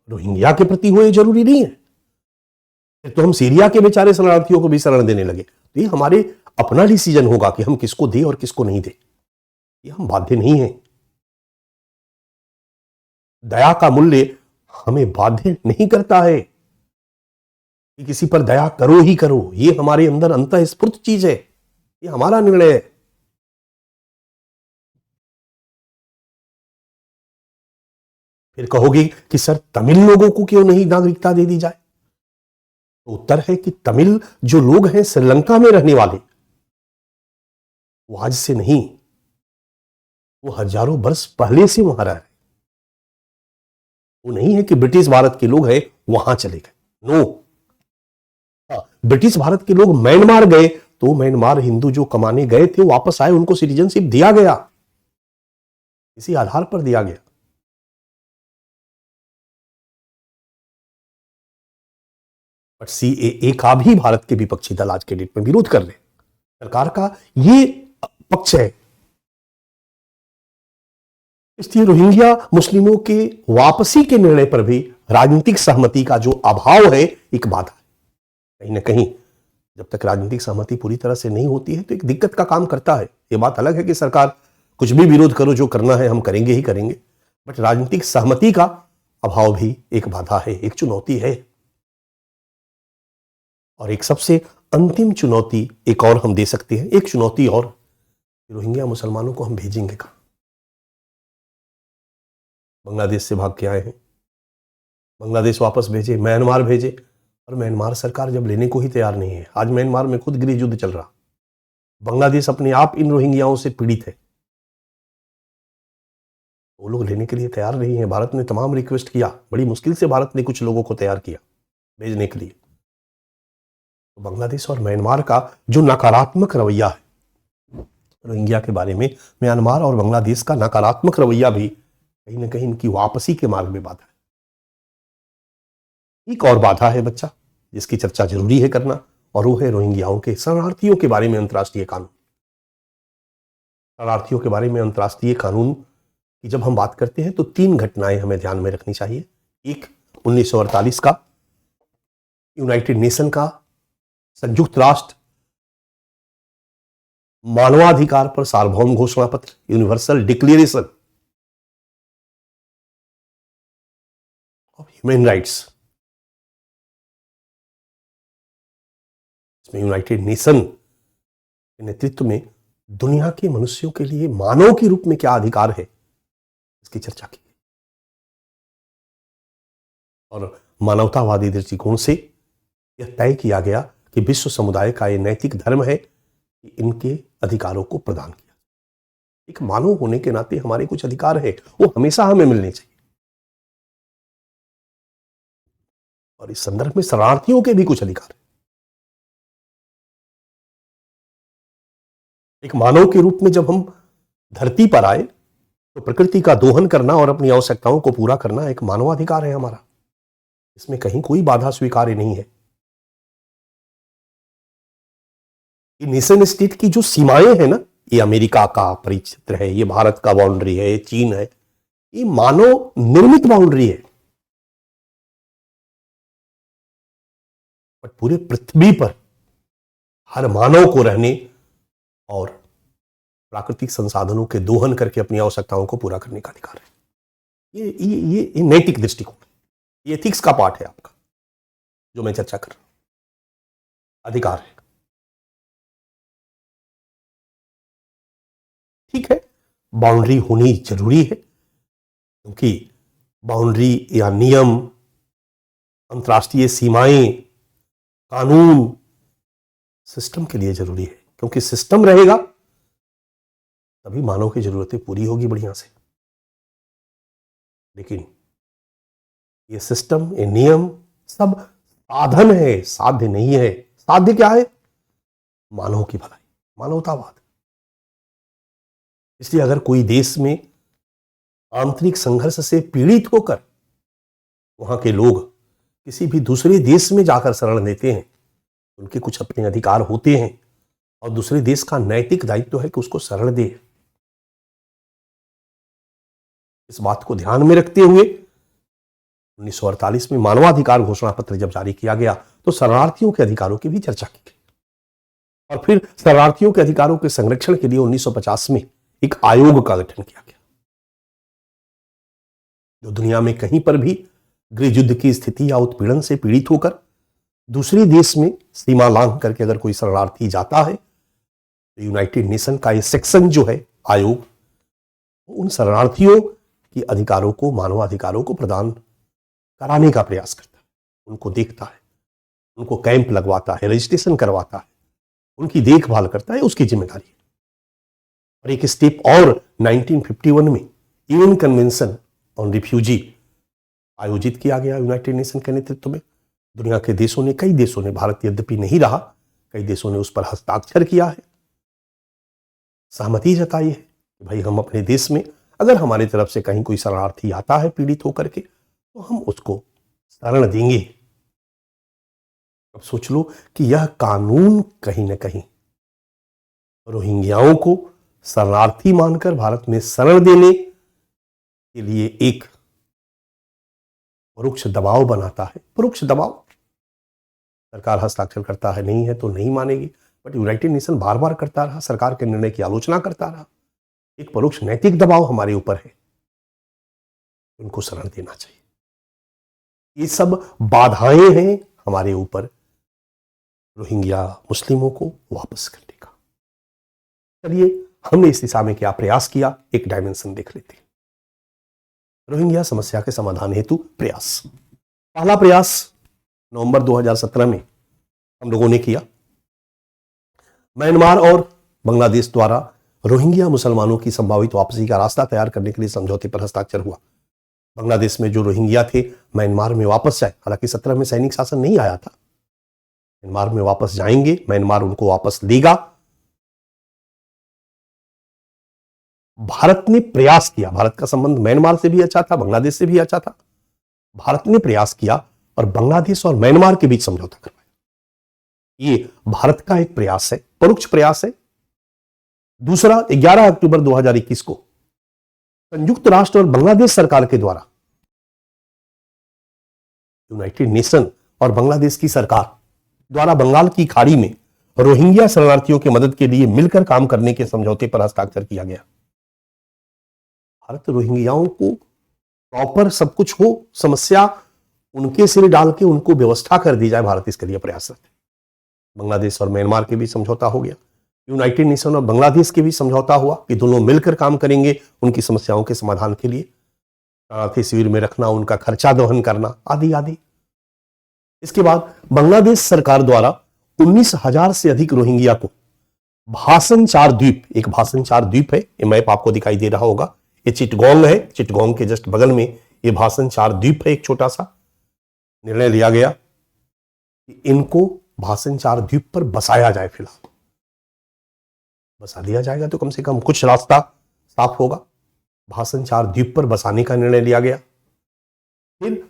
रोहिंग्या के प्रति हो ये जरूरी नहीं है। फिर तो हम सीरिया के बेचारे शरणार्थियों को भी शरण देने लगे। तो ये हमारे अपना डिसीजन होगा कि हम किसको दें और किसको नहीं दें। ये हम बाध्य नहीं हैं। दया का मूल्य हमें बाध्य नहीं करता है कि किसी पर दया करो ही करो। ये हमारे अंदर अंतःस्फूर्त चीज है, ये हमारा निर्णय है। फिर कहोगे कि सर तमिल लोगों को क्यों नहीं नागरिकता दे दी जाए? तो उत्तर है कि तमिल जो लोग हैं श्रीलंका में रहने वाले, वो आज से नहीं, वो हजारों वर्ष पहले से वहां रह रहे। वो नहीं है कि ब्रिटिश भारत के लोग हैं वहां चले गए। नो, ब्रिटिश भारत के लोग म्यांमार गए तो म्यांमार हिंदू जो कमाने गए थे वापस आए, उनको सिटीजनशिप दिया गया, इसी आधार पर दिया गया। बट सीएए का भी भारत के विपक्षी दल आज के डेट में विरोध कर रहे हैं। सरकार का ये पक्ष है। इसलिए रोहिंग्या मुस्लिमों के वापसी के निर्णय पर भी राजनीतिक सहमति का जो अभाव है एक बाधा है। कहीं ना कहीं जब तक राजनीतिक सहमति पूरी तरह से नहीं होती है तो एक दिक्कत का काम करता है। ये बात अलग है कि सरकार कुछ भी विरोध करो, जो करना है हम करेंगे ही करेंगे, बट राजनीतिक सहमति का अभाव भी एक बाधा है, एक चुनौती है। और एक सबसे अंतिम चुनौती एक और हम दे सकते हैं, एक चुनौती और, रोहिंग्या मुसलमानों को हम भेजेंगे कहां? बांग्लादेश से भाग के आए हैं, बांग्लादेश वापस भेजे, म्यांमार भेजे, और म्यांमार सरकार जब लेने को ही तैयार नहीं है। आज म्यांमार में खुद गृह युद्ध चल रहा, बांग्लादेश अपने आप इन रोहिंग्याओं से पीड़ित है, वो लोग लेने के लिए तैयार नहीं है। भारत ने तमाम रिक्वेस्ट किया, बड़ी मुश्किल से भारत ने कुछ लोगों को तैयार किया भेजने के लिए। तो बांग्लादेश और म्यांमार का जो नकारात्मक रवैया है रोहिंग्या के बारे में, म्यांमार और बांग्लादेश का नकारात्मक रवैया भी कहीं ना कहीं इनकी वापसी के मार्ग में बाधा है। एक और बाधा है बच्चा, जिसकी चर्चा जरूरी है करना, और वो है रोहिंग्याओं के शरणार्थियों के बारे में अंतर्राष्ट्रीय कानून। शरणार्थियों के बारे में अंतर्राष्ट्रीय कानून की जब हम बात करते हैं तो 3 घटनाएं हमें ध्यान में रखनी चाहिए। एक 1948 का यूनाइटेड नेशन का संयुक्त राष्ट्र मानवाधिकार पर सार्वभौम घोषणा पत्र, universal declaration of human rights. इसमें यूनाइटेड नेशन के नेतृत्व में दुनिया के मनुष्यों के लिए मानव के रूप में क्या अधिकार है, इसकी चर्चा की। और मानवतावादी दृष्टिकोण से यह तय किया गया कि विश्व समुदाय का यह नैतिक धर्म है कि इनके अधिकारों को प्रदान किया। एक मानव होने के नाते हमारे कुछ अधिकार है, वो हमेशा हमें मिलने चाहिए। और इस संदर्भ में शरणार्थियों के भी कुछ अधिकार है। एक मानव के रूप में जब हम धरती पर आए तो प्रकृति का दोहन करना और अपनी आवश्यकताओं को पूरा करना एक मानवाधिकार है हमारा। इसमें कहीं कोई बाधा स्वीकार्य नहीं है। ये नेशन स्टेट की जो सीमाएं हैं ना, ये अमेरिका का परिक्षेत्र है, ये भारत का बाउंड्री है, ये चीन है, ये मानव निर्मित बाउंड्री है। बट पूरे पृथ्वी पर हर मानव को रहने और प्राकृतिक संसाधनों के दोहन करके अपनी आवश्यकताओं को पूरा करने का अधिकार है। ये नैतिक दृष्टिकोण, ये एथिक्स का पार्ट है आपका जो मैं चर्चा कर रहा हूं। अधिकार है, ठीक है, बाउंड्री होनी जरूरी है, क्योंकि बाउंड्री या नियम, अंतर्राष्ट्रीय सीमाएं, कानून सिस्टम के लिए जरूरी है, क्योंकि सिस्टम रहेगा तभी मानव की जरूरतें पूरी होगी बढ़िया से। लेकिन ये सिस्टम, ये नियम सब साधन है, साध्य नहीं है। साध्य क्या है? मानव की भलाई, मानवतावाद। इसलिए अगर कोई देश में आंतरिक संघर्ष से पीड़ित होकर वहां के लोग किसी भी दूसरे देश में जाकर शरण लेते हैं, उनके कुछ अपने अधिकार होते हैं और दूसरे देश का नैतिक दायित्व है कि उसको शरण दे। इस बात को ध्यान में रखते हुए 1948 में मानवाधिकार घोषणा पत्र जब जारी किया गया तो शरणार्थियों के अधिकारों की भी चर्चा की गई, और फिर शरणार्थियों के अधिकारों के संरक्षण के लिए 1950 में एक आयोग का गठन किया गया, जो दुनिया में कहीं पर भी गृह युद्ध की स्थिति या उत्पीड़न से पीड़ित होकर दूसरे देश में सीमा लांघ करके अगर कोई शरणार्थी जाता है तो यूनाइटेड नेशन का ये सेक्शन जो है, आयोग, उन शरणार्थियों की अधिकारों को, मानवाधिकारों को प्रदान कराने का प्रयास करता है, उनको देखता है, उनको कैंप लगवाता है, रजिस्ट्रेशन करवाता है, उनकी देखभाल करता है, उसकी जिम्मेदारी है। और एक स्टेप और 1951 में यूएन कन्वेंशन ऑन रिफ्यूजी आयोजित किया गया यूनाइटेड नेशन के नेतृत्व में। दुनिया के देशों ने, कई देशों ने, भारत यद्यपि नहीं रहा, कई देशों ने उस पर हस्ताक्षर किया है, सहमति जताई है कि भाई हम अपने देश में अगर हमारी तरफ से कहीं कोई शरणार्थी आता है पीड़ित होकर के तो हम उसको शरण देंगे। अब सोच लो कि यह कानून कहीं ना कहीं रोहिंग्याओं को शरणार्थी मानकर भारत में शरण देने के लिए एक परोक्ष दबाव बनाता है। परोक्ष दबाव, सरकार हस्ताक्षर करता है, नहीं है तो नहीं मानेगी, बट यूनाइटेड नेशन बार बार करता रहा, सरकार के निर्णय की आलोचना करता रहा। एक परोक्ष नैतिक दबाव हमारे ऊपर है, उनको शरण देना चाहिए। ये सब बाधाएं हैं हमारे ऊपर रोहिंग्या मुस्लिमों को वापस करने का। चलिए, हमने इस दिशा में क्या प्रयास किया, एक डायमेंशन देख लेते हैं। रोहिंग्या समस्या के समाधान हेतु प्रयास। पहला प्रयास नवंबर 2017 में हम लोगों ने किया। म्यांमार और बांग्लादेश द्वारा रोहिंग्या मुसलमानों की संभावित वापसी का रास्ता तैयार करने के लिए समझौते पर हस्ताक्षर हुआ। बांग्लादेश में जो रोहिंग्या थे म्यांमार में वापस जाए, हालांकि 17 में सैनिक शासन नहीं आया था, म्यांमार में वापस जाएंगे, म्यांमार उनको वापस लेगा। भारत ने प्रयास किया, भारत का संबंध म्यांमार से भी अच्छा था, बांग्लादेश से भी अच्छा था। भारत ने प्रयास किया और बांग्लादेश और म्यांमार के बीच समझौता करवाया। ये भारत का एक प्रयास है, परोक्ष प्रयास है। दूसरा, 11 अक्टूबर 2021 को संयुक्त राष्ट्र और बांग्लादेश सरकार के द्वारा यूनाइटेड नेशन और बांग्लादेश की सरकार द्वारा बंगाल की खाड़ी में रोहिंग्या शरणार्थियों की मदद के लिए मिलकर काम करने के समझौते पर हस्ताक्षर किया गया। भारत रोहिंग्याओं को प्रॉपर सब कुछ हो, समस्या उनके सिर डाल के उनको व्यवस्था कर दी जाए, भारत इसके लिए प्रयासरत है। बांग्लादेश और म्यांमार के बीच समझौता हो गया, यूनाइटेड नेशन और बांग्लादेश के बीच समझौता हुआ कि दोनों मिलकर काम करेंगे उनकी समस्याओं के समाधान के लिए, शरणार्थी शिविर में रखना, उनका खर्चा वहन करना, आदि आदि। इसके बाद बांग्लादेश सरकार द्वारा 19,000 से अधिक रोहिंग्या को भाषण 4 द्वीप, एक भाषण 4 द्वीप है, ये मैप आपको दिखाई दे रहा होगा, ये चिटगोंग है, चिटगोंग के जस्ट बगल में ये भाषण 4 द्वीप है, एक छोटा सा। निर्णय लिया गया कि इनको भाषण 4 द्वीप पर बसाया जाए। फिलहाल बसा दिया जाएगा तो कम से कम कुछ रास्ता साफ होगा। भाषण 4 द्वीप पर बसाने का निर्णय लिया गया। फिर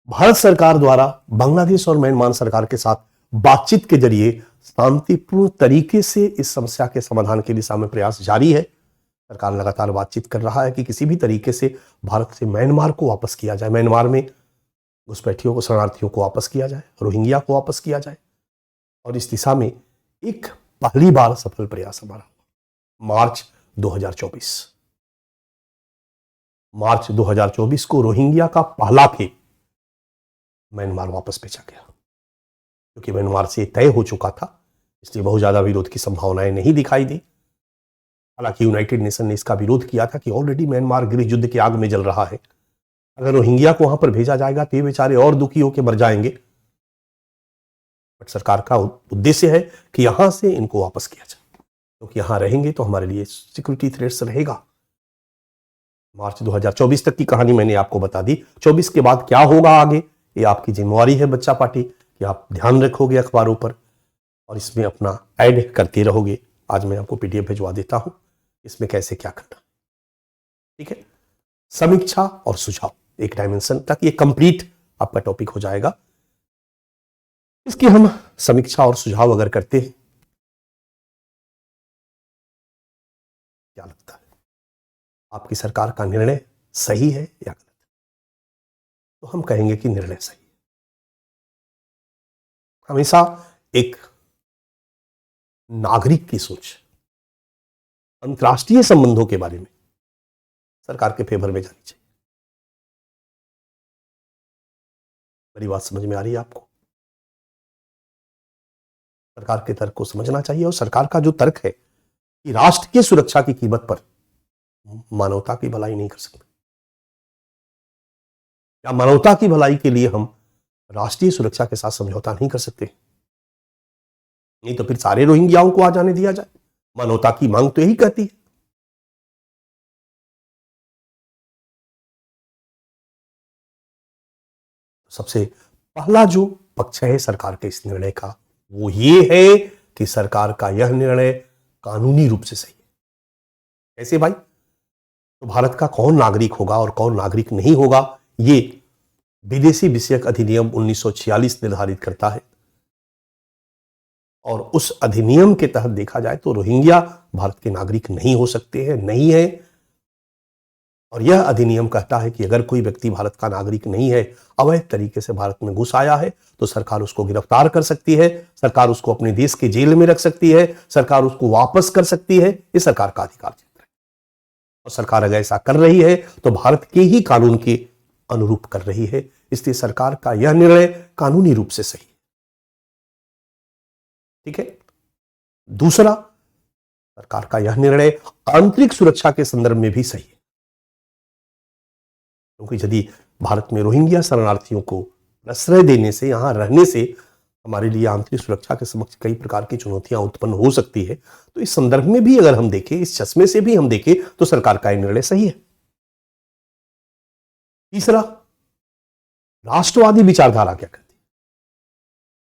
भारत सरकार द्वारा बांग्लादेश और म्यांमार सरकार के साथ बातचीत के जरिए शांतिपूर्ण तरीके से इस समस्या के समाधान की दिशा में प्रयास जारी है। सरकार लगातार बातचीत कर रहा है कि किसी भी तरीके से भारत से म्यांमार को वापस किया जाए, म्यांमार में घुसपैठियों को, शरणार्थियों को वापस किया जाए, रोहिंग्या को वापस किया जाए। और इस दिशा में एक पहली बार सफल प्रयास हमारा मार्च 2024। मार्च 2024 को रोहिंग्या का पहला खेप म्यांमार वापस भेजा गया, क्योंकि म्यांमार से तय हो चुका था, इसलिए बहुत ज्यादा विरोध की संभावनाएं नहीं दिखाई दी। हालांकि यूनाइटेड नेशन ने इसका विरोध किया था कि ऑलरेडी म्यांमार गृह युद्ध की आग में जल रहा है, अगर रोहिंग्या को वहां पर भेजा जाएगा तो ये बेचारे और दुखी होकर मर जाएंगे। बट सरकार का उद्देश्य है कि यहां से इनको वापस किया जाए, क्योंकि यहां रहेंगे तो हमारे लिए सिक्योरिटी थ्रेट्स रहेगा। मार्च 2024 तक की कहानी मैंने आपको बता दी। 24 के बाद क्या होगा आगे, ये आपकी जिम्मेवारी है बच्चा पार्टी, कि आप ध्यान रखोगे अखबारों पर और इसमें अपना ऐड करते रहोगे। आज मैं आपको पीडीएफ भिजवा देता हूं, इसमें कैसे क्या करना, ठीक है। समीक्षा और सुझाव, एक डायमेंशन तक ये कंप्लीट आपका टॉपिक हो जाएगा। इसकी हम समीक्षा और सुझाव अगर करते हैं, क्या लगता है आपकी सरकार का निर्णय सही है या गलत? तो हम कहेंगे कि निर्णय सही है। हमेशा एक नागरिक की सोच अंतर्राष्ट्रीय संबंधों के बारे में सरकार के फेवर में जानी चाहिए। मेरी बात समझ में आ रही है आपको? सरकार के तर्क को समझना चाहिए, और सरकार का जो तर्क है कि राष्ट्र की सुरक्षा की कीमत पर मानवता की भलाई नहीं कर सकते, या मानवता की भलाई के लिए हम राष्ट्रीय सुरक्षा के साथ समझौता नहीं कर सकते, नहीं तो फिर सारे रोहिंग्याओं को आ जाने दिया जाए। मानवता की मांग तो यही कहती है। सबसे पहला जो पक्ष है सरकार के इस निर्णय का, वो ये है कि सरकार का यह निर्णय कानूनी रूप से सही है। कैसे भाई? तो भारत का कौन नागरिक होगा और कौन नागरिक नहीं होगा, ये विदेशी विषयक अधिनियम 1946 निर्धारित करता है, और उस अधिनियम के तहत देखा जाए तो रोहिंग्या भारत के नागरिक नहीं हो सकते हैं, नहीं है। और यह अधिनियम कहता है कि अगर कोई व्यक्ति भारत का नागरिक नहीं है, अवैध तरीके से भारत में घुस आया है, तो सरकार उसको गिरफ्तार कर सकती है, सरकार उसको अपने देश के जेल में रख सकती है, सरकार उसको वापस कर सकती है। ये सरकार का अधिकार क्षेत्र है, और सरकार अगर ऐसा कर रही है तो भारत के ही कानून के अनुरूप कर रही है। इसलिए सरकार का यह निर्णय कानूनी रूप से सही है, ठीक है। दूसरा, सरकार का यह निर्णय आंतरिक सुरक्षा के संदर्भ में भी सही है, क्योंकि यदि भारत में रोहिंग्या शरणार्थियों को आश्रय देने से, यहां रहने से हमारे लिए आंतरिक सुरक्षा के समक्ष कई प्रकार की चुनौतियां उत्पन्न हो सकती है, तो इस संदर्भ में भी अगर हम देखें, इस चश्मे से भी हम देखें, तो सरकार का यह निर्णय सही है। तीसरा, राष्ट्रवादी विचारधारा क्या कहती है?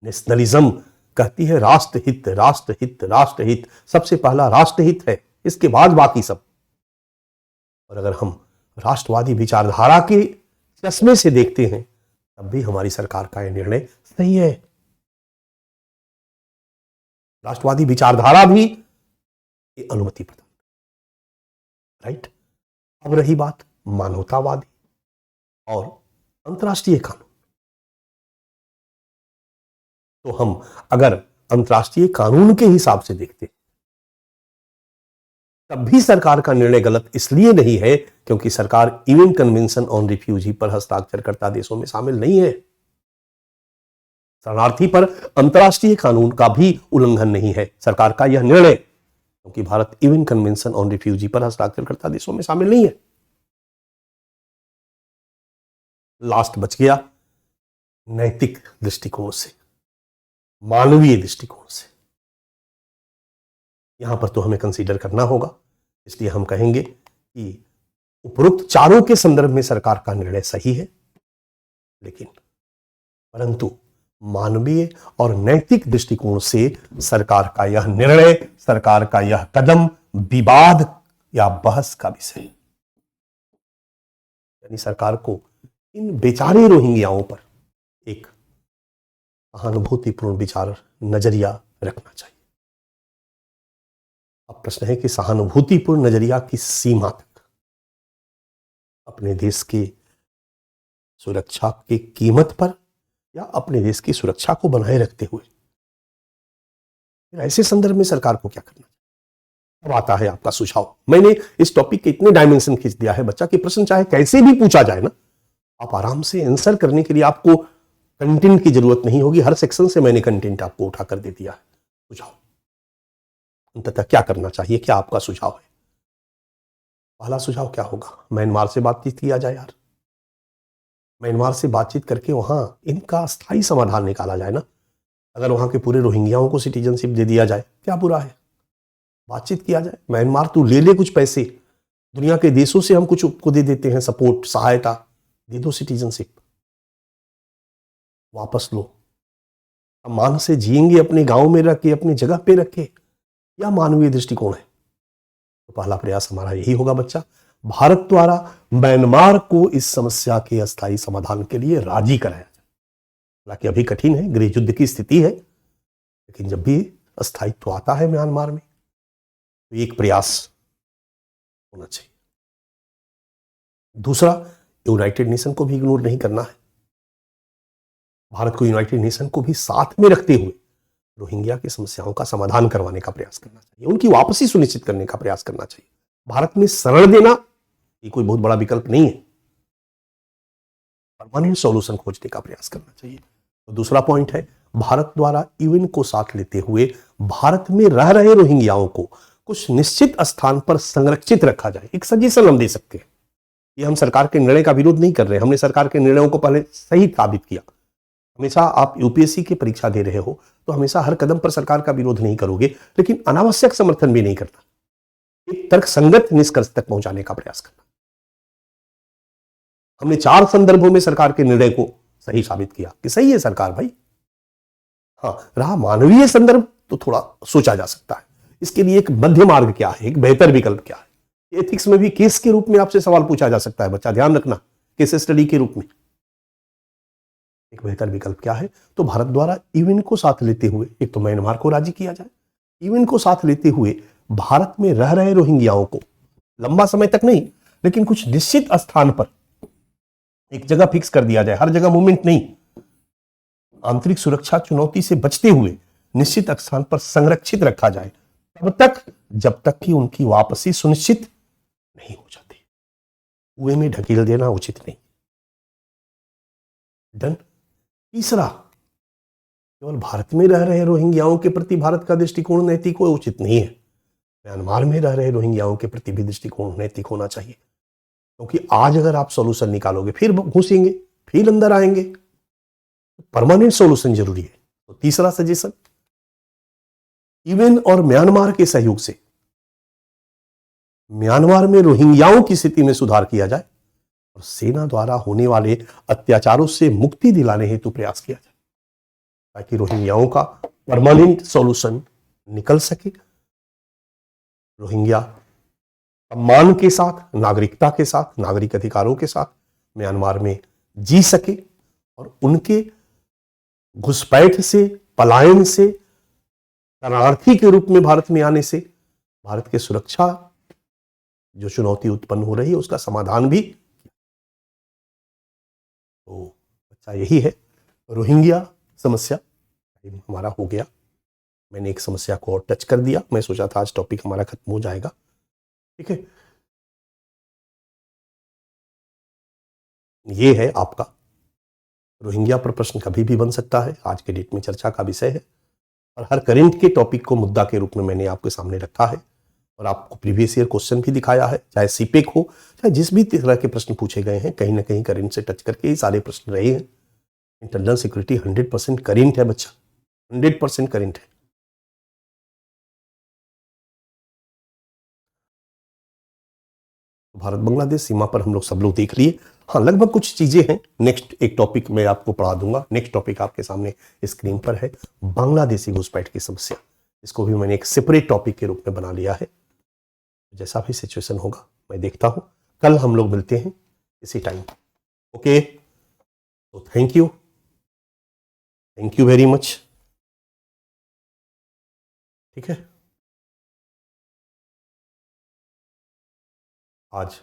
नेशनलिज्म कहती है राष्ट्रहित, राष्ट्रहित, राष्ट्रहित। सबसे पहला राष्ट्रहित है, इसके बाद बाकी सब। और अगर हम राष्ट्रवादी विचारधारा के चश्मे से देखते हैं, तब भी हमारी सरकार का यह निर्णय सही है। राष्ट्रवादी विचारधारा भी अनुमति प्रदान, राइट। अब रही बात मानवतावादी और अंतर्राष्ट्रीय कानून, तो हम अगर अंतर्राष्ट्रीय कानून के हिसाब से देखते हैं, तब भी सरकार का निर्णय गलत इसलिए नहीं है क्योंकि सरकार यूएन कन्वेंशन ऑन रिफ्यूजी पर हस्ताक्षरकर्ता देशों में शामिल नहीं है। शरणार्थी पर अंतर्राष्ट्रीय कानून का भी उल्लंघन नहीं है सरकार का यह निर्णय, क्योंकि Bharat UN convention on refugee पर हस्ताक्षरकर्ता देशों में शामिल नहीं है। लास्ट बच गया नैतिक दृष्टिकोण से, मानवीय दृष्टिकोण से। यहां पर तो हमें कंसीडर करना होगा, इसलिए हम कहेंगे कि उपरोक्त चारों के संदर्भ में सरकार का निर्णय सही है, लेकिन परंतु मानवीय और नैतिक दृष्टिकोण से सरकार का यह निर्णय, सरकार का यह कदम विवाद या बहस का विषय है। यानी सरकार को इन बेचारे रोहिंग्याओं पर एक सहानुभूतिपूर्ण विचार, नजरिया रखना चाहिए। अब प्रश्न है कि सहानुभूतिपूर्ण नजरिया किस सीमा तक, अपने देश की सुरक्षा की कीमत पर, या अपने देश की सुरक्षा को बनाए रखते हुए? फिर ऐसे संदर्भ में सरकार को क्या करना? अब आता है आपका सुझाव। मैंने इस टॉपिक के इतने डायमेंशन खींच दिया है बच्चा कि प्रश्न चाहे कैसे भी पूछा जाए ना, आप आराम से आंसर करने के लिए आपको कंटेंट की जरूरत नहीं होगी। हर सेक्शन से मैंने कंटेंट आपको उठाकर दे दिया है। सुझाव अंततः क्या करना चाहिए, क्या आपका सुझाव है? पहला सुझाव क्या होगा? म्यांमार से बातचीत किया जाए यार। म्यांमार से बातचीत करके वहां इनका स्थायी समाधान निकाला जाए ना। अगर वहां के पूरे रोहिंग्याओं को सिटीजनशिप दे दिया जाए, क्या बुरा है? बातचीत किया जाए। म्यांमार तू ले ले कुछ पैसे, दुनिया के देशों से हम कुछ को दे देते हैं, सपोर्ट, सहायता, दे दो सिटीजनशिप, वापस लो। हम मान से जिएंगे अपने गांव में रख के, अपनी जगह पे रखे, या मानवीय दृष्टिकोण है? तो पहला प्रयास हमारा यही होगा बच्चा, भारत द्वारा म्यांमार को इस समस्या के अस्थायी समाधान के लिए राजी कराया जाए। हालांकि अभी कठिन है, गृह युद्ध की स्थिति है, लेकिन जब भी अस्थायित्व आता है म्यांमार में तो एक प्रयास होना चाहिए। दूसरा, यूनाइटेड नेशन को भी इग्नोर नहीं करना है। भारत को यूनाइटेड नेशन को भी साथ में रखते हुए रोहिंग्या की समस्याओं का समाधान करवाने का प्रयास करना चाहिए, उनकी वापसी सुनिश्चित करने का प्रयास करना चाहिए। भारत में शरण देना ये कोई बहुत बड़ा विकल्प नहीं है, परमानेंट सॉल्यूशन खोजने का प्रयास करना चाहिए। तो दूसरा पॉइंट है, भारत द्वारा यूएन को साथ लेते हुए भारत में रह रहे रोहिंग्याओं को कुछ निश्चित स्थान पर संरक्षित रखा जाए। एक सजेशन हम दे सकते हैं। ये हम सरकार के निर्णय का विरोध नहीं कर रहे, हमने सरकार के निर्णयों को पहले सही साबित किया। हमेशा आप यूपीएससी की परीक्षा दे रहे हो तो हमेशा हर कदम पर सरकार का विरोध नहीं करोगे, लेकिन अनावश्यक समर्थन भी नहीं करना, एक तर्कसंगत निष्कर्ष तक पहुंचाने का प्रयास करना। हमने 4 संदर्भों में सरकार के निर्णय को सही साबित किया कि सही है सरकार भाई। हाँ, रहा मानवीय संदर्भ तो थोड़ा सोचा जा सकता है, इसके लिए एक मध्य मार्ग क्या है, एक बेहतर विकल्प क्या है। एथिक्स में भी केस के रूप में आपसे सवाल पूछा जा सकता है बच्चा, ध्यान रखना, केस स्टडी के रूप में एक बेहतर विकल्प क्या है। तो भारत द्वारा यूएन को साथ लेते हुए एक तो म्यांमार को राजी किया जाए, यूएन को साथ लेते हुए भारत में रह रहे रोहिंग्याओं को लंबा समय तक नहीं, लेकिन कुछ निश्चित स्थान पर एक जगह फिक्स कर दिया जाए, हर जगह मूवमेंट नहीं, आंतरिक सुरक्षा चुनौती से बचते हुए निश्चित स्थान पर संरक्षित रखा जाए तब तक जब तक कि उनकी वापसी सुनिश्चित नहीं हो जाती। कुएं में ढकेल देना उचित नहीं। डन। तीसरा, केवल भारत में रह रहे रोहिंग्याओं के प्रति भारत का दृष्टिकोण नैतिक व उचित नहीं है, म्यांमार में रह रहे रोहिंग्याओं के प्रति भी दृष्टिकोण नैतिक होना चाहिए। क्योंकि आज अगर आप सॉल्यूशन निकालोगे फिर घुसेंगे, फिर अंदर आएंगे, परमानेंट सॉल्यूशन जरूरी है। तो तीसरा सजेशन, यूएन और म्यांमार के सहयोग से म्यांमार में रोहिंग्याओं की स्थिति में सुधार किया जाए और सेना द्वारा होने वाले अत्याचारों से मुक्ति दिलाने हेतु प्रयास किया जाए, ताकि रोहिंग्याओं का परमानेंट सॉल्यूशन निकल सके। रोहिंग्या सम्मान के साथ, नागरिकता के साथ, नागरिक अधिकारों के साथ म्यांमार में जी सके और उनके घुसपैठ से, पलायन से, शरणार्थी के रूप में भारत में आने से भारत की सुरक्षा जो चुनौती उत्पन्न हो रही है उसका समाधान भी। तो अच्छा यही है, रोहिंग्या समस्या हमारा हो गया। मैंने एक समस्या को और टच कर दिया, मैं सोचा था आज टॉपिक हमारा खत्म हो जाएगा। ठीक है, ये है आपका रोहिंग्या पर प्रश्न कभी भी बन सकता है, आज के डेट में चर्चा का विषय है और हर करंट के टॉपिक को मुद्दा के रूप में मैंने आपके सामने रखा है और आपको प्रीवियस ईयर क्वेश्चन भी दिखाया है, चाहे सीपेक हो, चाहे जिस भी तरह के प्रश्न पूछे गए हैं, कहीं ना कहीं करंट से टच करके ये सारे प्रश्न रहे हैं। इंटरनल सिक्योरिटी 100% करंट है बच्चा, 100% करंट है। भारत बांग्लादेश सीमा पर हम लोग सब लोग देख लिए। हाँ, लगभग कुछ चीजें हैं, नेक्स्ट एक टॉपिक मैं आपको पढ़ा दूंगा। नेक्स्ट टॉपिक आपके सामने स्क्रीन पर है, बांग्लादेशी घुसपैठ की समस्या। इसको भी मैंने एक सेपरेट टॉपिक के रूप में बना लिया है। जैसा भी सिचुएशन होगा मैं देखता हूं, कल हम लोग मिलते हैं इसी टाइम। ओके, तो थैंक यू वेरी मच। ठीक है, आज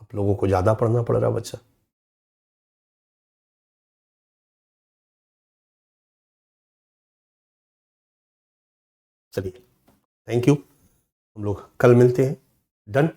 आप लोगों को ज्यादा पढ़ना पड़ रहा बच्चा। चलिए, थैंक यू, हम लोग कल मिलते हैं। डन।